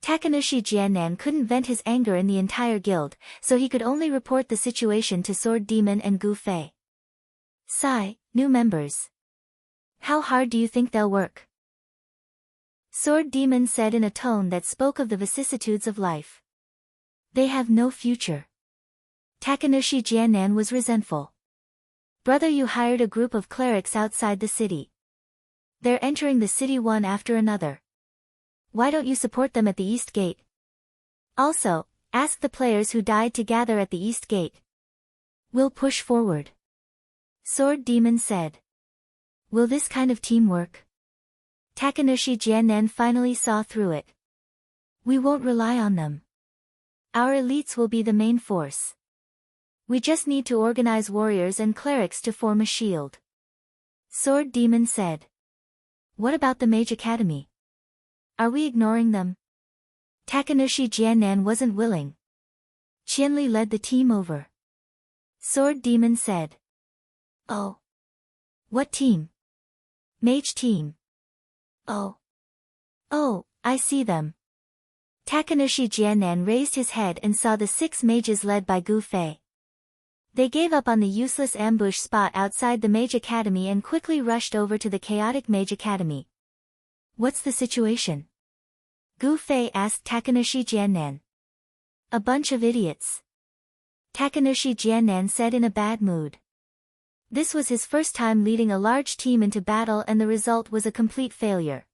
Takanushi Jiannan couldn't vent his anger in the entire guild, so he could only report the situation to Sword Demon and Gu Fei. Sigh, new members. How hard do you think they'll work? Sword Demon said in a tone that spoke of the vicissitudes of life. They have no future. Takanushi Jiannan was resentful. Brother, you hired a group of clerics outside the city. They're entering the city one after another. Why don't you support them at the East Gate? Also, ask the players who died to gather at the East Gate. We'll push forward. Sword Demon said. Will this kind of team work? Takanushi Jiannan finally saw through it. We won't rely on them. Our elites will be the main force. We just need to organize warriors and clerics to form a shield. Sword Demon said. What about the Mage Academy? Are we ignoring them? Takanushi Jiannan wasn't willing. Qianli led the team over. Sword Demon said. Oh. What team? Mage team. Oh. Oh, I see them. Takanushi Jiannan raised his head and saw the 6 mages led by Gu Fei. They gave up on the useless ambush spot outside the Mage Academy and quickly rushed over to the chaotic Mage Academy. What's the situation? Gu Fei asked Takanushi Jiannan. A bunch of idiots. Takanushi Jiannan said in a bad mood. This was his first time leading a large team into battle and the result was a complete failure.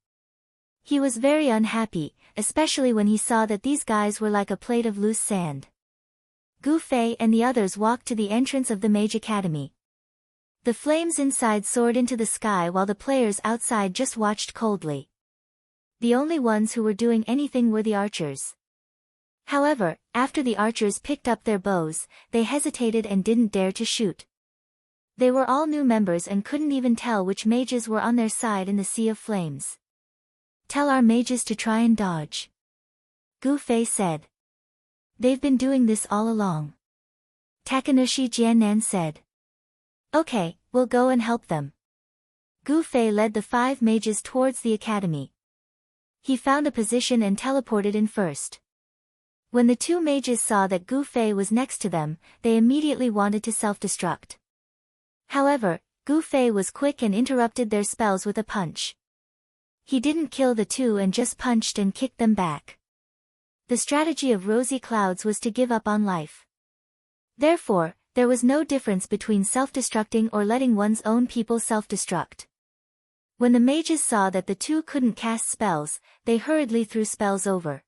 He was very unhappy, especially when he saw that these guys were like a plate of loose sand. Gu Fei and the others walked to the entrance of the Mage Academy. The flames inside soared into the sky while the players outside just watched coldly. The only ones who were doing anything were the archers. However, after the archers picked up their bows, they hesitated and didn't dare to shoot. They were all new members and couldn't even tell which mages were on their side in the sea of flames. "Tell our mages to try and dodge," Gu Fei said. "They've been doing this all along." Takanushi Jiannan said. "Okay, we'll go and help them." Gu Fei led the 5 mages towards the academy. He found a position and teleported in first. When the 2 mages saw that Gu Fei was next to them, they immediately wanted to self-destruct. However, Gu Fei was quick and interrupted their spells with a punch. He didn't kill the 2 and just punched and kicked them back. The strategy of Rosy Clouds was to give up on life. Therefore, there was no difference between self-destructing or letting one's own people self-destruct. When the mages saw that the 2 couldn't cast spells, they hurriedly threw spells over.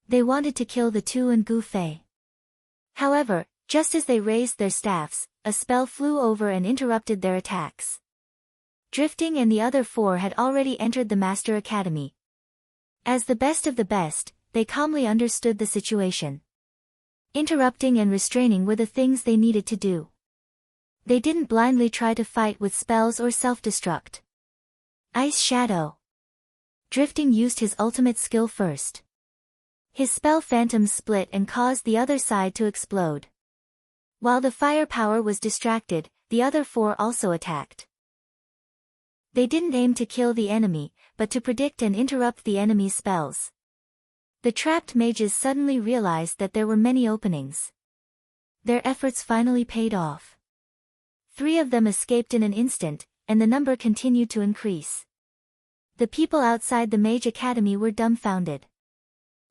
They wanted to kill the 2 and Gu Fei. However, just as they raised their staffs, a spell flew over and interrupted their attacks. Drifting and the other 4 had already entered the Master Academy. As the best of the best, they calmly understood the situation. Interrupting and restraining were the things they needed to do. They didn't blindly try to fight with spells or self-destruct. Ice Shadow. Drifting used his ultimate skill first. His spell phantoms split and caused the other side to explode. While the firepower was distracted, the other 4 also attacked. They didn't aim to kill the enemy, but to predict and interrupt the enemy's spells. The trapped mages suddenly realized that there were many openings. Their efforts finally paid off. 3 of them escaped in an instant, and the number continued to increase. The people outside the Mage Academy were dumbfounded.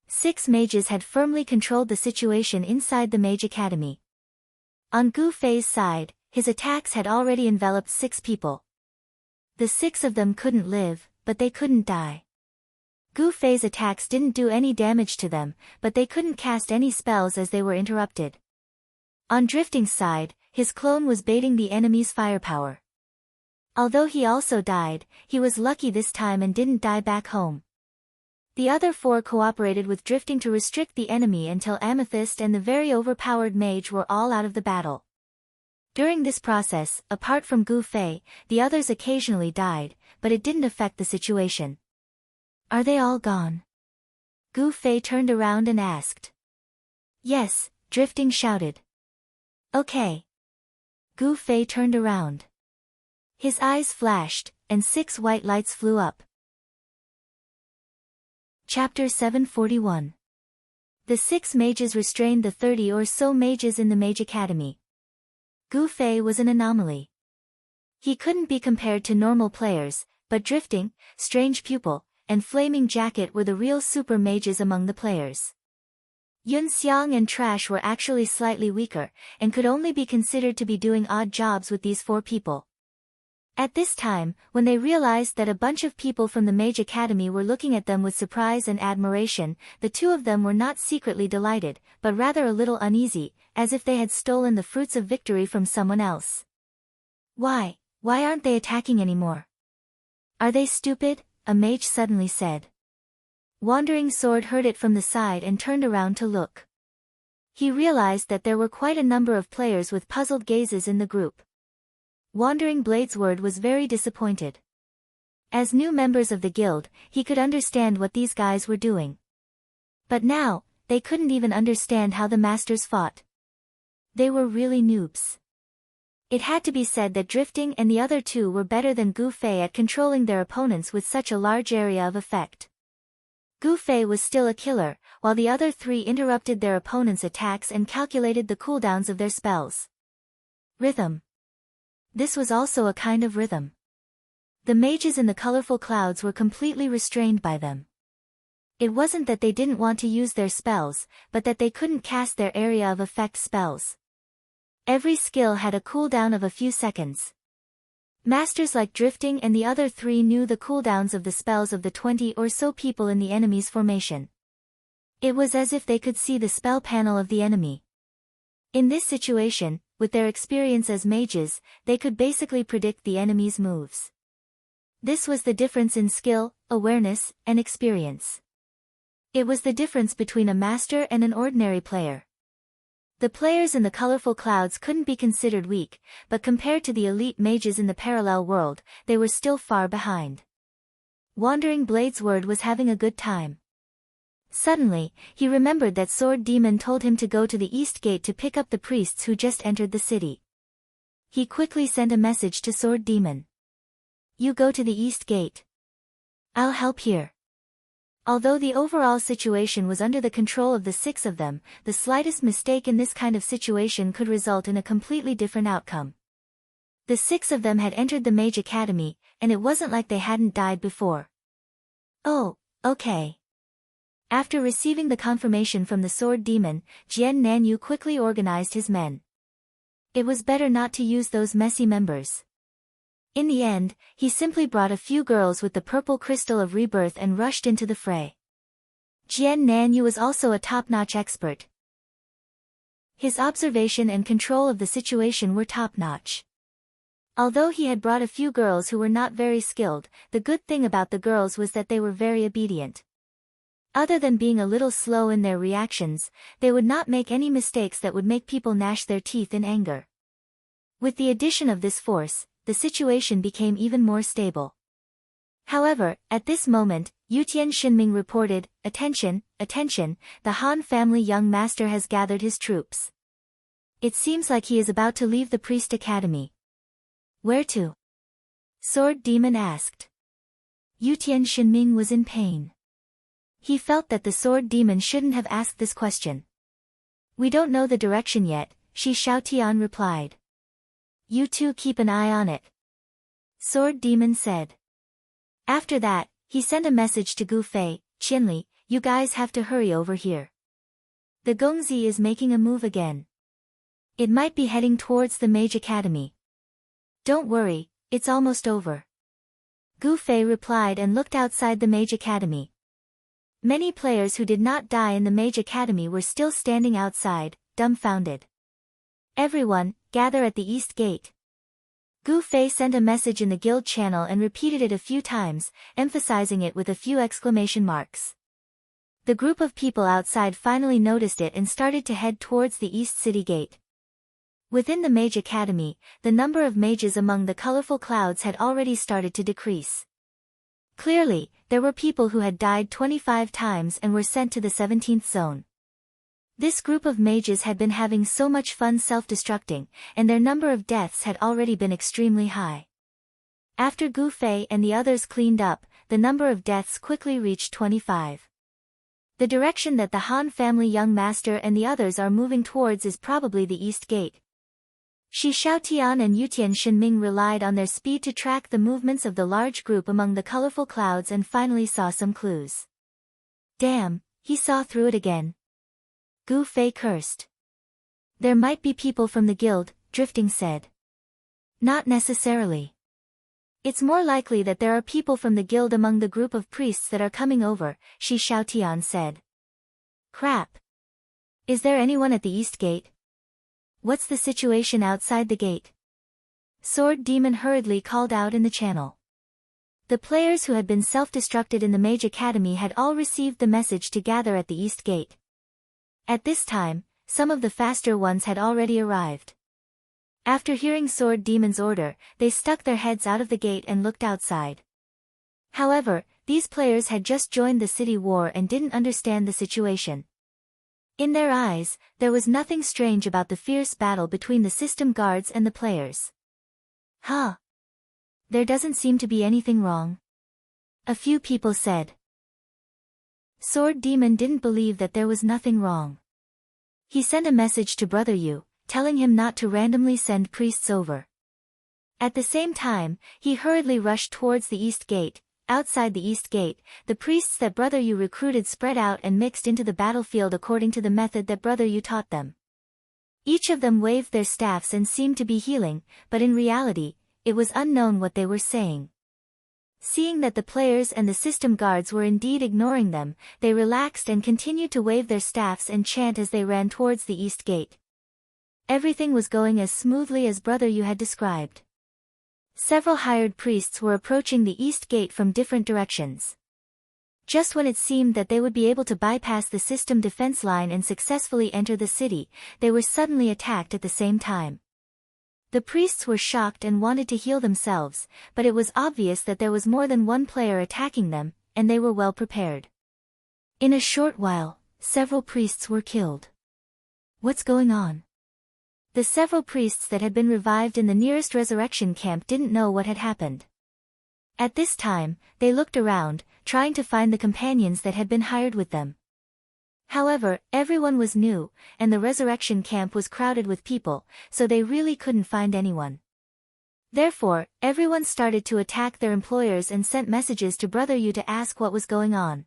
6 mages had firmly controlled the situation inside the Mage Academy. On Gu Fei's side, his attacks had already enveloped 6 people. The 6 of them couldn't live, but they couldn't die. Gu Fei's attacks didn't do any damage to them, but they couldn't cast any spells as they were interrupted. On Drifting's side, his clone was baiting the enemy's firepower. Although he also died, he was lucky this time and didn't die back home. The other 4 cooperated with Drifting to restrict the enemy until Amethyst and the very overpowered mage were all out of the battle. During this process, apart from Gu Fei, the others occasionally died, but it didn't affect the situation. "Are they all gone?" Gu Fei turned around and asked. "Yes," Drifting shouted. "Okay." Gu Fei turned around. His eyes flashed, and 6 white lights flew up. Chapter 741. The 6 mages restrained the 30 or so mages in the Mage Academy. Gu Fei was an anomaly. He couldn't be compared to normal players, but Drifting, Strange Pupil, and Flaming Jacket were the real super mages among the players. Yun Xiang and Trash were actually slightly weaker, and could only be considered to be doing odd jobs with these 4 people. At this time, when they realized that a bunch of people from the Mage Academy were looking at them with surprise and admiration, the 2 of them were not secretly delighted, but rather a little uneasy, as if they had stolen the fruits of victory from someone else. Why aren't they attacking anymore? Are they stupid? A mage suddenly said. Wandering Sword heard it from the side and turned around to look. He realized that there were quite a number of players with puzzled gazes in the group. Wandering Bladesword was very disappointed. As new members of the guild, he could understand what these guys were doing. But now, they couldn't even understand how the masters fought. They were really noobs. It had to be said that Drifting and the other 2 were better than Gu Fei at controlling their opponents with such a large area of effect. Gu Fei was still a killer, while the other 3 interrupted their opponents' attacks and calculated the cooldowns of their spells. Rhythm. This was also a kind of rhythm. The mages in the colorful clouds were completely restrained by them. It wasn't that they didn't want to use their spells, but that they couldn't cast their area of effect spells. Every skill had a cooldown of a few seconds. Masters like Drifting and the other three knew the cooldowns of the spells of the 20 or so people in the enemy's formation. It was as if they could see the spell panel of the enemy. In this situation, with their experience as mages, they could basically predict the enemy's moves. This was the difference in skill, awareness, and experience. It was the difference between a master and an ordinary player. The players in the colorful clouds couldn't be considered weak, but compared to the elite mages in the parallel world, they were still far behind. Wandering Blade's word was having a good time. Suddenly, he remembered that Sword Demon told him to go to the East Gate to pick up the priests who just entered the city. He quickly sent a message to Sword Demon. "You go to the East Gate. I'll help here." Although the overall situation was under the control of the 6 of them, the slightest mistake in this kind of situation could result in a completely different outcome. The 6 of them had entered the Mage Academy, and it wasn't like they hadn't died before. "Oh, okay." After receiving the confirmation from the Sword Demon, Jian Nanyu quickly organized his men. It was better not to use those messy members. In the end, he simply brought a few girls with the purple crystal of rebirth and rushed into the fray. Jian Nanyu was also a top-notch expert. His observation and control of the situation were top-notch. Although he had brought a few girls who were not very skilled, the good thing about the girls was that they were very obedient. Other than being a little slow in their reactions, they would not make any mistakes that would make people gnash their teeth in anger. With the addition of this force, the situation became even more stable. However, at this moment, Yutian Shinming reported, "Attention, attention, the Han family young master has gathered his troops. It seems like he is about to leave the Priest Academy." "Where to?" Sword Demon asked. Yutian Shinming was in pain. He felt that the Sword Demon shouldn't have asked this question. "We don't know the direction yet," Shi Xiaotian replied. "You two keep an eye on it," Sword Demon said. After that, he sent a message to Gu Fei, "Qinli, you guys have to hurry over here. The Gongzi is making a move again. It might be heading towards the Mage Academy. Don't worry, it's almost over." Gu Fei replied and looked outside the Mage Academy. Many players who did not die in the Mage Academy were still standing outside, dumbfounded. "Everyone, gather at the East Gate." Gu Fei sent a message in the guild channel and repeated it a few times, emphasizing it with a few exclamation marks. The group of people outside finally noticed it and started to head towards the East City Gate. Within the Mage Academy, the number of mages among the colorful clouds had already started to decrease. Clearly, there were people who had died 25 times and were sent to the 17th zone. This group of mages had been having so much fun self-destructing, and their number of deaths had already been extremely high. After Gu Fei and the others cleaned up, the number of deaths quickly reached 25. The direction that the Han family young master and the others are moving towards is probably the East Gate. Shi Xiaotian and Yutian Shinming relied on their speed to track the movements of the large group among the colorful clouds and finally saw some clues. Damn, he saw through it again. Gu Fei cursed. There might be people from the guild, Drifting said. Not necessarily. It's more likely that there are people from the guild among the group of priests that are coming over, Shi Xiaotian said. Crap. Is there anyone at the East Gate? What's the situation outside the gate? Sword Demon hurriedly called out in the channel. The players who had been self-destructed in the Mage Academy had all received the message to gather at the East Gate. At this time, some of the faster ones had already arrived. After hearing Sword Demon's order, they stuck their heads out of the gate and looked outside. However, these players had just joined the city war and didn't understand the situation. In their eyes, there was nothing strange about the fierce battle between the system guards and the players. Huh. There doesn't seem to be anything wrong. A few people said. Sword Demon didn't believe that there was nothing wrong. He sent a message to Brother Yu, telling him not to randomly send priests over. At the same time, he hurriedly rushed towards the East Gate. Outside the East Gate, the priests that Brother Yu recruited spread out and mixed into the battlefield according to the method that Brother Yu taught them. Each of them waved their staffs and seemed to be healing, but in reality, it was unknown what they were saying. Seeing that the players and the system guards were indeed ignoring them, they relaxed and continued to wave their staffs and chant as they ran towards the east gate. Everything was going as smoothly as Brother Yu had described. Several hired priests were approaching the east gate from different directions. Just when it seemed that they would be able to bypass the system defense line and successfully enter the city, they were suddenly attacked at the same time. The priests were shocked and wanted to heal themselves, but it was obvious that there was more than one player attacking them, and they were well prepared. In a short while, several priests were killed. What's going on? The several priests that had been revived in the nearest resurrection camp didn't know what had happened. At this time, they looked around, trying to find the companions that had been hired with them. However, everyone was new, and the resurrection camp was crowded with people, so they really couldn't find anyone. Therefore, everyone started to attack their employers and sent messages to Brother Yu to ask what was going on.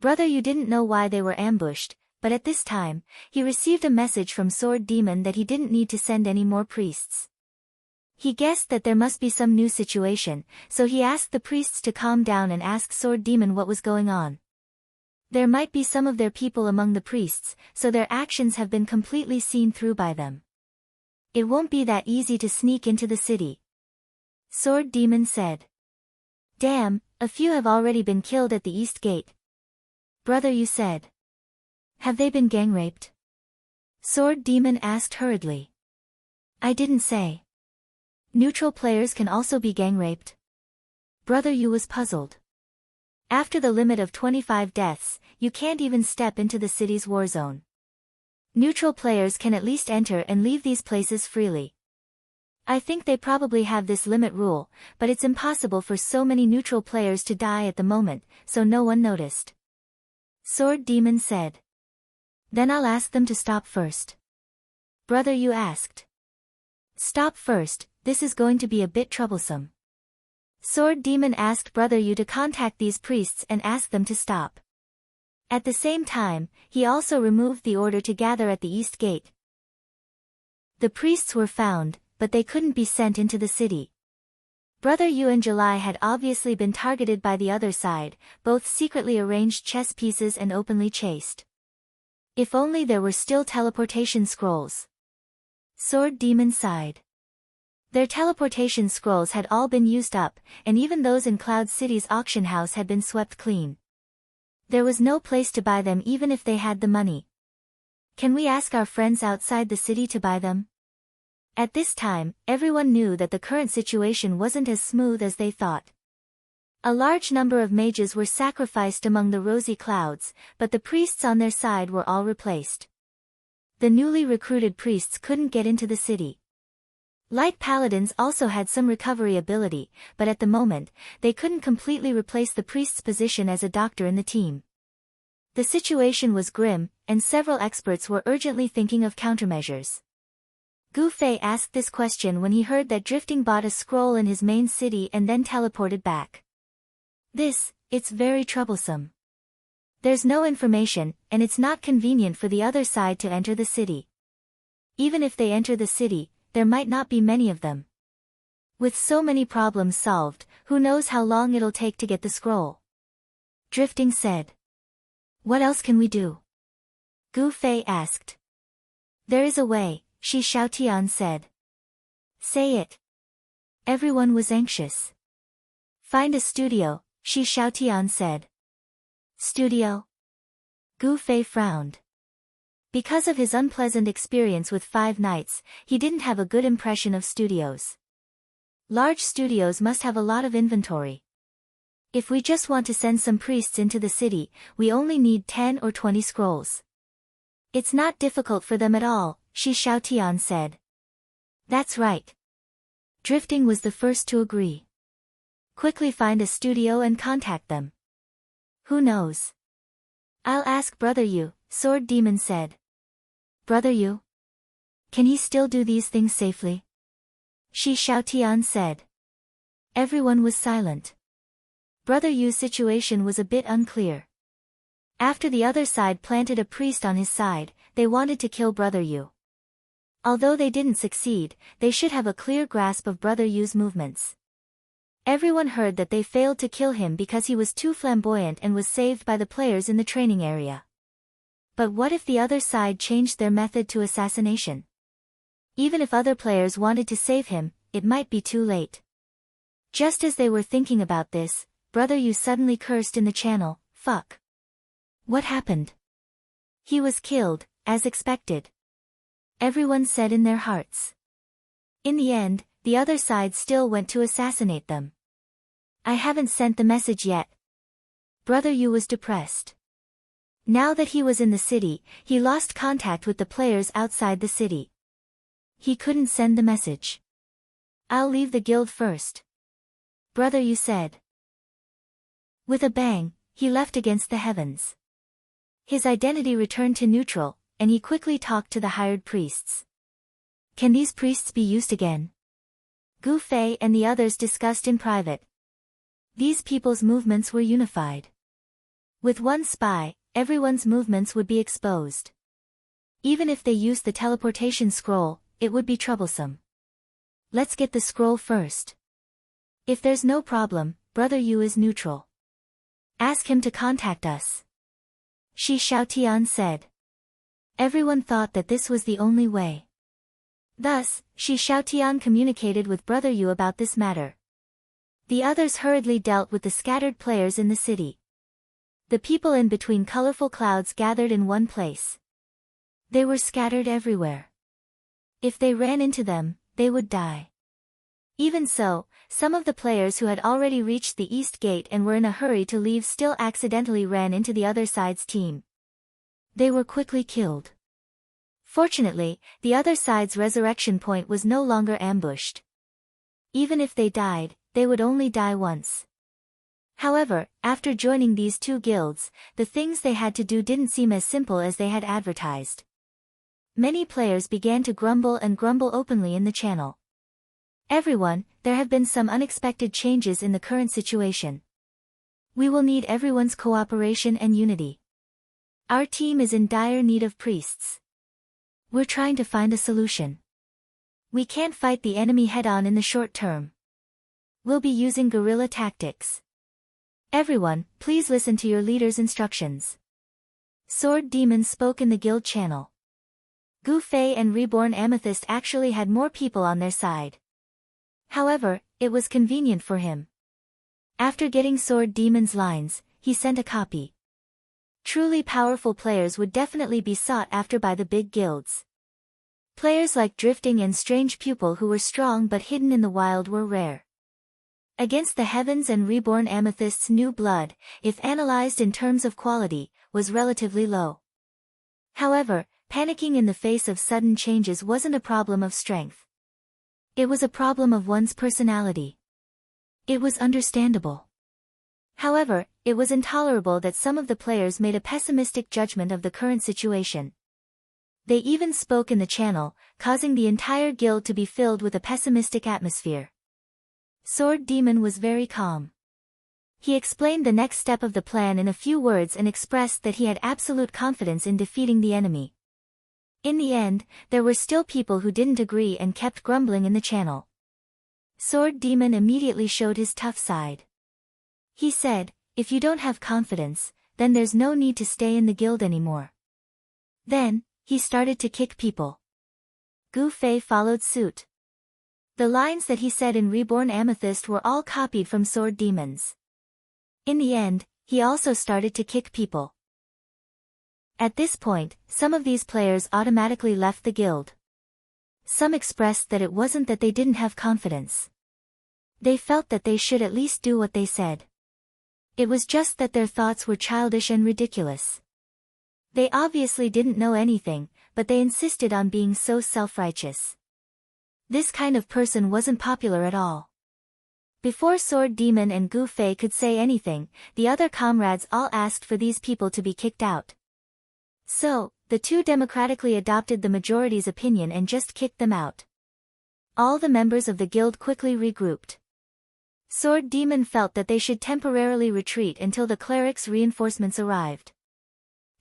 Brother Yu didn't know why they were ambushed, but at this time, he received a message from Sword Demon that he didn't need to send any more priests. He guessed that there must be some new situation, so he asked the priests to calm down and ask Sword Demon what was going on. There might be some of their people among the priests, so their actions have been completely seen through by them. It won't be that easy to sneak into the city. Sword Demon said. Damn, a few have already been killed at the east gate. Brother Yu said. Have they been gang raped? Sword Demon asked hurriedly. I didn't say. Neutral players can also be gang raped. Brother Yu was puzzled. After the limit of 25 deaths, you can't even step into the city's war zone. Neutral players can at least enter and leave these places freely. I think they probably have this limit rule, but it's impossible for so many neutral players to die at the moment, so no one noticed. Sword Demon said. Then I'll ask them to stop first. Brother Yu asked. Stop first, this is going to be a bit troublesome. Sword Demon asked Brother Yu to contact these priests and ask them to stop. At the same time, he also removed the order to gather at the east gate. The priests were found, but they couldn't be sent into the city. Brother Yu and July had obviously been targeted by the other side, both secretly arranged chess pieces and openly chased. If only there were still teleportation scrolls. Sword Demon sighed. Their teleportation scrolls had all been used up, and even those in Cloud City's auction house had been swept clean. There was no place to buy them even if they had the money. Can we ask our friends outside the city to buy them? At this time, everyone knew that the current situation wasn't as smooth as they thought. A large number of mages were sacrificed among the rosy clouds, but the priests on their side were all replaced. The newly recruited priests couldn't get into the city. Light paladins also had some recovery ability, but at the moment, they couldn't completely replace the priest's position as a doctor in the team. The situation was grim, and several experts were urgently thinking of countermeasures. Gu Fei asked this question when he heard that Drifting bought a scroll in his main city and then teleported back. It's very troublesome. There's no information, and it's not convenient for the other side to enter the city. Even if they enter the city, there might not be many of them. With so many problems solved, who knows how long it'll take to get the scroll? Drifting said. What else can we do? Gu Fei asked. There is a way, Shi Xiaotian said. Say it. Everyone was anxious. Find a studio, Shi Xiaotian said. Studio? Gu Fei frowned. Because of his unpleasant experience with Five Nights, he didn't have a good impression of studios. Large studios must have a lot of inventory. If we just want to send some priests into the city, we only need 10 or 20 scrolls. It's not difficult for them at all, Shi Xiaotian said. That's right. Drifting was the first to agree. Quickly find a studio and contact them. Who knows? I'll ask Brother Yu, Sword Demon said. Brother Yu? Can he still do these things safely? Shi Xiaotian said. Everyone was silent. Brother Yu's situation was a bit unclear. After the other side planted a priest on his side, they wanted to kill Brother Yu. Although they didn't succeed, they should have a clear grasp of Brother Yu's movements. Everyone heard that they failed to kill him because he was too flamboyant and was saved by the players in the training area. But what if the other side changed their method to assassination? Even if other players wanted to save him, it might be too late. Just as they were thinking about this, Brother Yu suddenly cursed in the channel, "Fuck. What happened?" "He was killed, as expected," everyone said in their hearts. In the end, the other side still went to assassinate them. "I haven't sent the message yet." Brother Yu was depressed. Now that he was in the city, he lost contact with the players outside the city. He couldn't send the message. "I'll leave the guild first," Brother Yu said. With a bang, he left against the heavens. His identity returned to neutral, and he quickly talked to the hired priests. "Can these priests be used again?" Gu Fei and the others discussed in private. These people's movements were unified. With one spy, everyone's movements would be exposed. Even if they used the teleportation scroll, it would be troublesome. "Let's get the scroll first. If there's no problem, Brother Yu is neutral. Ask him to contact us," Shi Xiaotian said. Everyone thought that this was the only way. Thus, Shi Xiaotian communicated with Brother Yu about this matter. The others hurriedly dealt with the scattered players in the city. The people in between colorful clouds gathered in one place. They were scattered everywhere. If they ran into them, they would die. Even so, some of the players who had already reached the east gate and were in a hurry to leave still accidentally ran into the other side's team. They were quickly killed. Fortunately, the other side's resurrection point was no longer ambushed. Even if they died, they would only die once. However, after joining these two guilds, the things they had to do didn't seem as simple as they had advertised. Many players began to grumble openly in the channel. "Everyone, there have been some unexpected changes in the current situation. We will need everyone's cooperation and unity. Our team is in dire need of priests. We're trying to find a solution. We can't fight the enemy head-on in the short term. We'll be using guerrilla tactics. Everyone, please listen to your leader's instructions." Sword Demon spoke in the guild channel. Gu Fei and Reborn Amethyst actually had more people on their side. However, it was convenient for him. After getting Sword Demon's lines, he sent a copy. Truly powerful players would definitely be sought after by the big guilds. Players like Drifting and Strange Pupil who were strong but hidden in the wild were rare. Against the Heavens and Reborn Amethyst's new blood, if analyzed in terms of quality, was relatively low. However, panicking in the face of sudden changes wasn't a problem of strength. It was a problem of one's personality. It was understandable. However, it was intolerable that some of the players made a pessimistic judgment of the current situation. They even spoke in the channel, causing the entire guild to be filled with a pessimistic atmosphere. Sword Demon was very calm. He explained the next step of the plan in a few words and expressed that he had absolute confidence in defeating the enemy. In the end, there were still people who didn't agree and kept grumbling in the channel. Sword Demon immediately showed his tough side. He said, "If you don't have confidence, then there's no need to stay in the guild anymore." Then, he started to kick people. Gu Fei followed suit. The lines that he said in Reborn Amethyst were all copied from Sword Demon's. In the end, he also started to kick people. At this point, some of these players automatically left the guild. Some expressed that it wasn't that they didn't have confidence. They felt that they should at least do what they said. It was just that their thoughts were childish and ridiculous. They obviously didn't know anything, but they insisted on being so self-righteous. This kind of person wasn't popular at all. Before Sword Demon and Gu Fei could say anything, the other comrades all asked for these people to be kicked out. So, the two democratically adopted the majority's opinion and just kicked them out. All the members of the guild quickly regrouped. Sword Demon felt that they should temporarily retreat until the cleric's reinforcements arrived.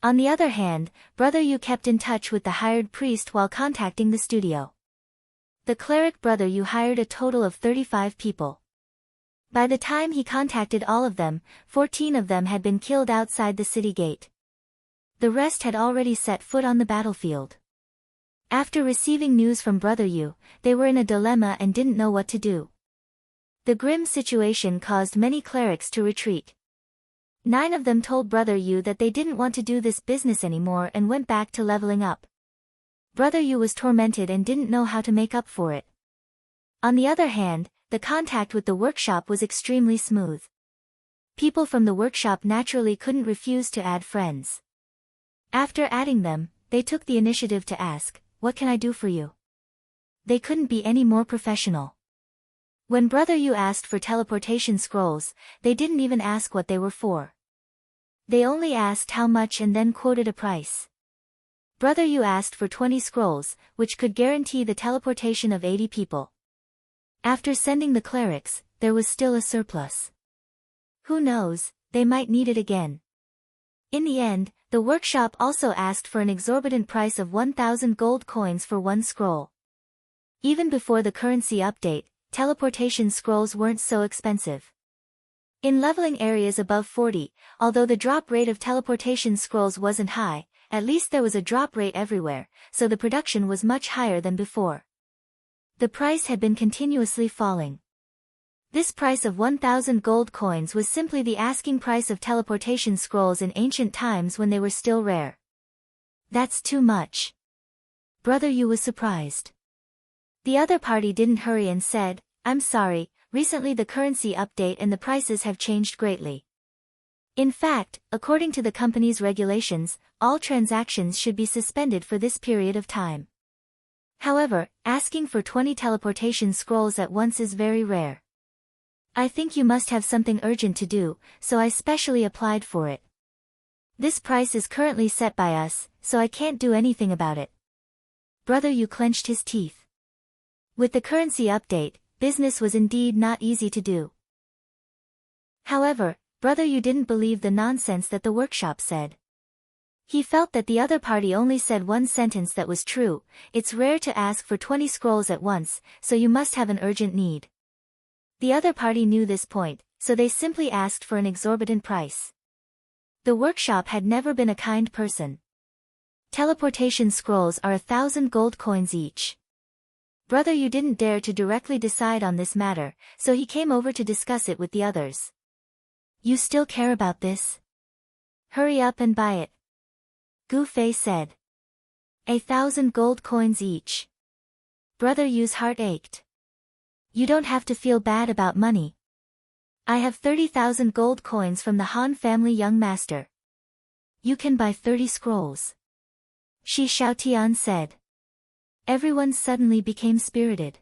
On the other hand, Brother Yu kept in touch with the hired priest while contacting the studio. The cleric Brother Yu hired a total of 35 people. By the time he contacted all of them, 14 of them had been killed outside the city gate. The rest had already set foot on the battlefield. After receiving news from Brother Yu, they were in a dilemma and didn't know what to do. The grim situation caused many clerics to retreat. 9 of them told Brother Yu that they didn't want to do this business anymore and went back to leveling up. Brother Yu was tormented and didn't know how to make up for it. On the other hand, the contact with the workshop was extremely smooth. People from the workshop naturally couldn't refuse to add friends. After adding them, they took the initiative to ask, "What can I do for you?" They couldn't be any more professional. When Brother Yu asked for teleportation scrolls, they didn't even ask what they were for. They only asked how much and then quoted a price. Brother Yu asked for 20 scrolls, which could guarantee the teleportation of 80 people. After sending the clerics, there was still a surplus. Who knows, they might need it again. In the end, the workshop also asked for an exorbitant price of 1,000 gold coins for one scroll. Even before the currency update, teleportation scrolls weren't so expensive. In leveling areas above 40, although the drop rate of teleportation scrolls wasn't high, at least there was a drop rate everywhere, so the production was much higher than before. The price had been continuously falling. This price of 1,000 gold coins was simply the asking price of teleportation scrolls in ancient times when they were still rare. That's too much. Brother Yu was surprised. The other party didn't hurry and said, "I'm sorry, recently the currency update and the prices have changed greatly. In fact, according to the company's regulations, all transactions should be suspended for this period of time. However, asking for 20 teleportation scrolls at once is very rare. I think you must have something urgent to do, so I specially applied for it. This price is currently set by us, so I can't do anything about it." Brother Yu clenched his teeth. With the currency update, business was indeed not easy to do. However, Brother Yu didn't believe the nonsense that the workshop said. He felt that the other party only said one sentence that was true: "It's rare to ask for 20 scrolls at once, so you must have an urgent need." The other party knew this point, so they simply asked for an exorbitant price. The workshop had never been a kind person. Teleportation scrolls are 1,000 gold coins each. Brother Yu didn't dare to directly decide on this matter, so he came over to discuss it with the others. "You still care about this? Hurry up and buy it," Gu Fei said. 1,000 gold coins each. Brother Yu's heart ached. "You don't have to feel bad about money. I have 30,000 gold coins from the Han family young master. You can buy 30 scrolls," Shi Xiaotian said. Everyone suddenly became spirited.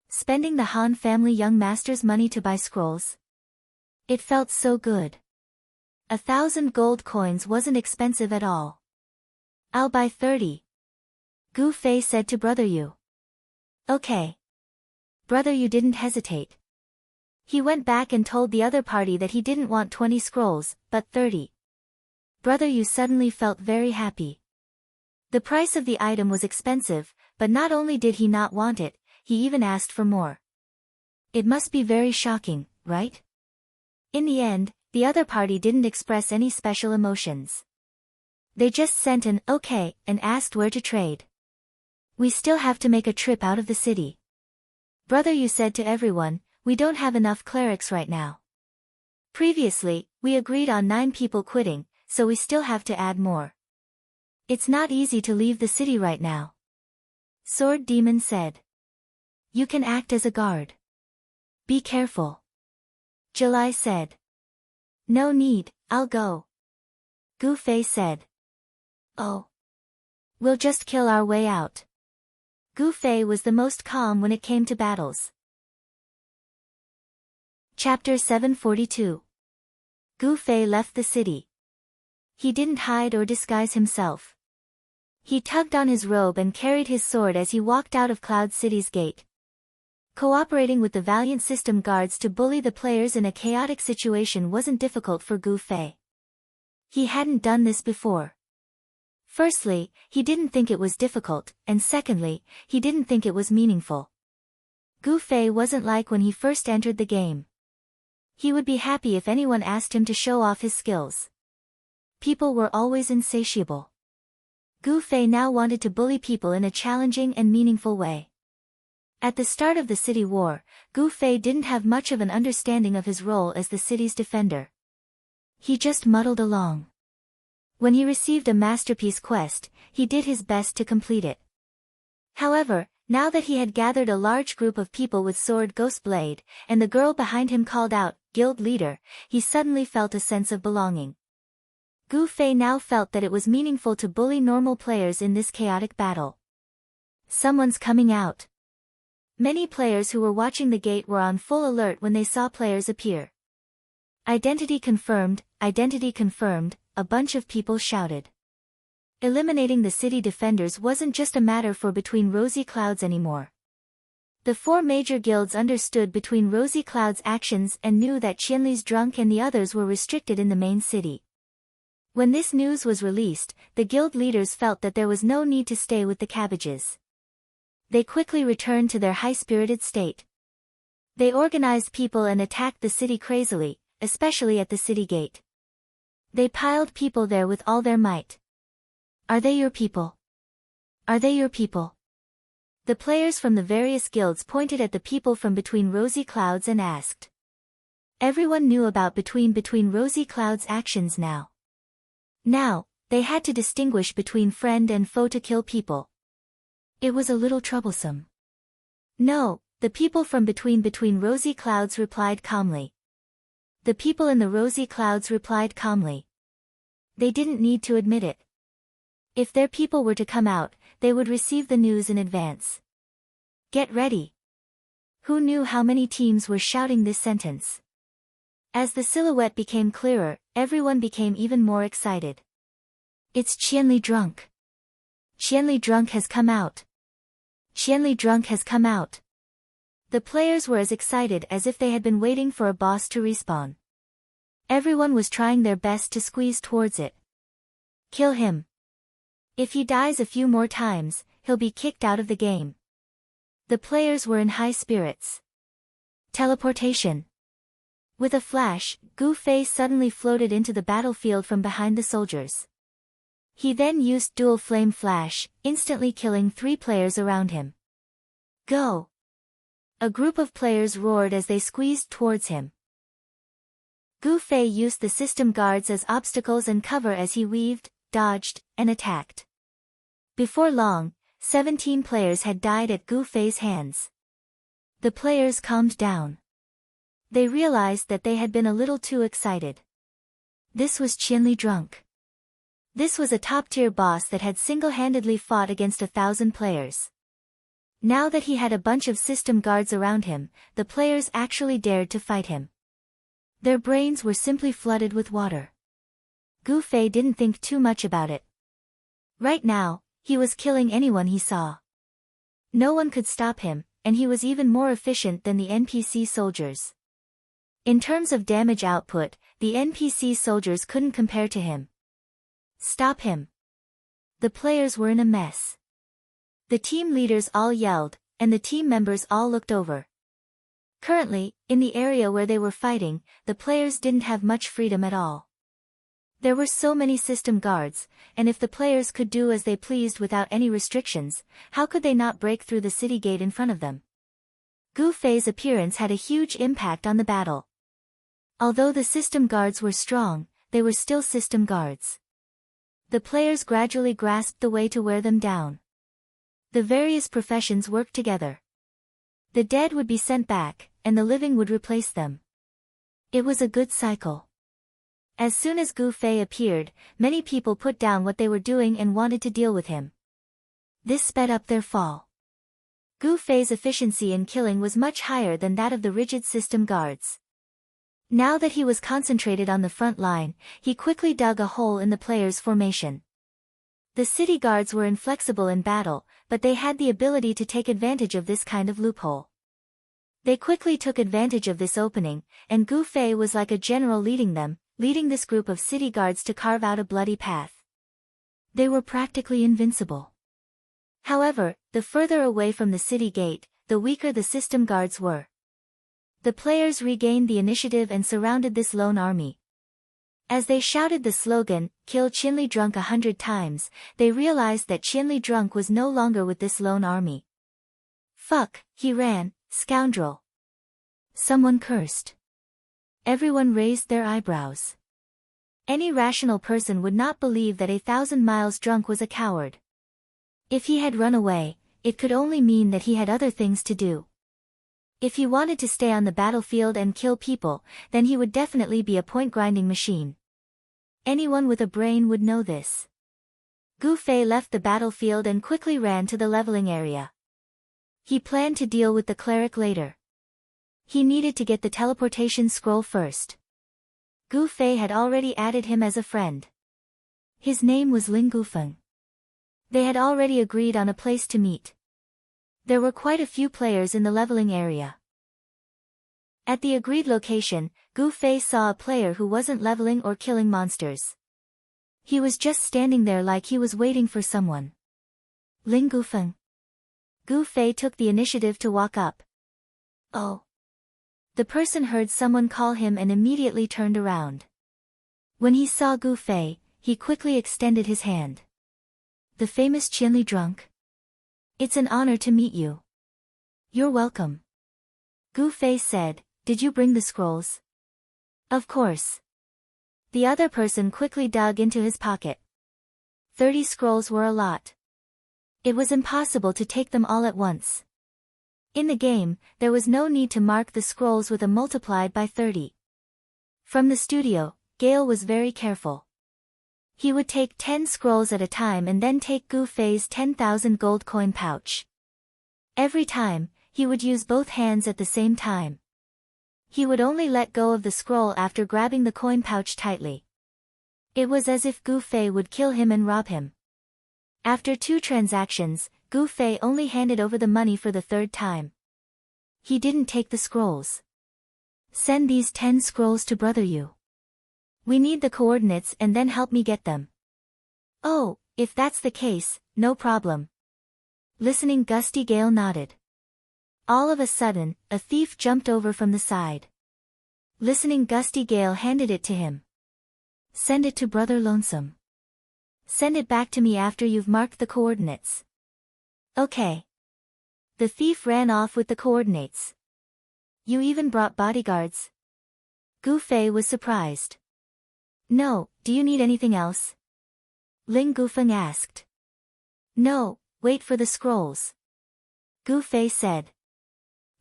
Spending the Han family young master's money to buy scrolls? It felt so good. 1,000 gold coins wasn't expensive at all. "I'll buy 30. Gu Fei said to Brother Yu. "Okay." Brother Yu didn't hesitate. He went back and told the other party that he didn't want 20 scrolls, but 30. Brother Yu suddenly felt very happy. The price of the item was expensive, but not only did he not want it, he even asked for more. It must be very shocking, right? In the end, the other party didn't express any special emotions. They just sent an "okay" and asked where to trade. "We still have to make a trip out of the city." Brother Yu said to everyone, "We don't have enough clerics right now. Previously, we agreed on 9 people quitting, so we still have to add more. It's not easy to leave the city right now." Sword Demon said. "You can act as a guard. Be careful." July said. "No need, I'll go." Gu Fei said. "Oh. We'll just kill our way out." Gu Fei was the most calm when it came to battles. Chapter 742. Gu Fei left the city. He didn't hide or disguise himself. He tugged on his robe and carried his sword as he walked out of Cloud City's gate. Cooperating with the Valiant System guards to bully the players in a chaotic situation wasn't difficult for Gu Fei. He hadn't done this before. Firstly, he didn't think it was difficult, and secondly, he didn't think it was meaningful. Gu Fei wasn't like when he first entered the game. He would be happy if anyone asked him to show off his skills. People were always insatiable. Gu Fei now wanted to bully people in a challenging and meaningful way. At the start of the city war, Gu Fei didn't have much of an understanding of his role as the city's defender. He just muddled along. When he received a masterpiece quest, he did his best to complete it. However, now that he had gathered a large group of people with sword Ghost Blade, and the girl behind him called out, "Guild Leader," he suddenly felt a sense of belonging. Gu Fei now felt that it was meaningful to bully normal players in this chaotic battle. Someone's coming out. Many players who were watching the gate were on full alert when they saw players appear. Identity confirmed, a bunch of people shouted. Eliminating the city defenders wasn't just a matter for Between Rosy Clouds anymore. The four major guilds understood Between Rosy Clouds' actions and knew that Qianli's drunk and the others were restricted in the main city. When this news was released, the guild leaders felt that there was no need to stay with the cabbages. They quickly returned to their high-spirited state. They organized people and attacked the city crazily, especially at the city gate. They piled people there with all their might. "Are they your people? Are they your people?" The players from the various guilds pointed at the people from Between Rosy Clouds and asked. Everyone knew about Between Rosy Clouds' actions now. Now, they had to distinguish between friend and foe to kill people. It was a little troublesome. No, the people from Between Rosy Clouds replied calmly. The people in the Rosy Clouds replied calmly. They didn't need to admit it. If their people were to come out, they would receive the news in advance. Get ready. Who knew how many teams were shouting this sentence? As the silhouette became clearer, everyone became even more excited. It's Qianli drunk. Qianli drunk has come out. Qianli drunk has come out. The players were as excited as if they had been waiting for a boss to respawn. Everyone was trying their best to squeeze towards it. Kill him. If he dies a few more times, he'll be kicked out of the game. The players were in high spirits. Teleportation. With a flash, Gu Fei suddenly floated into the battlefield from behind the soldiers. He then used Dual Flame Flash, instantly killing 3 players around him. Go! A group of players roared as they squeezed towards him. Gu Fei used the system guards as obstacles and cover as he weaved, dodged, and attacked. Before long, 17 players had died at Gu Fei's hands. The players calmed down. They realized that they had been a little too excited. This was Qianli drunk. This was a top-tier boss that had single-handedly fought against 1,000 players. Now that he had a bunch of system guards around him, the players actually dared to fight him. Their brains were simply flooded with water. Gu Fei didn't think too much about it. Right now, he was killing anyone he saw. No one could stop him, and he was even more efficient than the NPC soldiers. In terms of damage output, the NPC soldiers couldn't compare to him. Stop him. The players were in a mess. The team leaders all yelled, and the team members all looked over. Currently, in the area where they were fighting, the players didn't have much freedom at all. There were so many system guards, and if the players could do as they pleased without any restrictions, how could they not break through the city gate in front of them? Gu Fei's appearance had a huge impact on the battle. Although the system guards were strong, they were still system guards. The players gradually grasped the way to wear them down. The various professions worked together. The dead would be sent back, and the living would replace them. It was a good cycle. As soon as Gu Fei appeared, many people put down what they were doing and wanted to deal with him. This sped up their fall. Gu Fei's efficiency in killing was much higher than that of the rigid system guards. Now that he was concentrated on the front line, he quickly dug a hole in the players' formation. The city guards were inflexible in battle, but they had the ability to take advantage of this kind of loophole. They quickly took advantage of this opening, and Gu Fei was like a general leading them, leading this group of city guards to carve out a bloody path. They were practically invincible. However, the further away from the city gate, the weaker the system guards were. The players regained the initiative and surrounded this lone army. As they shouted the slogan, "Kill Chinli Drunk 100 times, they realized that Chinli Drunk was no longer with this lone army. Fuck, he ran, scoundrel. Someone cursed. Everyone raised their eyebrows. Any rational person would not believe that 1,000 miles drunk was a coward. If he had run away, it could only mean that he had other things to do. If he wanted to stay on the battlefield and kill people, then he would definitely be a point-grinding machine. Anyone with a brain would know this. Gu Fei left the battlefield and quickly ran to the leveling area. He planned to deal with the cleric later. He needed to get the teleportation scroll first. Gu Fei had already added him as a friend. His name was Ling Gufeng. They had already agreed on a place to meet. There were quite a few players in the leveling area. At the agreed location, Gu Fei saw a player who wasn't leveling or killing monsters. He was just standing there like he was waiting for someone. Ling Gufeng. Gu Fei took the initiative to walk up. Oh. The person heard someone call him and immediately turned around. When he saw Gu Fei, he quickly extended his hand. The famous Chinli Drunk? It's an honor to meet you. You're welcome. Gu Fei said, "Did you bring the scrolls?" Of course. The other person quickly dug into his pocket. 30 scrolls were a lot. It was impossible to take them all at once. In the game, there was no need to mark the scrolls with a multiplied by 30. From the studio, Gale was very careful. He would take 10 scrolls at a time and then take Gu Fei's 10,000 gold coin pouch. Every time, he would use both hands at the same time. He would only let go of the scroll after grabbing the coin pouch tightly. It was as if Gu Fei would kill him and rob him. After 2 transactions, Gu Fei only handed over the money for the 3rd time. He didn't take the scrolls. Send these 10 scrolls to Brother Yu. We need the coordinates and then help me get them. Oh, if that's the case, no problem. Listening Gusty Gale nodded. All of a sudden, a thief jumped over from the side. Listening Gusty Gale handed it to him. Send it to Brother Lonesome. Send it back to me after you've marked the coordinates. Okay. The thief ran off with the coordinates. You even brought bodyguards? Gu Fei was surprised. No, do you need anything else? Ling Gufeng asked. No, wait for the scrolls. Gu Fei said.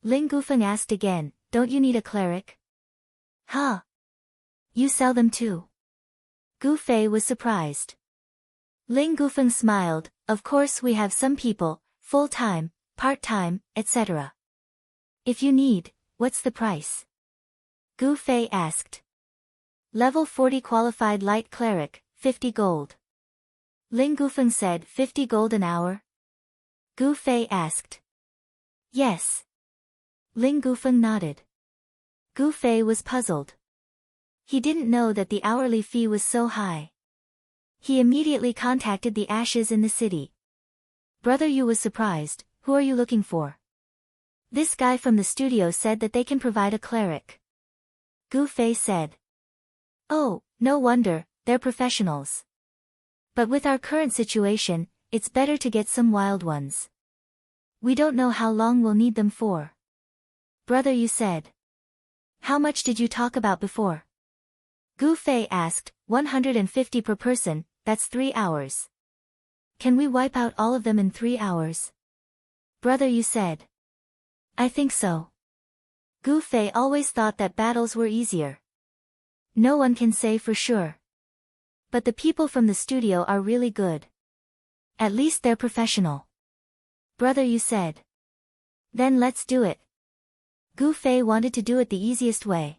Ling Gufeng asked again, don't you need a cleric? Huh? You sell them too? Gu Fei was surprised. Ling Gufeng smiled, of course we have some people, full-time, part-time, etc. If you need, what's the price? Gu Fei asked. Level 40 qualified light cleric, 50 gold. Ling Gufeng said 50 gold an hour? Gu Fei asked. Yes. Ling Gufeng nodded. Gu Fei was puzzled. He didn't know that the hourly fee was so high. He immediately contacted the ashes in the city. Brother Yu was surprised, who are you looking for? This guy from the studio said that they can provide a cleric. Gu Fei said. Oh, no wonder, they're professionals. But with our current situation, it's better to get some wild ones. We don't know how long we'll need them for. Brother Yu said. How much did you talk about before? Gu Fei asked, 150 per person, that's 3 hours. Can we wipe out all of them in 3 hours? Brother Yu said. I think so. Gu Fei always thought that battles were easier. No one can say for sure. But the people from the studio are really good. At least they're professional. Brother Yu said. Then let's do it. Gu Fei wanted to do it the easiest way.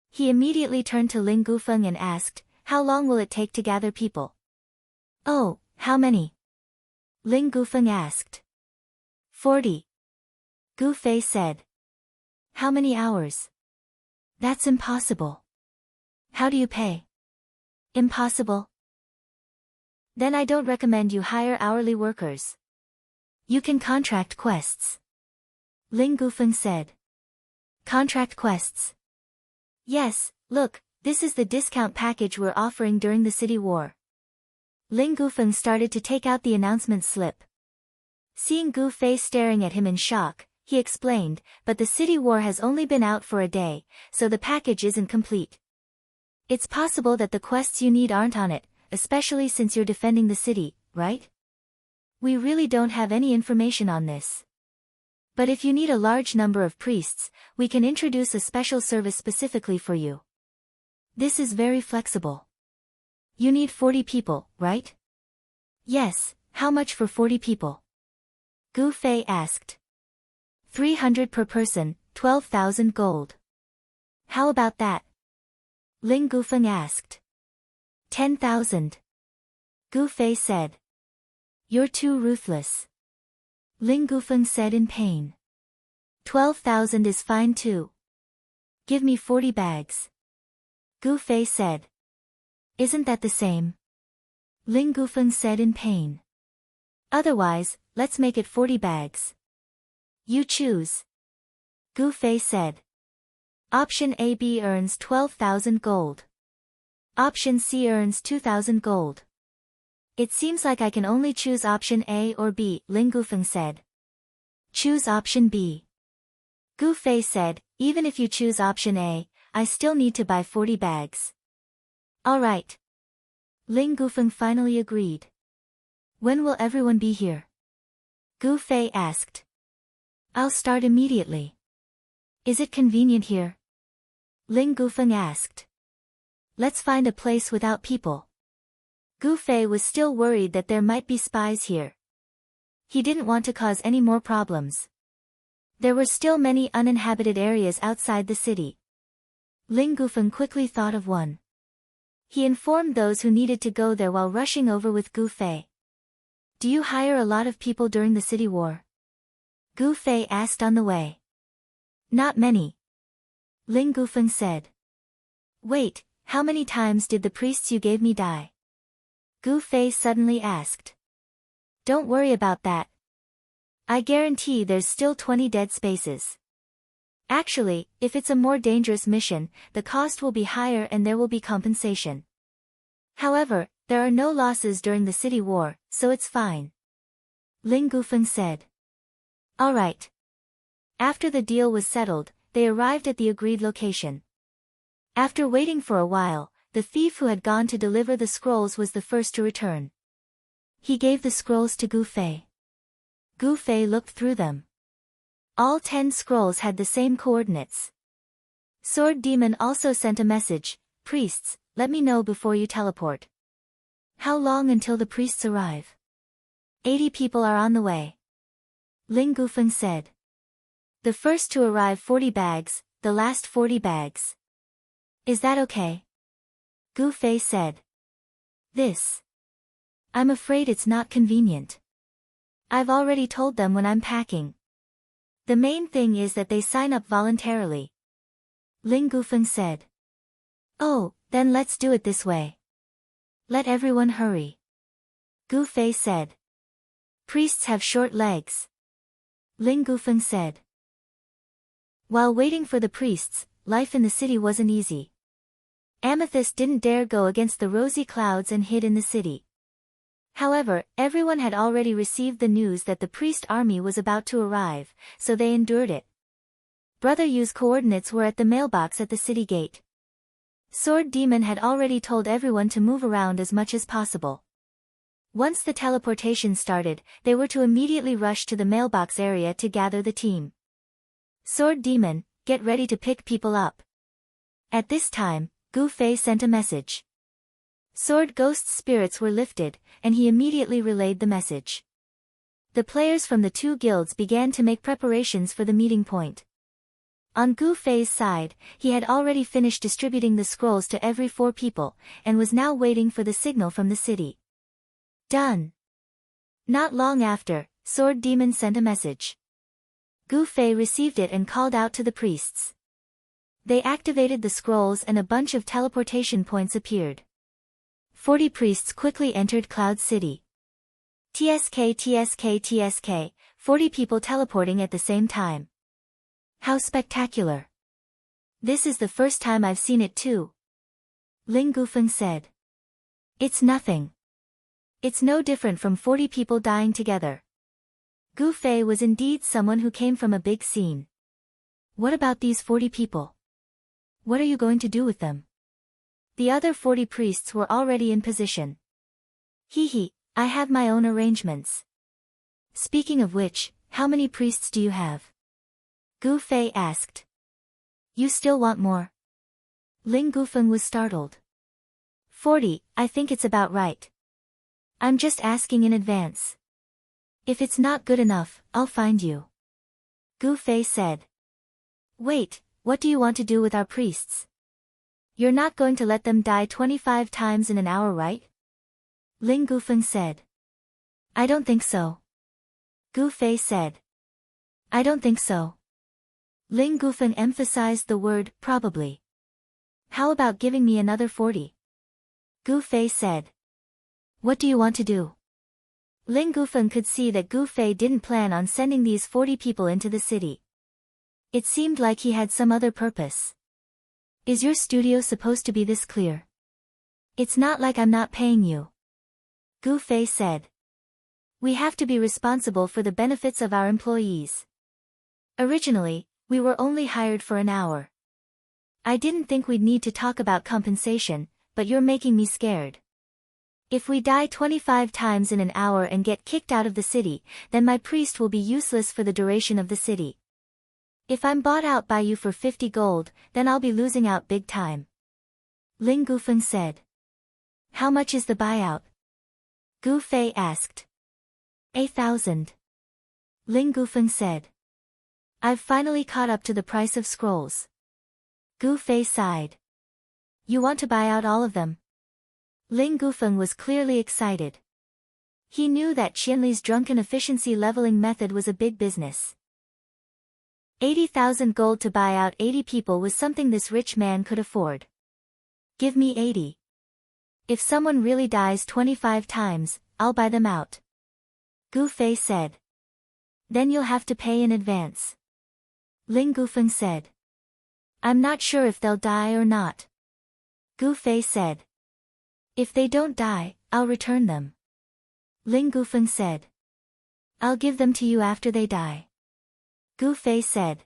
He immediately turned to Ling Gufeng and asked, how long will it take to gather people? Oh, how many? Ling Gufeng asked. 40. Gu Fei said. How many hours? That's impossible. How do you pay? Impossible. Then I don't recommend you hire hourly workers. You can contract quests. Ling Gufeng said. Contract quests. Yes, look, this is the discount package we're offering during the city war. Ling Gufeng started to take out the announcement slip. Seeing Gu Fei staring at him in shock, he explained, but the city war has only been out for a day, so the package isn't complete. It's possible that the quests you need aren't on it, especially since you're defending the city, right? We really don't have any information on this. But if you need a large number of priests, we can introduce a special service specifically for you. This is very flexible. You need 40 people, right? Yes, how much for 40 people? Gu Fei asked. 300 per person, 12,000 gold. How about that? Ling Gufeng asked. 10,000. Gu Fei said. You're too ruthless. Ling Gufeng said in pain. 12,000 is fine too. Give me 40 bags. Gu Fei said. Isn't that the same? Ling Gufeng said in pain. Otherwise, let's make it 40 bags. You choose. Gu Fei said. Option A B earns 12,000 gold. Option C earns 2,000 gold. It seems like I can only choose option A or B, Ling Gufeng said. Choose option B. Gu Fei said, even if you choose option A, I still need to buy 40 bags. Alright. Ling Gufeng finally agreed. When will everyone be here? Gu Fei asked. I'll start immediately. Is it convenient here? Ling Gufeng asked. Let's find a place without people. Gu Fei was still worried that there might be spies here. He didn't want to cause any more problems. There were still many uninhabited areas outside the city. Ling Gufeng quickly thought of one. He informed those who needed to go there while rushing over with Gu Fei. Do you hire a lot of people during the city war? Gu Fei asked on the way. Not many. Ling Gufeng said. Wait, how many times did the priests you gave me die? Gu Fei suddenly asked. Don't worry about that. I guarantee there's still 20 dead spaces. Actually, if it's a more dangerous mission, the cost will be higher and there will be compensation. However, there are no losses during the city war, so it's fine. Ling Gufeng said. Alright. After the deal was settled, they arrived at the agreed location. After waiting for a while, the thief who had gone to deliver the scrolls was the first to return. He gave the scrolls to Gu Fei. Gu Fei looked through them. All 10 scrolls had the same coordinates. Sword Demon also sent a message, priests, let me know before you teleport. How long until the priests arrive? 80 people are on the way. Ling Gufeng said. The first to arrive 40 bags, the last 40 bags. Is that okay? Gu Fei said. I'm afraid it's not convenient. I've already told them when I'm packing. The main thing is that they sign up voluntarily. Ling Gufeng said. Oh, then let's do it this way. Let everyone hurry. Gu Fei said. Priests have short legs. Ling Gufeng said. While waiting for the priests, life in the city wasn't easy. Amethyst didn't dare go against the rosy clouds and hid in the city. However, everyone had already received the news that the priest army was about to arrive, so they endured it. Brother Yu's coordinates were at the mailbox at the city gate. Sword Demon had already told everyone to move around as much as possible. Once the teleportation started, they were to immediately rush to the mailbox area to gather the team. Sword Demon, get ready to pick people up. At this time, Gu Fei sent a message. Sword Ghost's spirits were lifted, and he immediately relayed the message. The players from the 2 guilds began to make preparations for the meeting point. On Gu Fei's side, he had already finished distributing the scrolls to every 4 people, and was now waiting for the signal from the city. Done. Not long after, Sword Demon sent a message. Gu Fei received it and called out to the priests. They activated the scrolls and a bunch of teleportation points appeared. 40 priests quickly entered Cloud City. TSK TSK TSK, 40 people teleporting at the same time. How spectacular. This is the first time I've seen it too. Ling Gufeng said. It's nothing. It's no different from 40 people dying together. Gu Fei was indeed someone who came from a big scene. What about these 40 people? What are you going to do with them? The other 40 priests were already in position. Hee, I have my own arrangements. Speaking of which, how many priests do you have? Gu Fei asked. You still want more? Ling Gufeng was startled. 40, I think it's about right. I'm just asking in advance. If it's not good enough, I'll find you. Gu Fei said. Wait, what do you want to do with our priests? You're not going to let them die 25 times in an hour, right? Ling Gufeng said. I don't think so. Gu Fei said. I don't think so. Ling Gufeng emphasized the word, probably. How about giving me another 40? Gu Fei said. What do you want to do? Ling Gufeng could see that Gu Fei didn't plan on sending these 40 people into the city. It seemed like he had some other purpose. Is your studio supposed to be this clear? It's not like I'm not paying you. Gu Fei said. We have to be responsible for the benefits of our employees. Originally, we were only hired for an hour. I didn't think we'd need to talk about compensation, but you're making me scared. If we die 25 times in an hour and get kicked out of the city, then my priest will be useless for the duration of the city. If I'm bought out by you for 50 gold, then I'll be losing out big time. Ling Gufeng said. How much is the buyout? Gu Fei asked. 1,000. Ling Gufeng said. I've finally caught up to the price of scrolls. Gu Fei sighed. You want to buy out all of them? Ling Gufeng was clearly excited. He knew that Qianli's drunken efficiency leveling method was a big business. 80,000 gold to buy out 80 people was something this rich man could afford. Give me 80. If someone really dies 25 times, I'll buy them out. Gu Fei said. Then you'll have to pay in advance. Ling Gufeng said. I'm not sure if they'll die or not. Gu Fei said. If they don't die, I'll return them. Ling Gufeng said. I'll give them to you after they die. Gu Fei said.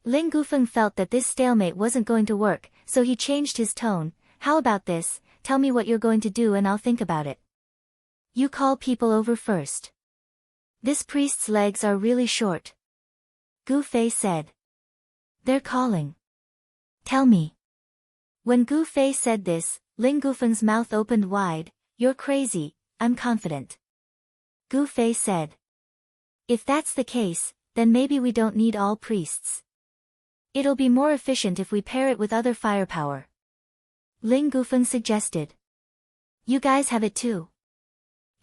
Ling Gufeng felt that this stalemate wasn't going to work, so he changed his tone. How about this, tell me what you're going to do and I'll think about it. You call people over first. This priest's legs are really short. Gu Fei said. They're calling. Tell me. When Gu Fei said this, Ling Gufeng's mouth opened wide. You're crazy, I'm confident. Gu Fei said. If that's the case, then maybe we don't need all priests. It'll be more efficient if we pair it with other firepower. Ling Gufeng suggested. You guys have it too.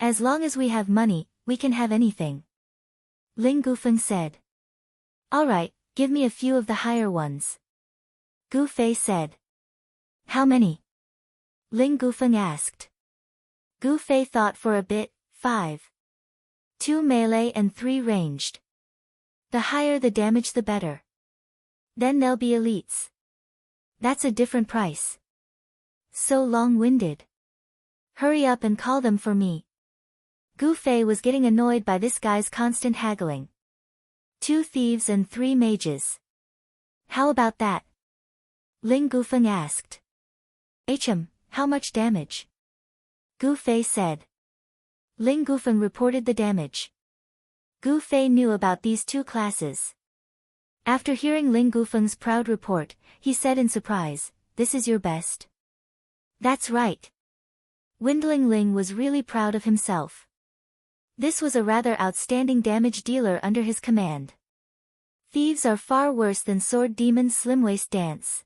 As long as we have money, we can have anything. Ling Gufeng said. Alright, give me a few of the higher ones. Gu Fei said. How many? Ling Gufeng asked. Gu Fei thought for a bit. 5. 2 melee and 3 ranged. The higher the damage the better. Then they'll be elites. That's a different price. So long-winded. Hurry up and call them for me. Gu Fei was getting annoyed by this guy's constant haggling. 2 thieves and 3 mages. How about that? Ling Gufeng asked. How much damage? Gu Fei said. Ling Gufeng reported the damage. Gu Fei knew about these 2 classes. After hearing Ling Gufeng's proud report, he said in surprise, This is your best? That's right. Windling Ling was really proud of himself. This was a rather outstanding damage dealer under his command. Thieves are far worse than sword demons' slimwaist dance.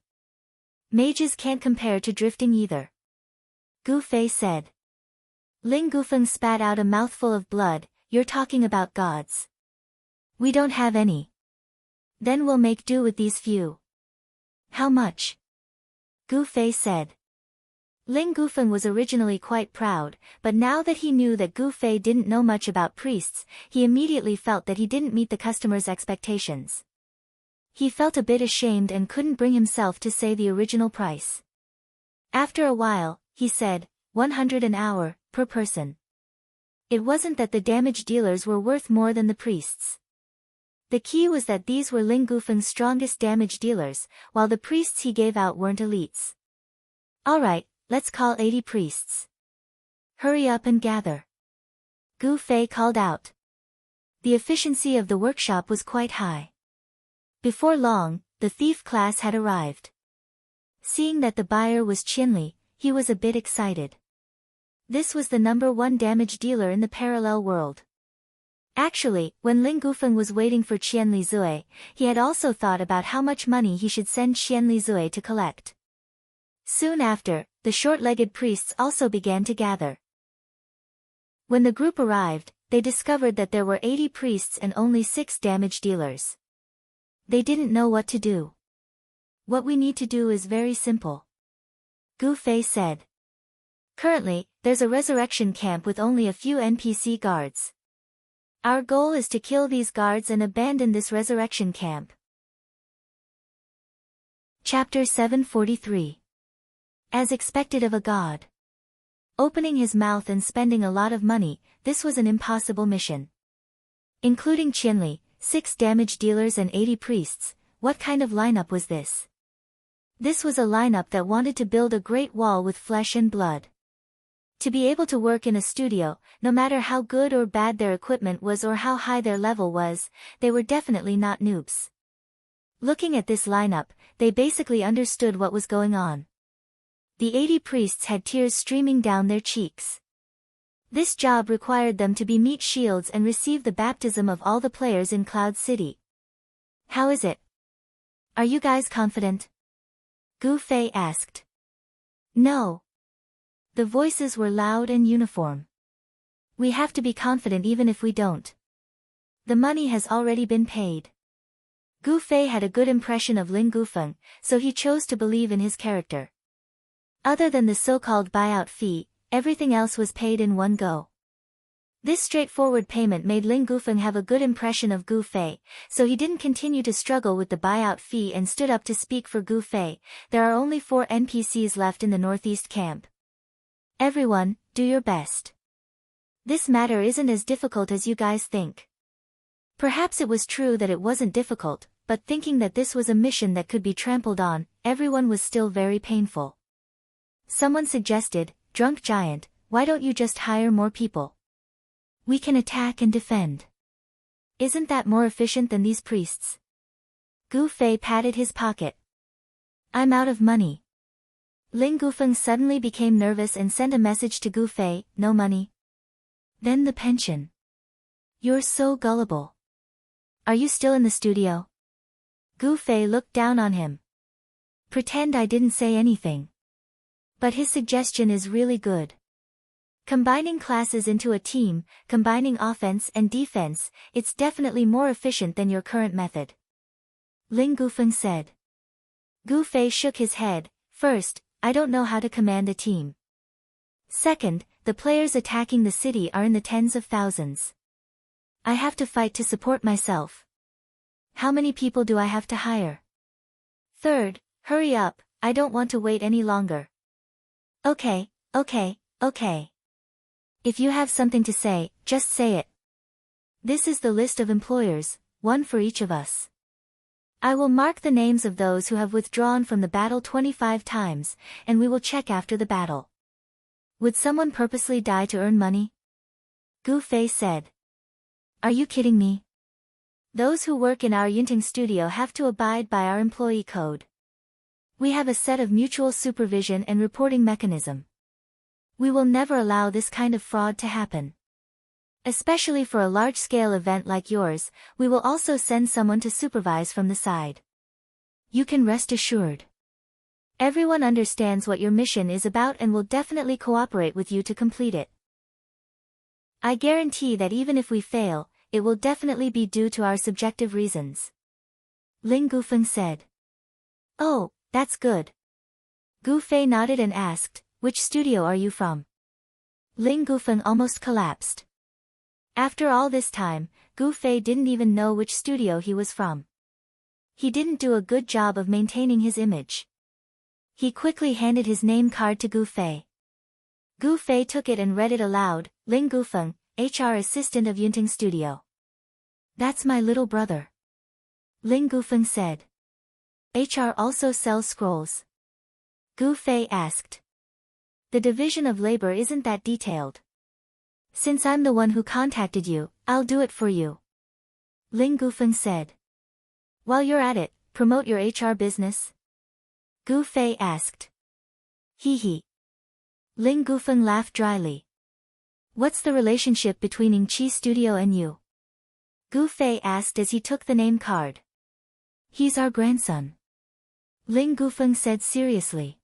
Mages can't compare to drifting either. Gu Fei said. Ling Gufeng spat out a mouthful of blood. You're talking about gods. We don't have any. Then we'll make do with these few. How much? Gu Fei said. Ling Gufeng was originally quite proud, but now that he knew that Gu Fei didn't know much about priests, he immediately felt that he didn't meet the customer's expectations. He felt a bit ashamed and couldn't bring himself to say the original price. After a while, he said, 100 an hour, per person. It wasn't that the damage dealers were worth more than the priests. The key was that these were Ling Gufeng's strongest damage dealers, while the priests he gave out weren't elites. Alright, let's call 80 priests. Hurry up and gather. Gu Fei called out. The efficiency of the workshop was quite high. Before long, the thief class had arrived. Seeing that the buyer was Qianli, he was a bit excited. This was the #1 damage dealer in the parallel world. Actually, when Ling Gufeng was waiting for Qianli Zui, he had also thought about how much money he should send Qianli Zui to collect. Soon after, the short-legged priests also began to gather. When the group arrived, they discovered that there were 80 priests and only 6 damage dealers. They didn't know what to do. What we need to do is very simple. Gu Fei said. Currently, there's a resurrection camp with only a few NPC guards. Our goal is to kill these guards and abandon this resurrection camp. Chapter 743. As expected of a god. Opening his mouth and spending a lot of money, this was an impossible mission. Including Qianli, 6 damage dealers and 80 priests, what kind of lineup was this? This was a lineup that wanted to build a great wall with flesh and blood. To be able to work in a studio, no matter how good or bad their equipment was or how high their level was, they were definitely not noobs. Looking at this lineup, they basically understood what was going on. The 80 priests had tears streaming down their cheeks. This job required them to be meat shields and receive the baptism of all the players in Cloud City. How is it? Are you guys confident? Gu Fei asked. No. The voices were loud and uniform. We have to be confident even if we don't. The money has already been paid. Gu Fei had a good impression of Ling Gufeng, so he chose to believe in his character. Other than the so-called buyout fee, everything else was paid in one go. This straightforward payment made Ling Gufeng have a good impression of Gu Fei, so he didn't continue to struggle with the buyout fee and stood up to speak for Gu Fei. There are only 4 NPCs left in the northeast camp. Everyone, do your best. This matter isn't as difficult as you guys think. Perhaps it was true that it wasn't difficult, but thinking that this was a mission that could be trampled on, everyone was still very painful. Someone suggested, Drunk Giant, why don't you just hire more people? We can attack and defend. Isn't that more efficient than these priests? Gu Fei patted his pocket. I'm out of money. Ling Gufeng suddenly became nervous and sent a message to Gu Fei, no money. Then the pension. You're so gullible. Are you still in the studio? Gu Fei looked down on him. Pretend I didn't say anything. But his suggestion is really good. Combining classes into a team, combining offense and defense, it's definitely more efficient than your current method. Ling Gufeng said. Gu Fei shook his head. First, I don't know how to command a team. Second, the players attacking the city are in the tens of thousands. I have to fight to support myself. How many people do I have to hire? Third, hurry up, I don't want to wait any longer. Okay. If you have something to say, just say it. This is the list of employers, 1 for each of us. I will mark the names of those who have withdrawn from the battle 25 times, and we will check after the battle. Would someone purposely die to earn money? Gu Fei said. Are you kidding me? Those who work in our Yinting studio have to abide by our employee code. We have a set of mutual supervision and reporting mechanism. We will never allow this kind of fraud to happen. Especially for a large-scale event like yours, we will also send someone to supervise from the side. You can rest assured. Everyone understands what your mission is about and will definitely cooperate with you to complete it. I guarantee that even if we fail, it will definitely be due to our subjective reasons. Ling Gufeng said. Oh, That's good. Gu Fei nodded and asked, which studio are you from? Ling Gufeng almost collapsed. After all this time, Gu Fei didn't even know which studio he was from. He didn't do a good job of maintaining his image. He quickly handed his name card to Gu Fei. Gu Fei took it and read it aloud, Ling Gufeng, HR assistant of Yunting Studio. That's my little brother. Ling Gufeng said. HR also sells scrolls? Gu Fei asked. The division of labor isn't that detailed. Since I'm the one who contacted you, I'll do it for you. Ling Gufeng said. While you're at it, promote your HR business? Gu Fei asked. Hee hee. Ling Gufeng laughed dryly. What's the relationship between Ing Chi Studio and you? Gu Fei asked as he took the name card. He's our grandson. Ling Gufeng said seriously.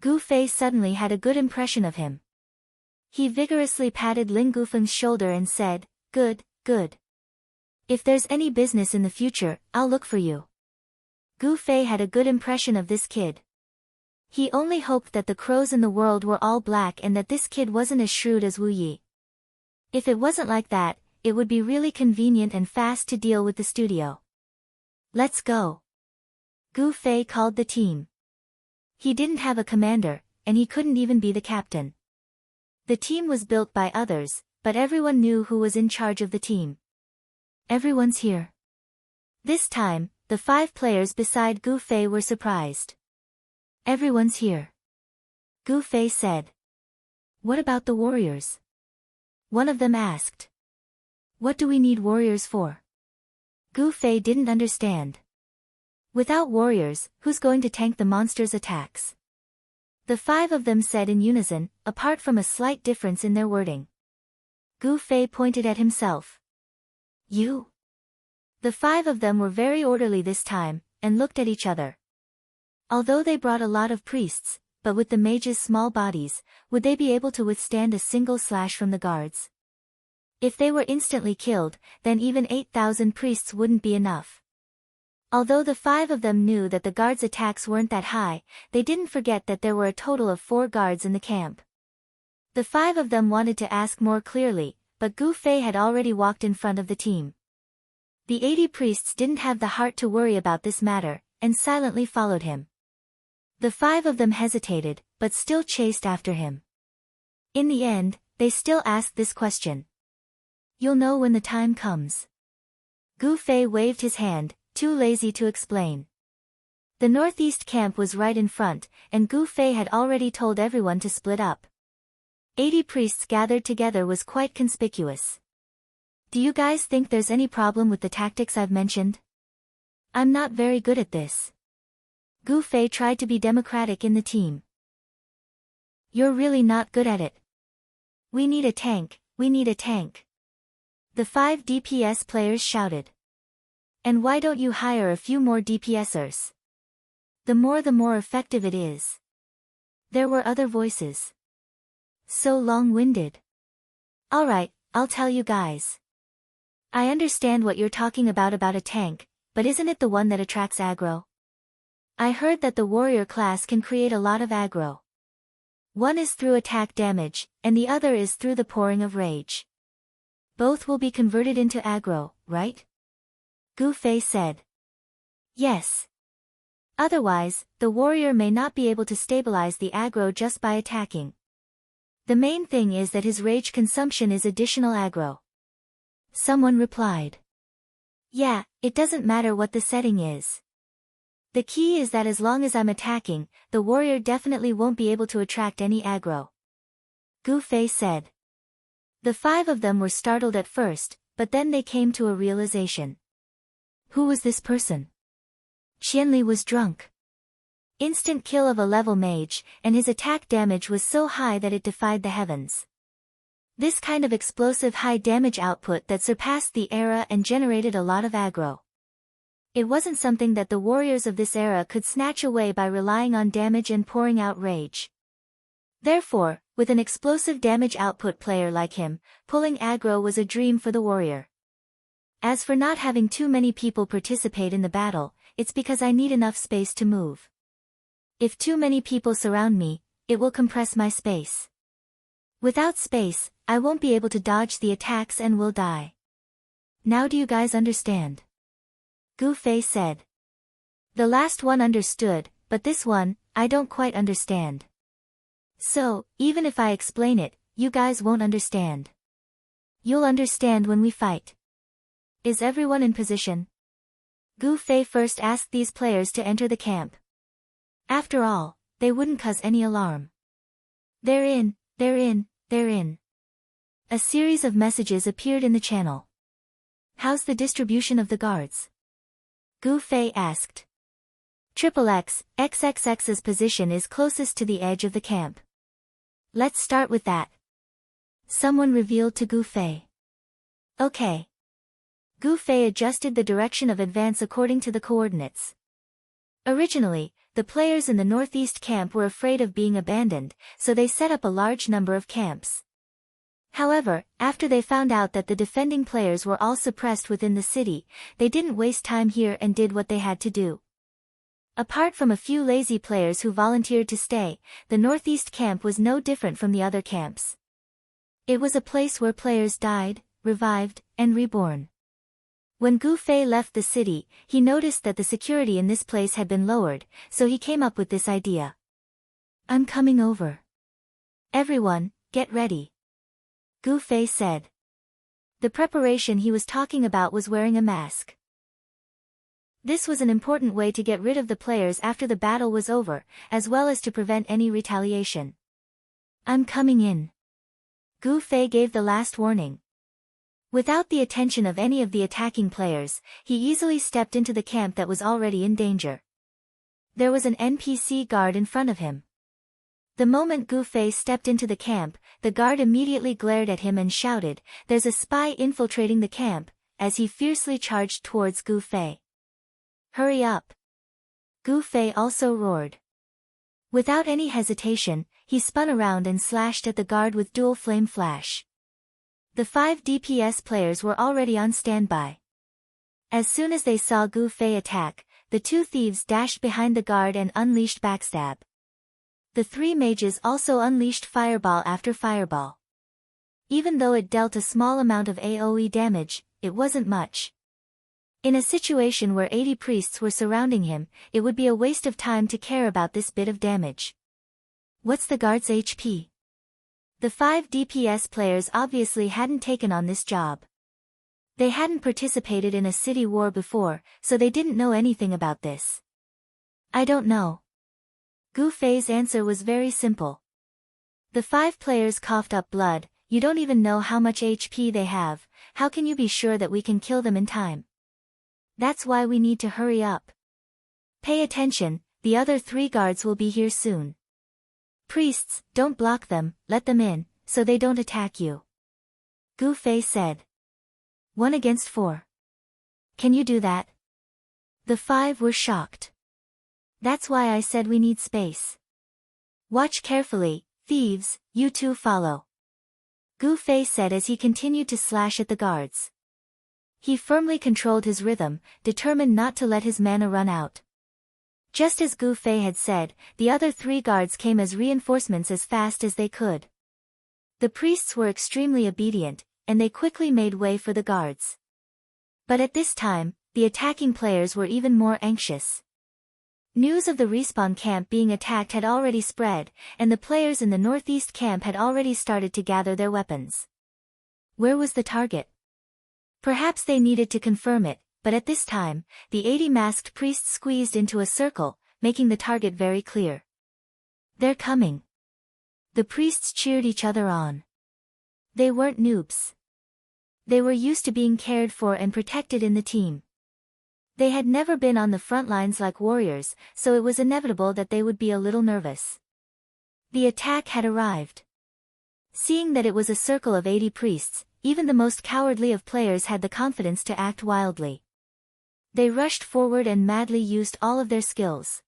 Gu Fei suddenly had a good impression of him. He vigorously patted Ling Gufeng's shoulder and said, Good, good. If there's any business in the future, I'll look for you. Gu Fei had a good impression of this kid. He only hoped that the crows in the world were all black and that this kid wasn't as shrewd as Wu Yi. If it wasn't like that, it would be really convenient and fast to deal with the studio. Let's go. Gu Fei called the team. He didn't have a commander, and he couldn't even be the captain. The team was built by others, but everyone knew who was in charge of the team. Everyone's here. This time, the 5 players beside Gu Fei were surprised. Everyone's here. Gu Fei said. What about the warriors? One of them asked. What do we need warriors for? Gu Fei didn't understand. Without warriors, who's going to tank the monsters' attacks? The 5 of them said in unison, apart from a slight difference in their wording. Gu Fei pointed at himself. You? The 5 of them were very orderly this time, and looked at each other. Although they brought a lot of priests, but with the mages' small bodies, would they be able to withstand a single slash from the guards? If they were instantly killed, then even 8,000 priests wouldn't be enough. Although the 5 of them knew that the guards' attacks weren't that high, they didn't forget that there were a total of 4 guards in the camp. The 5 of them wanted to ask more clearly, but Gu Fei had already walked in front of the team. The 80 priests didn't have the heart to worry about this matter, and silently followed him. The 5 of them hesitated, but still chased after him. In the end, they still asked this question. You'll know when the time comes. Gu Fei waved his hand, too lazy to explain. The northeast camp was right in front, and Gu Fei had already told everyone to split up. 80 priests gathered together was quite conspicuous. Do you guys think there's any problem with the tactics I've mentioned? I'm not very good at this. Gu Fei tried to be democratic in the team. You're really not good at it. We need a tank, we need a tank. The 5 DPS players shouted. And why don't you hire a few more DPSers? The more effective it is. There were other voices. So long-winded. Alright, I'll tell you guys. I understand what you're talking about a tank, but isn't it the one that attracts aggro? I heard that the warrior class can create a lot of aggro. One is through attack damage, and the other is through the pouring of rage. Both will be converted into aggro, right? Gu Fei said. Yes. Otherwise, the warrior may not be able to stabilize the aggro just by attacking. The main thing is that his rage consumption is additional aggro. Someone replied. Yeah, it doesn't matter what the setting is. The key is that as long as I'm attacking, the warrior definitely won't be able to attract any aggro. Gu Fei said. The 5 of them were startled at first, but then they came to a realization. Who was this person? Qianli was drunk. Instant kill of a level mage, and his attack damage was so high that it defied the heavens. This kind of explosive high damage output that surpassed the era and generated a lot of aggro. It wasn't something that the warriors of this era could snatch away by relying on damage and pouring out rage. Therefore, with an explosive damage output player like him, pulling aggro was a dream for the warrior. As for not having too many people participate in the battle, it's because I need enough space to move. If too many people surround me, it will compress my space. Without space, I won't be able to dodge the attacks and will die. Now do you guys understand? Gu Fei said. The last one understood, but this one, I don't quite understand. So, even if I explain it, you guys won't understand. You'll understand when we fight. Is everyone in position? Gu Fei first asked these players to enter the camp. After all, they wouldn't cause any alarm. They're in, they're in, they're in. A series of messages appeared in the channel. How's the distribution of the guards? Gu Fei asked. XXX's position is closest to the edge of the camp. Let's start with that. Someone revealed to Gu Fei. Okay. Gu Fei adjusted the direction of advance according to the coordinates. Originally, the players in the northeast camp were afraid of being abandoned, so they set up a large number of camps. However, after they found out that the defending players were all suppressed within the city, they didn't waste time here and did what they had to do. Apart from a few lazy players who volunteered to stay, the northeast camp was no different from the other camps. It was a place where players died, revived, and reborn. When Gu Fei left the city, he noticed that the security in this place had been lowered, so he came up with this idea. I'm coming over. Everyone, get ready. Gu Fei said. The preparation he was talking about was wearing a mask. This was an important way to get rid of the players after the battle was over, as well as to prevent any retaliation. I'm coming in. Gu Fei gave the last warning. Without the attention of any of the attacking players, he easily stepped into the camp that was already in danger. There was an NPC guard in front of him. The moment Gu Fei stepped into the camp, the guard immediately glared at him and shouted, "There's a spy infiltrating the camp," as he fiercely charged towards Gu Fei. Hurry up! Gu Fei also roared. Without any hesitation, he spun around and slashed at the guard with dual flame flash. The 5 DPS players were already on standby. As soon as they saw Gu Fei attack, the 2 thieves dashed behind the guard and unleashed backstab. The 3 mages also unleashed fireball after fireball. Even though it dealt a small amount of AoE damage, it wasn't much. In a situation where 80 priests were surrounding him, it would be a waste of time to care about this bit of damage. What's the guard's HP? The 5 DPS players obviously hadn't taken on this job. They hadn't participated in a city war before, so they didn't know anything about this. I don't know. Gu Fei's answer was very simple. The 5 players coughed up blood. You don't even know how much HP they have, how can you be sure that we can kill them in time? That's why we need to hurry up. Pay attention, the other 3 guards will be here soon. Priests, don't block them, let them in, so they don't attack you. Gu Fei said. 1 against 4. Can you do that? The 5 were shocked. That's why I said we need space. Watch carefully, thieves, you 2 follow. Gu Fei said as he continued to slash at the guards. He firmly controlled his rhythm, determined not to let his mana run out. Just as Gu Fei had said, the other 3 guards came as reinforcements as fast as they could. The priests were extremely obedient, and they quickly made way for the guards. But at this time, the attacking players were even more anxious. News of the respawn camp being attacked had already spread, and the players in the northeast camp had already started to gather their weapons. Where was the target? Perhaps they needed to confirm it, but at this time, the 80 masked priests squeezed into a circle, making the target very clear. They're coming. The priests cheered each other on. They weren't noobs. They were used to being cared for and protected in the team. They had never been on the front lines like warriors, so it was inevitable that they would be a little nervous. The attack had arrived. Seeing that it was a circle of 80 priests, even the most cowardly of players had the confidence to act wildly. They rushed forward and madly used all of their skills.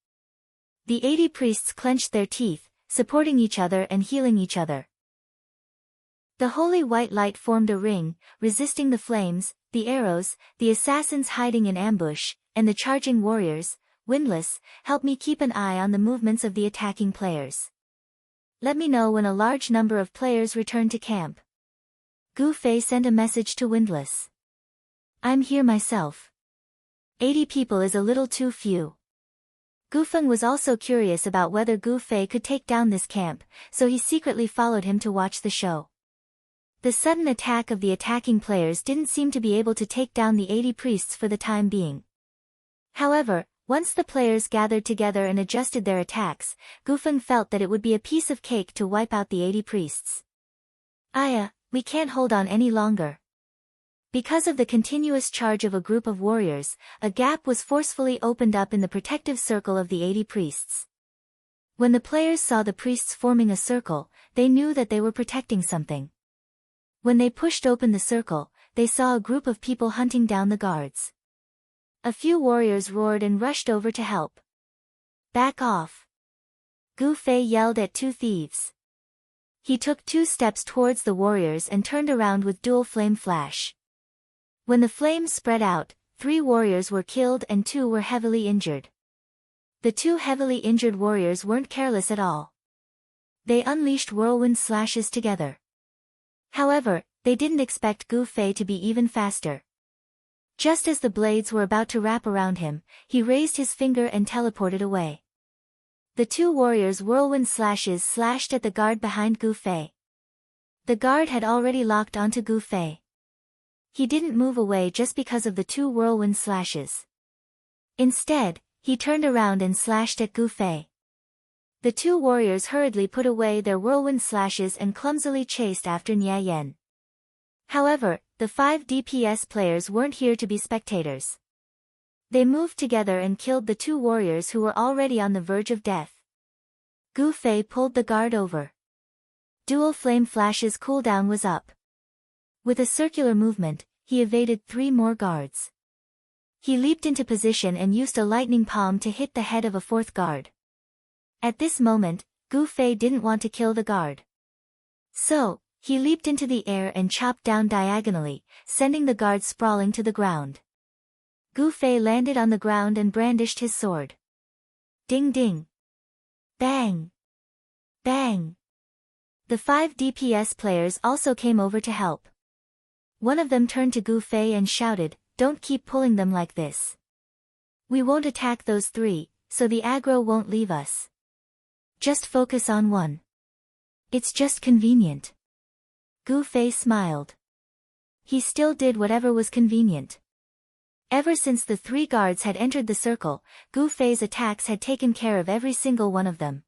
The 80 priests clenched their teeth, supporting each other and healing each other. The holy white light formed a ring, resisting the flames, the arrows, the assassins hiding in ambush, and the charging warriors, Windlass, help me keep an eye on the movements of the attacking players. Let me know when a large number of players return to camp. Gu Fei sent a message to Windlass. I'm here myself. 80 people is a little too few. Gu Feng was also curious about whether Gu Fei could take down this camp, so he secretly followed him to watch the show. The sudden attack of the attacking players didn't seem to be able to take down the 80 priests for the time being. However, once the players gathered together and adjusted their attacks, Gu Feng felt that it would be a piece of cake to wipe out the 80 priests. Aya, we can't hold on any longer. Because of the continuous charge of a group of warriors, a gap was forcefully opened up in the protective circle of the 80 priests. When the players saw the priests forming a circle, they knew that they were protecting something. When they pushed open the circle, they saw a group of people hunting down the guards. A few warriors roared and rushed over to help. Back off! Gu Fei yelled at two thieves. He took 2 steps towards the warriors and turned around with dual flame flash. When the flames spread out, 3 warriors were killed and 2 were heavily injured. The 2 heavily injured warriors weren't careless at all. They unleashed whirlwind slashes together. However, they didn't expect Gu Fei to be even faster. Just as the blades were about to wrap around him, he raised his finger and teleported away. The 2 warriors' whirlwind slashes slashed at the guard behind Gu Fei. The guard had already locked onto Gu Fei. He didn't move away just because of the 2 whirlwind slashes. Instead, he turned around and slashed at Gu Fei. The 2 warriors hurriedly put away their whirlwind slashes and clumsily chased after Nia Yen. However, the 5 DPS players weren't here to be spectators. They moved together and killed the 2 warriors who were already on the verge of death. Gu Fei pulled the guard over. Dual flame flash's cooldown was up. With a circular movement, he evaded 3 more guards. He leaped into position and used a lightning palm to hit the head of a 4th guard. At this moment, Gu Fei didn't want to kill the guard. So, he leaped into the air and chopped down diagonally, sending the guard sprawling to the ground. Gu Fei landed on the ground and brandished his sword. Ding ding. Bang. Bang. The 5 DPS players also came over to help. One of them turned to Gu Fei and shouted, "Don't keep pulling them like this. We won't attack those 3, so the aggro won't leave us. Just focus on one. It's just convenient." Gu Fei smiled. He still did whatever was convenient. Ever since the 3 guards had entered the circle, Gu Fei's attacks had taken care of every single one of them.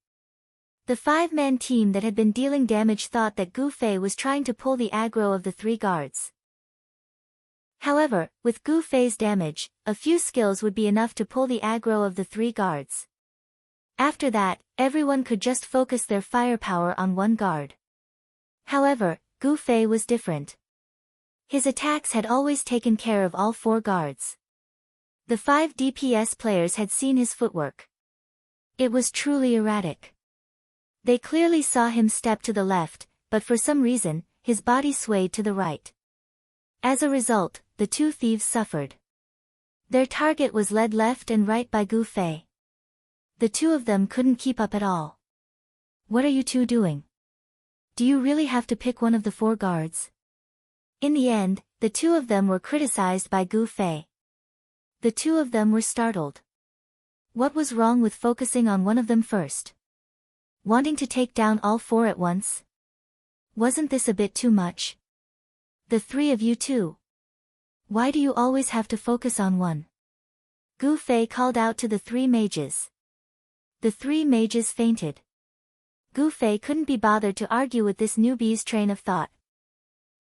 The 5-man team that had been dealing damage thought that Gu Fei was trying to pull the aggro of the 3 guards. However, with Gu Fei's damage, a few skills would be enough to pull the aggro of the 3 guards. After that, everyone could just focus their firepower on one guard. However, Gu Fei was different. His attacks had always taken care of all 4 guards. The 5 DPS players had seen his footwork. It was truly erratic. They clearly saw him step to the left, but for some reason, his body swayed to the right. As a result, the 2 thieves suffered. Their target was led left and right by Gu Fei. The 2 of them couldn't keep up at all. "What are you 2 doing? Do you really have to pick one of the 4 guards?" In the end, the 2 of them were criticized by Gu Fei. The 2 of them were startled. What was wrong with focusing on one of them first? Wanting to take down all 4 at once? Wasn't this a bit too much? The 3 of you too. Why do you always have to focus on one? Gu Fei called out to the 3 mages. The 3 mages fainted. Gu Fei couldn't be bothered to argue with this newbie's train of thought.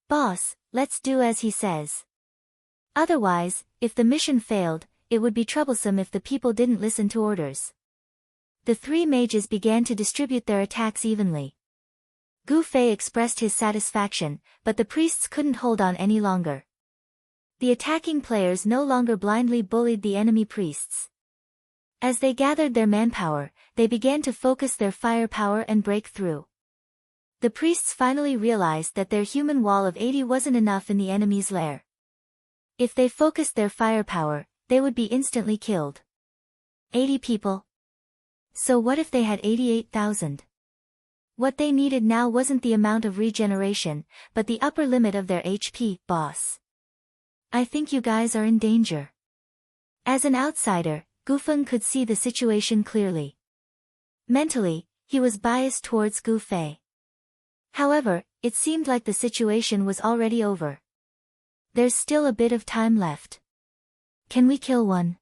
"Boss, let's do as he says. Otherwise, if the mission failed, it would be troublesome if the people didn't listen to orders." The 3 mages began to distribute their attacks evenly. Gu Fei expressed his satisfaction, but the priests couldn't hold on any longer. The attacking players no longer blindly bullied the enemy priests. As they gathered their manpower, they began to focus their firepower and break through. The priests finally realized that their human wall of 80 wasn't enough in the enemy's lair. If they focused their firepower, they would be instantly killed. 80 people? So what if they had 88,000? What they needed now wasn't the amount of regeneration, but the upper limit of their HP, boss. I think you guys are in danger. As an outsider, Gufeng could see the situation clearly. Mentally, he was biased towards Gu Fei. However, it seemed like the situation was already over. There's still a bit of time left. Can we kill one?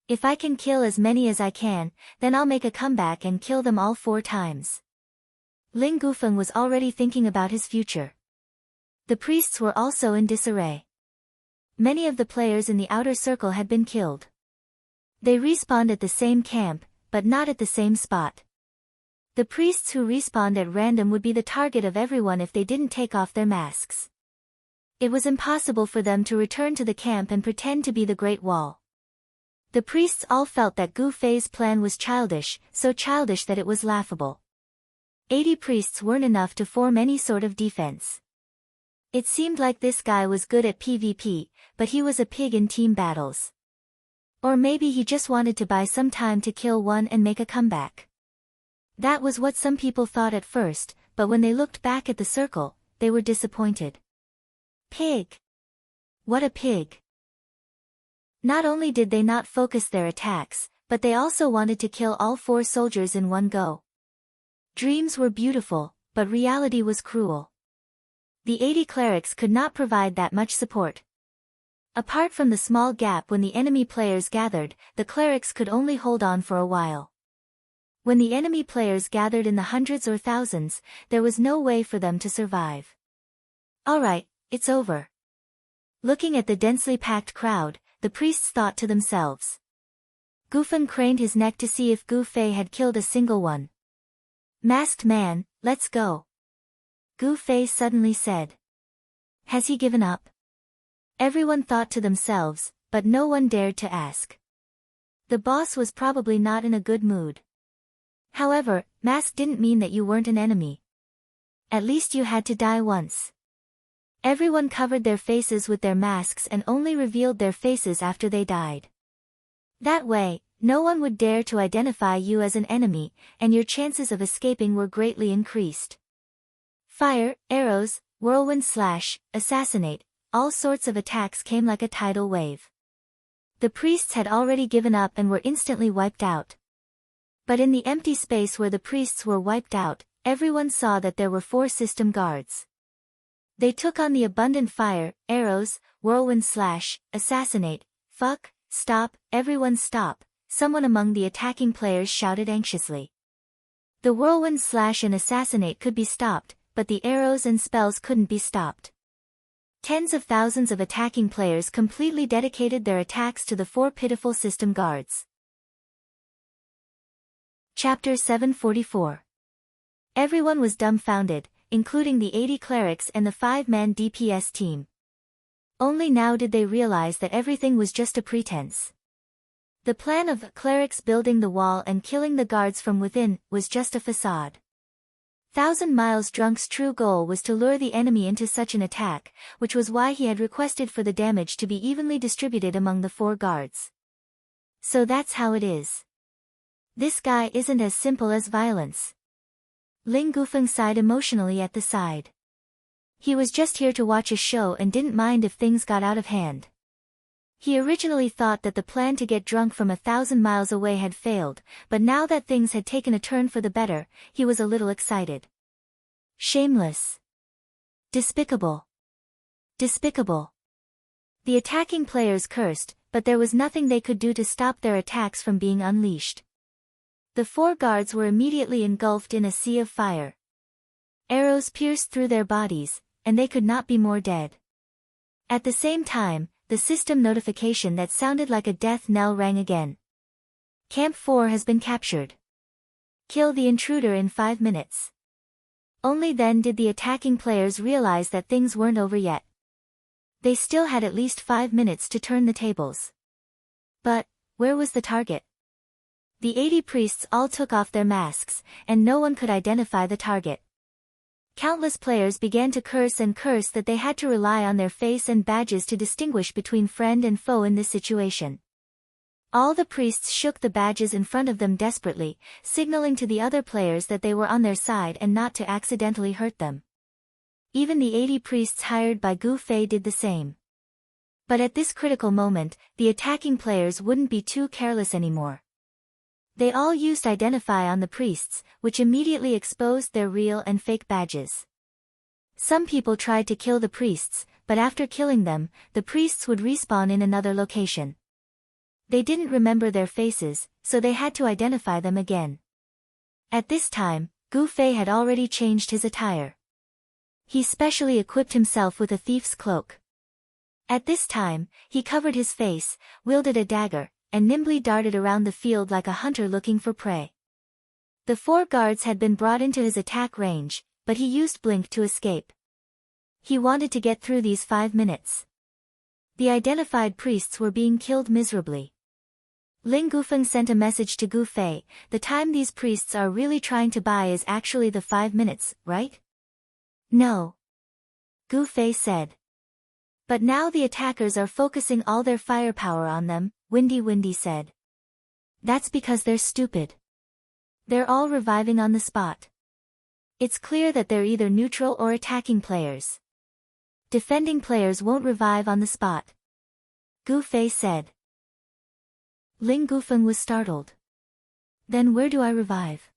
If I can kill as many as I can, then I'll make a comeback and kill them all 4 times. Ling Gufeng was already thinking about his future. The priests were also in disarray. Many of the players in the outer circle had been killed. They respawned at the same camp, but not at the same spot. The priests who respawned at random would be the target of everyone if they didn't take off their masks. It was impossible for them to return to the camp and pretend to be the Great Wall. The priests all felt that Gu Fei's plan was childish, so childish that it was laughable. 80 priests weren't enough to form any sort of defense. It seemed like this guy was good at PvP, but he was a pig in team battles. Or maybe he just wanted to buy some time to kill one and make a comeback. That was what some people thought at first, but when they looked back at the circle, they were disappointed. Pig! What a pig! Not only did they not focus their attacks, but they also wanted to kill all 4 soldiers in one go. Dreams were beautiful, but reality was cruel. The 80 clerics could not provide that much support. Apart from the small gap when the enemy players gathered, the clerics could only hold on for a while. When the enemy players gathered in the hundreds or thousands, there was no way for them to survive. Alright, it's over. Looking at the densely packed crowd, the priests thought to themselves. Gufeng craned his neck to see if Gu Fei had killed a single one. Masked man, let's go. Gu Fei suddenly said. Has he given up? Everyone thought to themselves, but no one dared to ask. The boss was probably not in a good mood. However, mask didn't mean that you weren't an enemy. At least you had to die once. Everyone covered their faces with their masks and only revealed their faces after they died. That way, no one would dare to identify you as an enemy, and your chances of escaping were greatly increased. Fire, arrows, whirlwind slash, assassinate, all sorts of attacks came like a tidal wave. The priests had already given up and were instantly wiped out. But in the empty space where the priests were wiped out, everyone saw that there were 4 system guards. They took on the abundant fire, arrows, whirlwind slash, assassinate, fuck, stop, everyone stop, someone among the attacking players shouted anxiously. The whirlwind slash and assassinate could be stopped, but the arrows and spells couldn't be stopped. Tens of thousands of attacking players completely dedicated their attacks to the 4 pitiful system guards. Chapter 744. Everyone was dumbfounded, including the 80 clerics and the 5-man DPS team. Only now did they realize that everything was just a pretense. The plan of the clerics building the wall and killing the guards from within was just a facade. 1,000 Miles Drunk's true goal was to lure the enemy into such an attack, which was why he had requested for the damage to be evenly distributed among the 4 guards. So that's how it is. This guy isn't as simple as violence. Ling Gufeng sighed emotionally at the side. He was just here to watch a show and didn't mind if things got out of hand. He originally thought that the plan to get drunk from 1,000 miles away had failed, but now that things had taken a turn for the better, he was a little excited. Shameless. Despicable. Despicable. The attacking players cursed, but there was nothing they could do to stop their attacks from being unleashed. The 4 guards were immediately engulfed in a sea of fire. Arrows pierced through their bodies, and they could not be more dead. At the same time, the system notification that sounded like a death knell rang again. Camp 4 has been captured. Kill the intruder in 5 minutes. Only then did the attacking players realize that things weren't over yet. They still had at least 5 minutes to turn the tables. But, where was the target? The 80 priests all took off their masks, and no one could identify the target. Countless players began to curse that they had to rely on their face and badges to distinguish between friend and foe in this situation. All the priests shook the badges in front of them desperately, signaling to the other players that they were on their side and not to accidentally hurt them. Even the 80 priests hired by Gu Fei did the same. But at this critical moment, the attacking players wouldn't be too careless anymore. They all used Identify on the priests, which immediately exposed their real and fake badges. Some people tried to kill the priests, but after killing them, the priests would respawn in another location. They didn't remember their faces, so they had to identify them again. At this time, Gu Fei had already changed his attire. He specially equipped himself with a thief's cloak. At this time, he covered his face, wielded a dagger, and nimbly darted around the field like a hunter looking for prey. The 4 guards had been brought into his attack range, but he used Blink to escape. He wanted to get through these 5 minutes. The identified priests were being killed miserably. Ling Gufeng sent a message to Gu Fei, "The time these priests are really trying to buy is actually the 5 minutes, right?" "No," Gu Fei said. "But now the attackers are focusing all their firepower on them," Windy said. "That's because they're stupid. They're all reviving on the spot. It's clear that they're either neutral or attacking players. Defending players won't revive on the spot," Gu Fei said. Ling Gufeng was startled. "Then where do I revive?"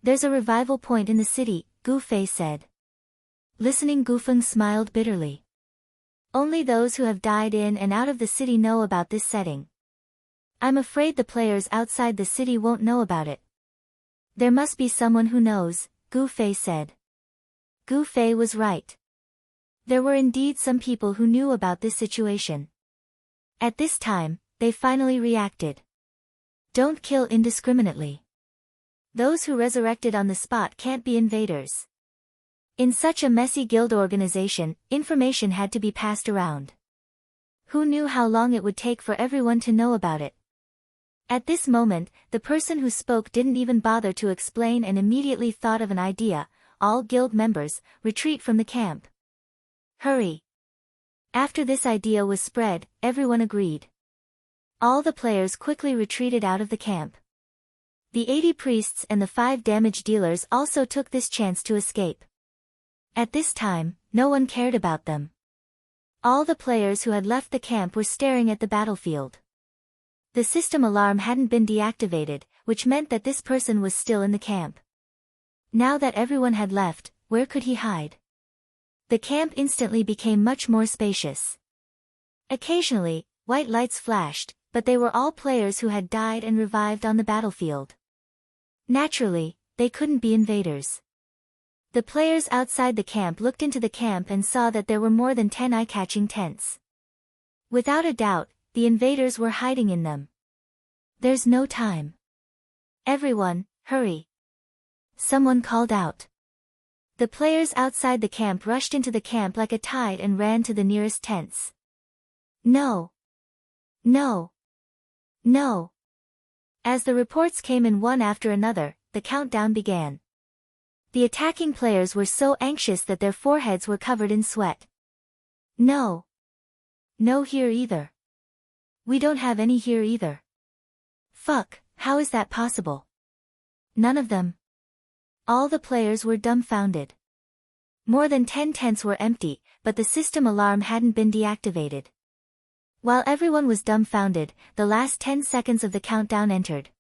"There's a revival point in the city," Gu Fei said. Listening, Gufeng smiled bitterly. "Only those who have died in and out of the city know about this setting. I'm afraid the players outside the city won't know about it." "There must be someone who knows," Gu Fei said. Gu Fei was right. There were indeed some people who knew about this situation. At this time, they finally reacted. "Don't kill indiscriminately. Those who resurrected on the spot can't be invaders." In such a messy guild organization, information had to be passed around. Who knew how long it would take for everyone to know about it? At this moment, the person who spoke didn't even bother to explain and immediately thought of an idea. "All guild members, retreat from the camp. Hurry." After this idea was spread, everyone agreed. All the players quickly retreated out of the camp. The 80 priests and the 5 damage dealers also took this chance to escape. At this time, no one cared about them. All the players who had left the camp were staring at the battlefield. The system alarm hadn't been deactivated, which meant that this person was still in the camp. Now that everyone had left, where could he hide? The camp instantly became much more spacious. Occasionally, white lights flashed, but they were all players who had died and revived on the battlefield. Naturally, they couldn't be invaders. The players outside the camp looked into the camp and saw that there were more than 10 eye-catching tents. Without a doubt, the invaders were hiding in them. "There's no time. Everyone, hurry!" someone called out. The players outside the camp rushed into the camp like a tide and ran to the nearest tents. "No! No! No!" As the reports came in one after another, the countdown began. The attacking players were so anxious that their foreheads were covered in sweat. "No! No here either. We don't have any here either. Fuck, how is that possible? None of them." All the players were dumbfounded. More than 10 tents were empty, but the system alarm hadn't been deactivated. While everyone was dumbfounded, the last 10 seconds of the countdown entered.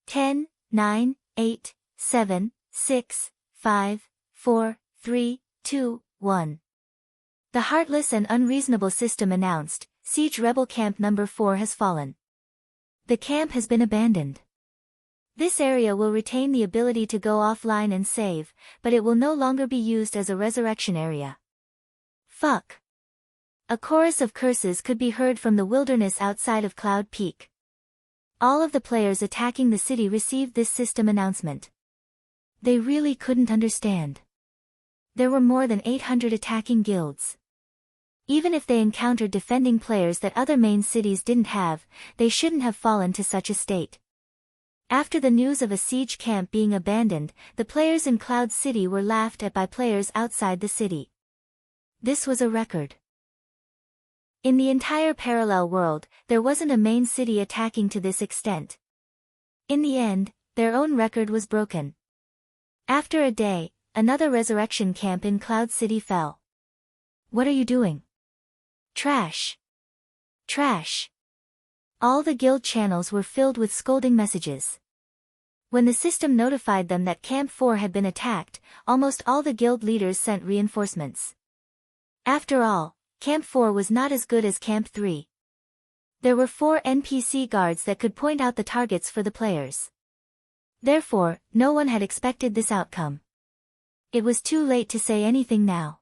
10, 9, 8, 7, 6, 5, 4, 3, 2, 1. The heartless and unreasonable system announced, "Siege Rebel Camp number 4 has fallen. The camp has been abandoned. This area will retain the ability to go offline and save, but it will no longer be used as a resurrection area." Fuck. A chorus of curses could be heard from the wilderness outside of Cloud Peak. All of the players attacking the city received this system announcement. They really couldn't understand. There were more than 800 attacking guilds. Even if they encountered defending players that other main cities didn't have, they shouldn't have fallen to such a state. After the news of a siege camp being abandoned, the players in Cloud City were laughed at by players outside the city. This was a record. In the entire parallel world, there wasn't a main city attacking to this extent. In the end, their own record was broken. After a day, another resurrection camp in Cloud City fell. What are you doing? Trash. Trash. All the guild channels were filled with scolding messages. When the system notified them that Camp 4 had been attacked, almost all the guild leaders sent reinforcements. After all, Camp 4 was not as good as Camp 3. There were 4 NPC guards that could point out the targets for the players. Therefore, no one had expected this outcome. It was too late to say anything now.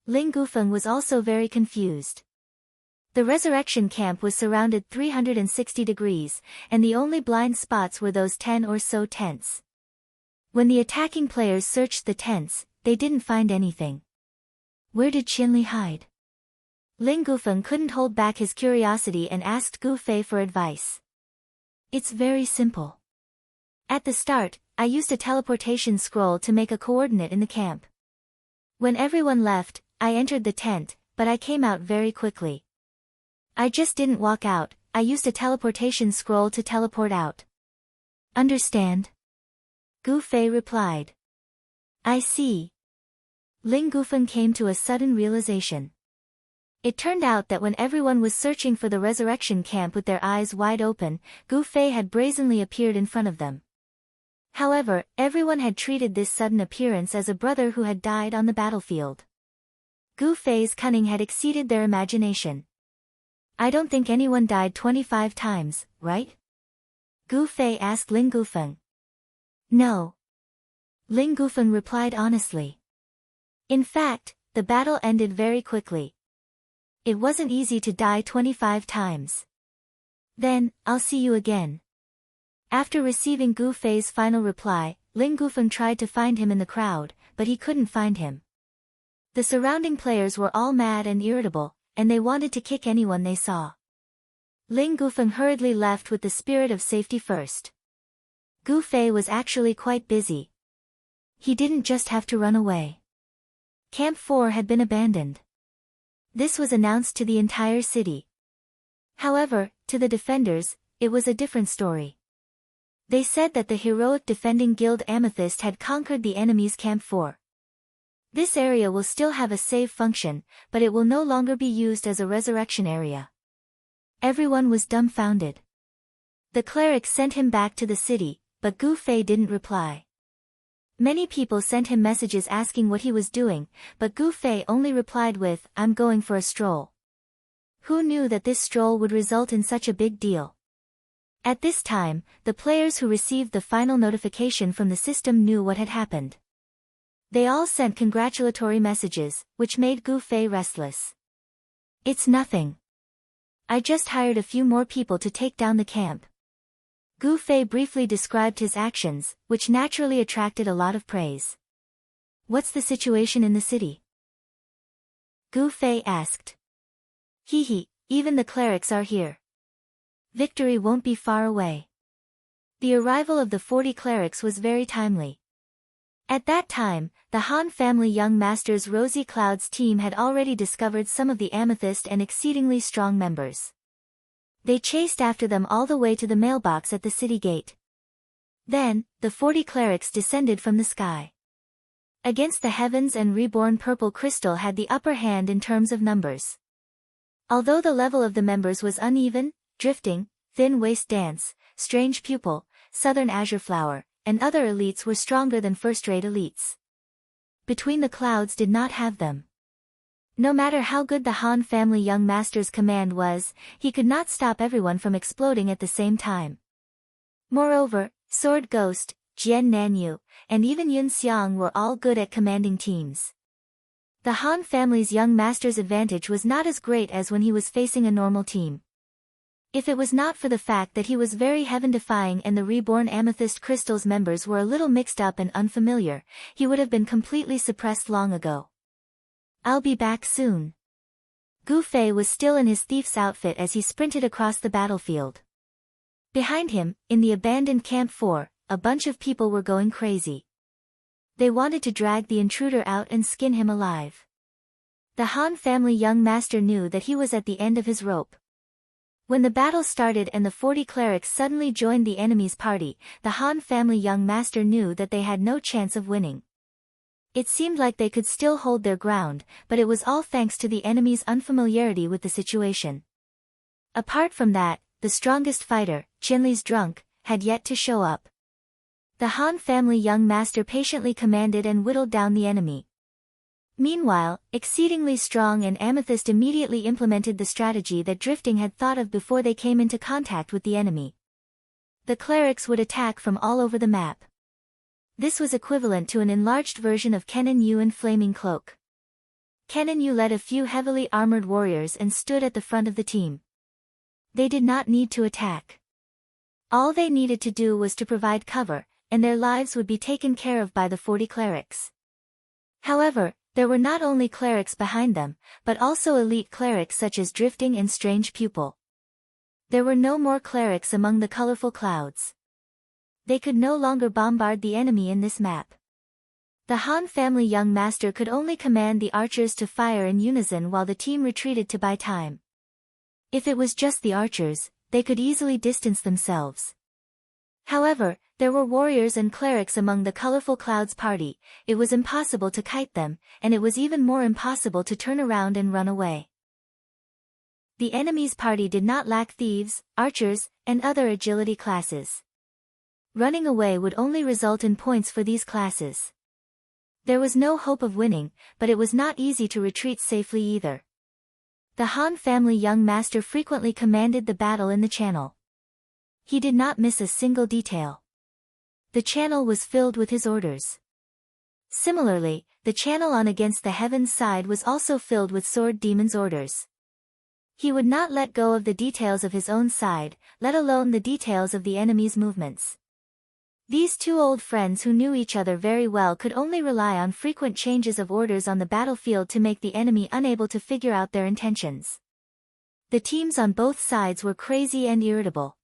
Ling Gufeng was also very confused. The resurrection camp was surrounded 360 degrees, and the only blind spots were those 10 or so tents. When the attacking players searched the tents, they didn't find anything. Where did Qianli hide? Ling Gufeng couldn't hold back his curiosity and asked Gu Fei for advice. It's very simple. At the start, I used a teleportation scroll to make a coordinate in the camp. When everyone left, I entered the tent, but I came out very quickly. I just didn't walk out, I used a teleportation scroll to teleport out. Understand? Gu Fei replied. I see. Ling Gufeng came to a sudden realization. It turned out that when everyone was searching for the resurrection camp with their eyes wide open, Gu Fei had brazenly appeared in front of them. However, everyone had treated this sudden appearance as a brother who had died on the battlefield. Gu Fei's cunning had exceeded their imagination. I don't think anyone died 25 times, right? Gu Fei asked Ling Gufeng. No. Ling Gufeng replied honestly. In fact, the battle ended very quickly. It wasn't easy to die 25 times. Then, I'll see you again. After receiving Gu Fei's final reply, Ling Gufeng tried to find him in the crowd, but he couldn't find him. The surrounding players were all mad and irritable, and they wanted to kick anyone they saw. Ling Gufeng hurriedly left with the spirit of safety first. Gu Fei was actually quite busy. He didn't just have to run away. Camp 4 had been abandoned. This was announced to the entire city. However, to the defenders, it was a different story. They said that the heroic defending guild Amethyst had conquered the enemy's Camp 4. This area will still have a save function, but it will no longer be used as a resurrection area. Everyone was dumbfounded. The cleric sent him back to the city, but Gu Fei didn't reply. Many people sent him messages asking what he was doing, but Gu Fei only replied with, I'm going for a stroll. Who knew that this stroll would result in such a big deal? At this time, the players who received the final notification from the system knew what had happened. They all sent congratulatory messages, which made Gu Fei restless. It's nothing. I just hired a few more people to take down the camp. Gu Fei briefly described his actions, which naturally attracted a lot of praise. What's the situation in the city? Gu Fei asked. Hehe, even the clerics are here. Victory won't be far away. The arrival of the 40 clerics was very timely. At that time, the Han family young masters Rosy Cloud's team had already discovered some of the amethyst and exceedingly strong members. They chased after them all the way to the mailbox at the city gate. Then, the 40 clerics descended from the sky. Against the heavens and reborn purple crystal had the upper hand in terms of numbers. Although the level of the members was uneven, drifting, thin waist dance, strange pupil, southern azure flower, and other elites were stronger than first-rate elites. Between the clouds did not have them. No matter how good the Han family young master's command was, he could not stop everyone from exploding at the same time. Moreover, Sword Ghost, Jian Nanyu, and even Yun Xiang were all good at commanding teams. The Han family's young master's advantage was not as great as when he was facing a normal team. If it was not for the fact that he was very heaven-defying and the reborn Amethyst Crystal's members were a little mixed up and unfamiliar, he would have been completely suppressed long ago. I'll be back soon. Gu Fei was still in his thief's outfit as he sprinted across the battlefield. Behind him, in the abandoned Camp 4, a bunch of people were going crazy. They wanted to drag the intruder out and skin him alive. The Han family young master knew that he was at the end of his rope. When the battle started and the 40 clerics suddenly joined the enemy's party, the Han family young master knew that they had no chance of winning. It seemed like they could still hold their ground, but it was all thanks to the enemy's unfamiliarity with the situation. Apart from that, the strongest fighter, Qianli's drunk, had yet to show up. The Han family young master patiently commanded and whittled down the enemy. Meanwhile, exceedingly strong and Amethyst immediately implemented the strategy that Drifting had thought of before they came into contact with the enemy. The clerics would attack from all over the map. This was equivalent to an enlarged version of Kennen Yu and Flaming Cloak. Kennen Yu led a few heavily armored warriors and stood at the front of the team. They did not need to attack. All they needed to do was to provide cover, and their lives would be taken care of by the 40 clerics. However, there were not only clerics behind them, but also elite clerics such as Drifting and Strange Pupil. There were no more clerics among the colorful clouds. They could no longer bombard the enemy in this map. The Han family young master could only command the archers to fire in unison while the team retreated to buy time. If it was just the archers, they could easily distance themselves. However, there were warriors and clerics among the colorful clouds party. It was impossible to kite them, and it was even more impossible to turn around and run away. The enemy's party did not lack thieves, archers, and other agility classes. Running away would only result in points for these classes. There was no hope of winning, but it was not easy to retreat safely either. The Han family young master frequently commanded the battle in the channel. He did not miss a single detail. The channel was filled with his orders. Similarly, the channel on Against the Heavens side was also filled with Sword Demon's orders. He would not let go of the details of his own side, let alone the details of the enemy's movements. These two old friends who knew each other very well could only rely on frequent changes of orders on the battlefield to make the enemy unable to figure out their intentions. The teams on both sides were crazy and irritable.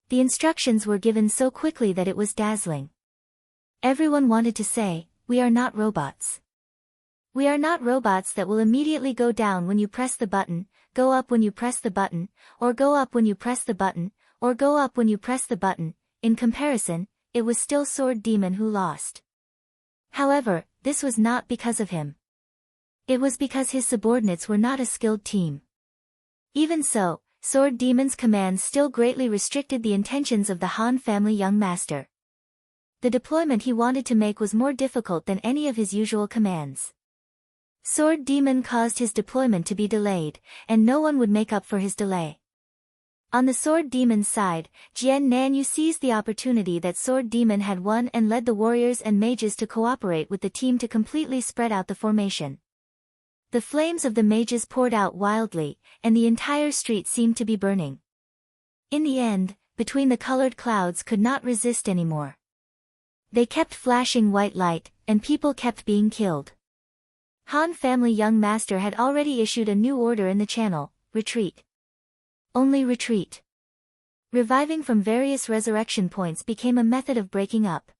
The instructions were given so quickly that it was dazzling. Everyone wanted to say, "We are not robots. We are not robots that will immediately go down when you press the button, go up when you press the button, or go up when you press the button, or go up when you press the button." In comparison, it was still Sword Demon who lost. However, this was not because of him. It was because his subordinates were not a skilled team. Even so, Sword Demon's commands still greatly restricted the intentions of the Han family young master. The deployment he wanted to make was more difficult than any of his usual commands. Sword Demon caused his deployment to be delayed, and no one would make up for his delay. On the Sword Demon's side, Jian Nanyu seized the opportunity that Sword Demon had won and led the warriors and mages to cooperate with the team to completely spread out the formation. The flames of the mages poured out wildly, and the entire street seemed to be burning. In the end, Between the colored clouds could not resist anymore. They kept flashing white light, and people kept being killed. Han family young master had already issued a new order in the channel: retreat. Only retreat. Reviving from various resurrection points became a method of breaking up.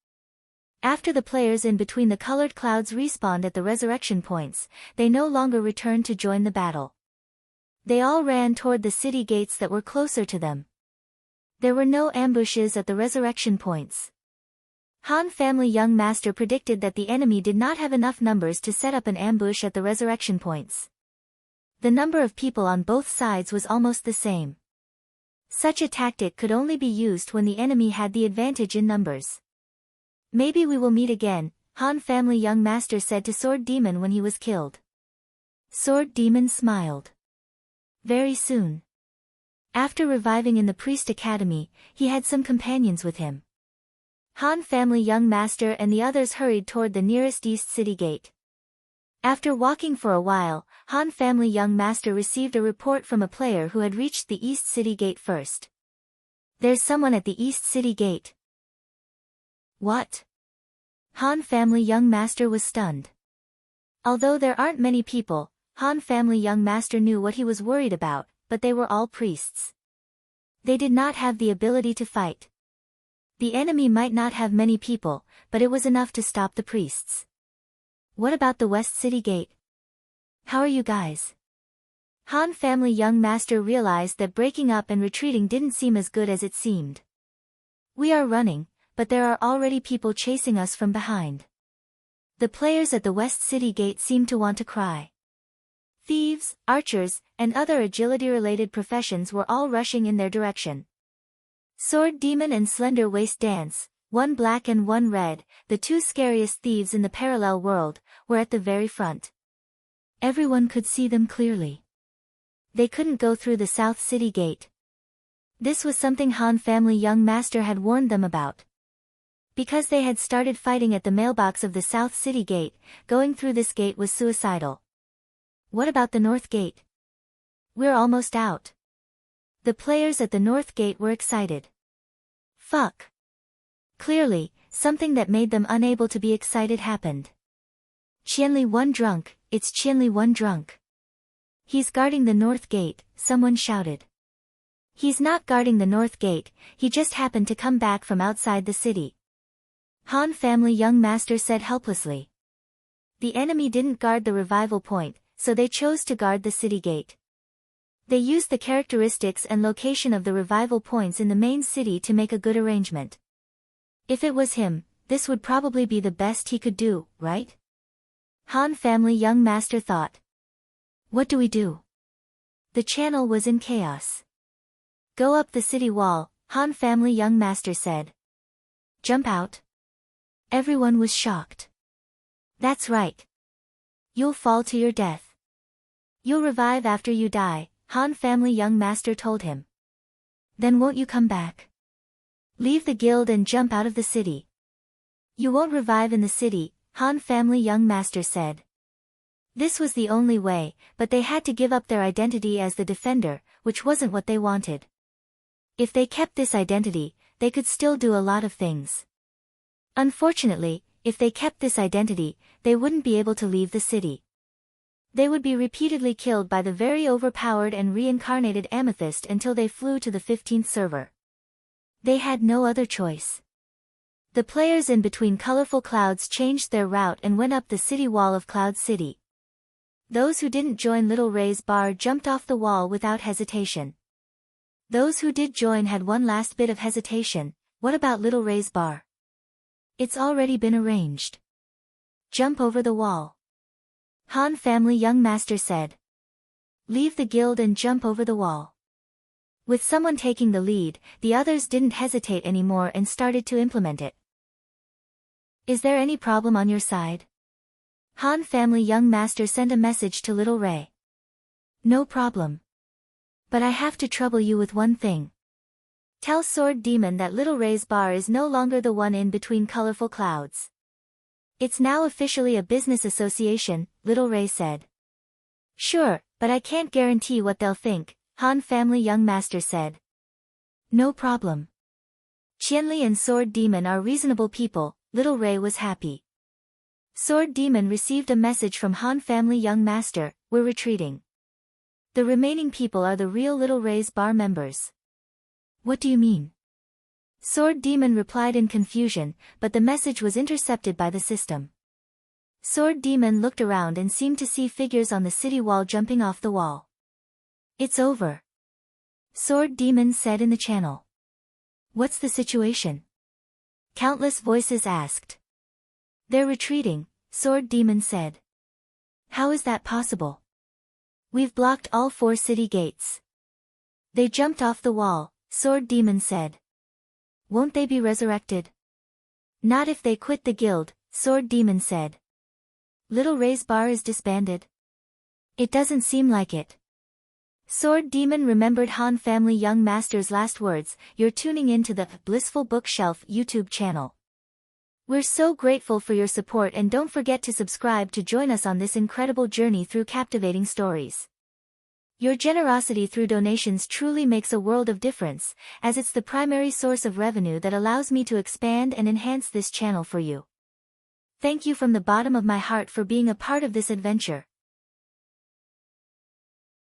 After the players in between the colored clouds respawned at the resurrection points, they no longer returned to join the battle. They all ran toward the city gates that were closer to them. There were no ambushes at the resurrection points. Han family young master predicted that the enemy did not have enough numbers to set up an ambush at the resurrection points. The number of people on both sides was almost the same. Such a tactic could only be used when the enemy had the advantage in numbers. "Maybe we will meet again," Han family young master said to Sword Demon when he was killed. Sword Demon smiled. Very soon. After reviving in the Priest Academy, he had some companions with him. Han family young master and the others hurried toward the nearest East City Gate. After walking for a while, Han family young master received a report from a player who had reached the East City Gate first. "There's someone at the East City Gate." What? Han family young master was stunned. Although there aren't many people, Han family young master knew what he was worried about, but they were all priests. They did not have the ability to fight. The enemy might not have many people, but it was enough to stop the priests. What about the West City Gate? How are you guys? Han family young master realized that breaking up and retreating didn't seem as good as it seemed. We are running, but there are already people chasing us from behind. The players at the West City Gate seemed to want to cry. Thieves, archers, and other agility-related professions were all rushing in their direction. Sword Demon and Slender Waist Dance, one black and one red, the two scariest thieves in the parallel world, were at the very front. Everyone could see them clearly. They couldn't go through the South City Gate. This was something Han family young master had warned them about. Because they had started fighting at the mailbox of the South City Gate, going through this gate was suicidal. What about the North Gate? We're almost out. The players at the North Gate were excited. Fuck. Clearly, something that made them unable to be excited happened. Qianli one drunk, it's Qianli one drunk. He's guarding the North Gate, someone shouted. He's not guarding the North Gate, he just happened to come back from outside the city. Han family young master said helplessly. The enemy didn't guard the revival point, so they chose to guard the city gate. They used the characteristics and location of the revival points in the main city to make a good arrangement. If it was him, this would probably be the best he could do, right? Han family young master thought. What do we do? The channel was in chaos. Go up the city wall, Han family young master said. Jump out. Everyone was shocked. That's right. You'll fall to your death. You'll revive after you die, Han family young master told him. Then won't you come back? Leave the guild and jump out of the city. You won't revive in the city, Han family young master said. This was the only way, but they had to give up their identity as the defender, which wasn't what they wanted. If they kept this identity, they could still do a lot of things. Unfortunately, if they kept this identity, they wouldn't be able to leave the city. They would be repeatedly killed by the very overpowered and reincarnated Amethyst until they flew to the 15th server. They had no other choice. The players in between colorful clouds changed their route and went up the city wall of Cloud City. Those who didn't join Little Ray's bar jumped off the wall without hesitation. Those who did join had one last bit of hesitation. What about Little Ray's bar? It's already been arranged. Jump over the wall. Han family young master said. Leave the guild and jump over the wall. With someone taking the lead, the others didn't hesitate anymore and started to implement it. Is there any problem on your side? Han family young master sent a message to Little Ray. No problem. But I have to trouble you with one thing. Tell Sword Demon that Little Ray's bar is no longer the one in between colorful clouds. It's now officially a business association, Little Ray said. Sure, but I can't guarantee what they'll think, Han family young master said. No problem. Qianli and Sword Demon are reasonable people, Little Ray was happy. Sword Demon received a message from Han family young master, we're retreating. The remaining people are the real Little Ray's bar members. What do you mean? Sword Demon replied in confusion, but the message was intercepted by the system. Sword Demon looked around and seemed to see figures on the city wall jumping off the wall. It's over. Sword Demon said in the channel. What's the situation? Countless voices asked. They're retreating, Sword Demon said. How is that possible? We've blocked all 4 city gates. They jumped off the wall, Sword Demon said. Won't they be resurrected? Not if they quit the guild, Sword Demon said. Little Ray's bar is disbanded? It doesn't seem like it. Sword Demon remembered Han family young master's last words, you're tuning into the Blissful Bookshelf YouTube channel. We're so grateful for your support and don't forget to subscribe to join us on this incredible journey through captivating stories. Your generosity through donations truly makes a world of difference, as it's the primary source of revenue that allows me to expand and enhance this channel for you. Thank you from the bottom of my heart for being a part of this adventure.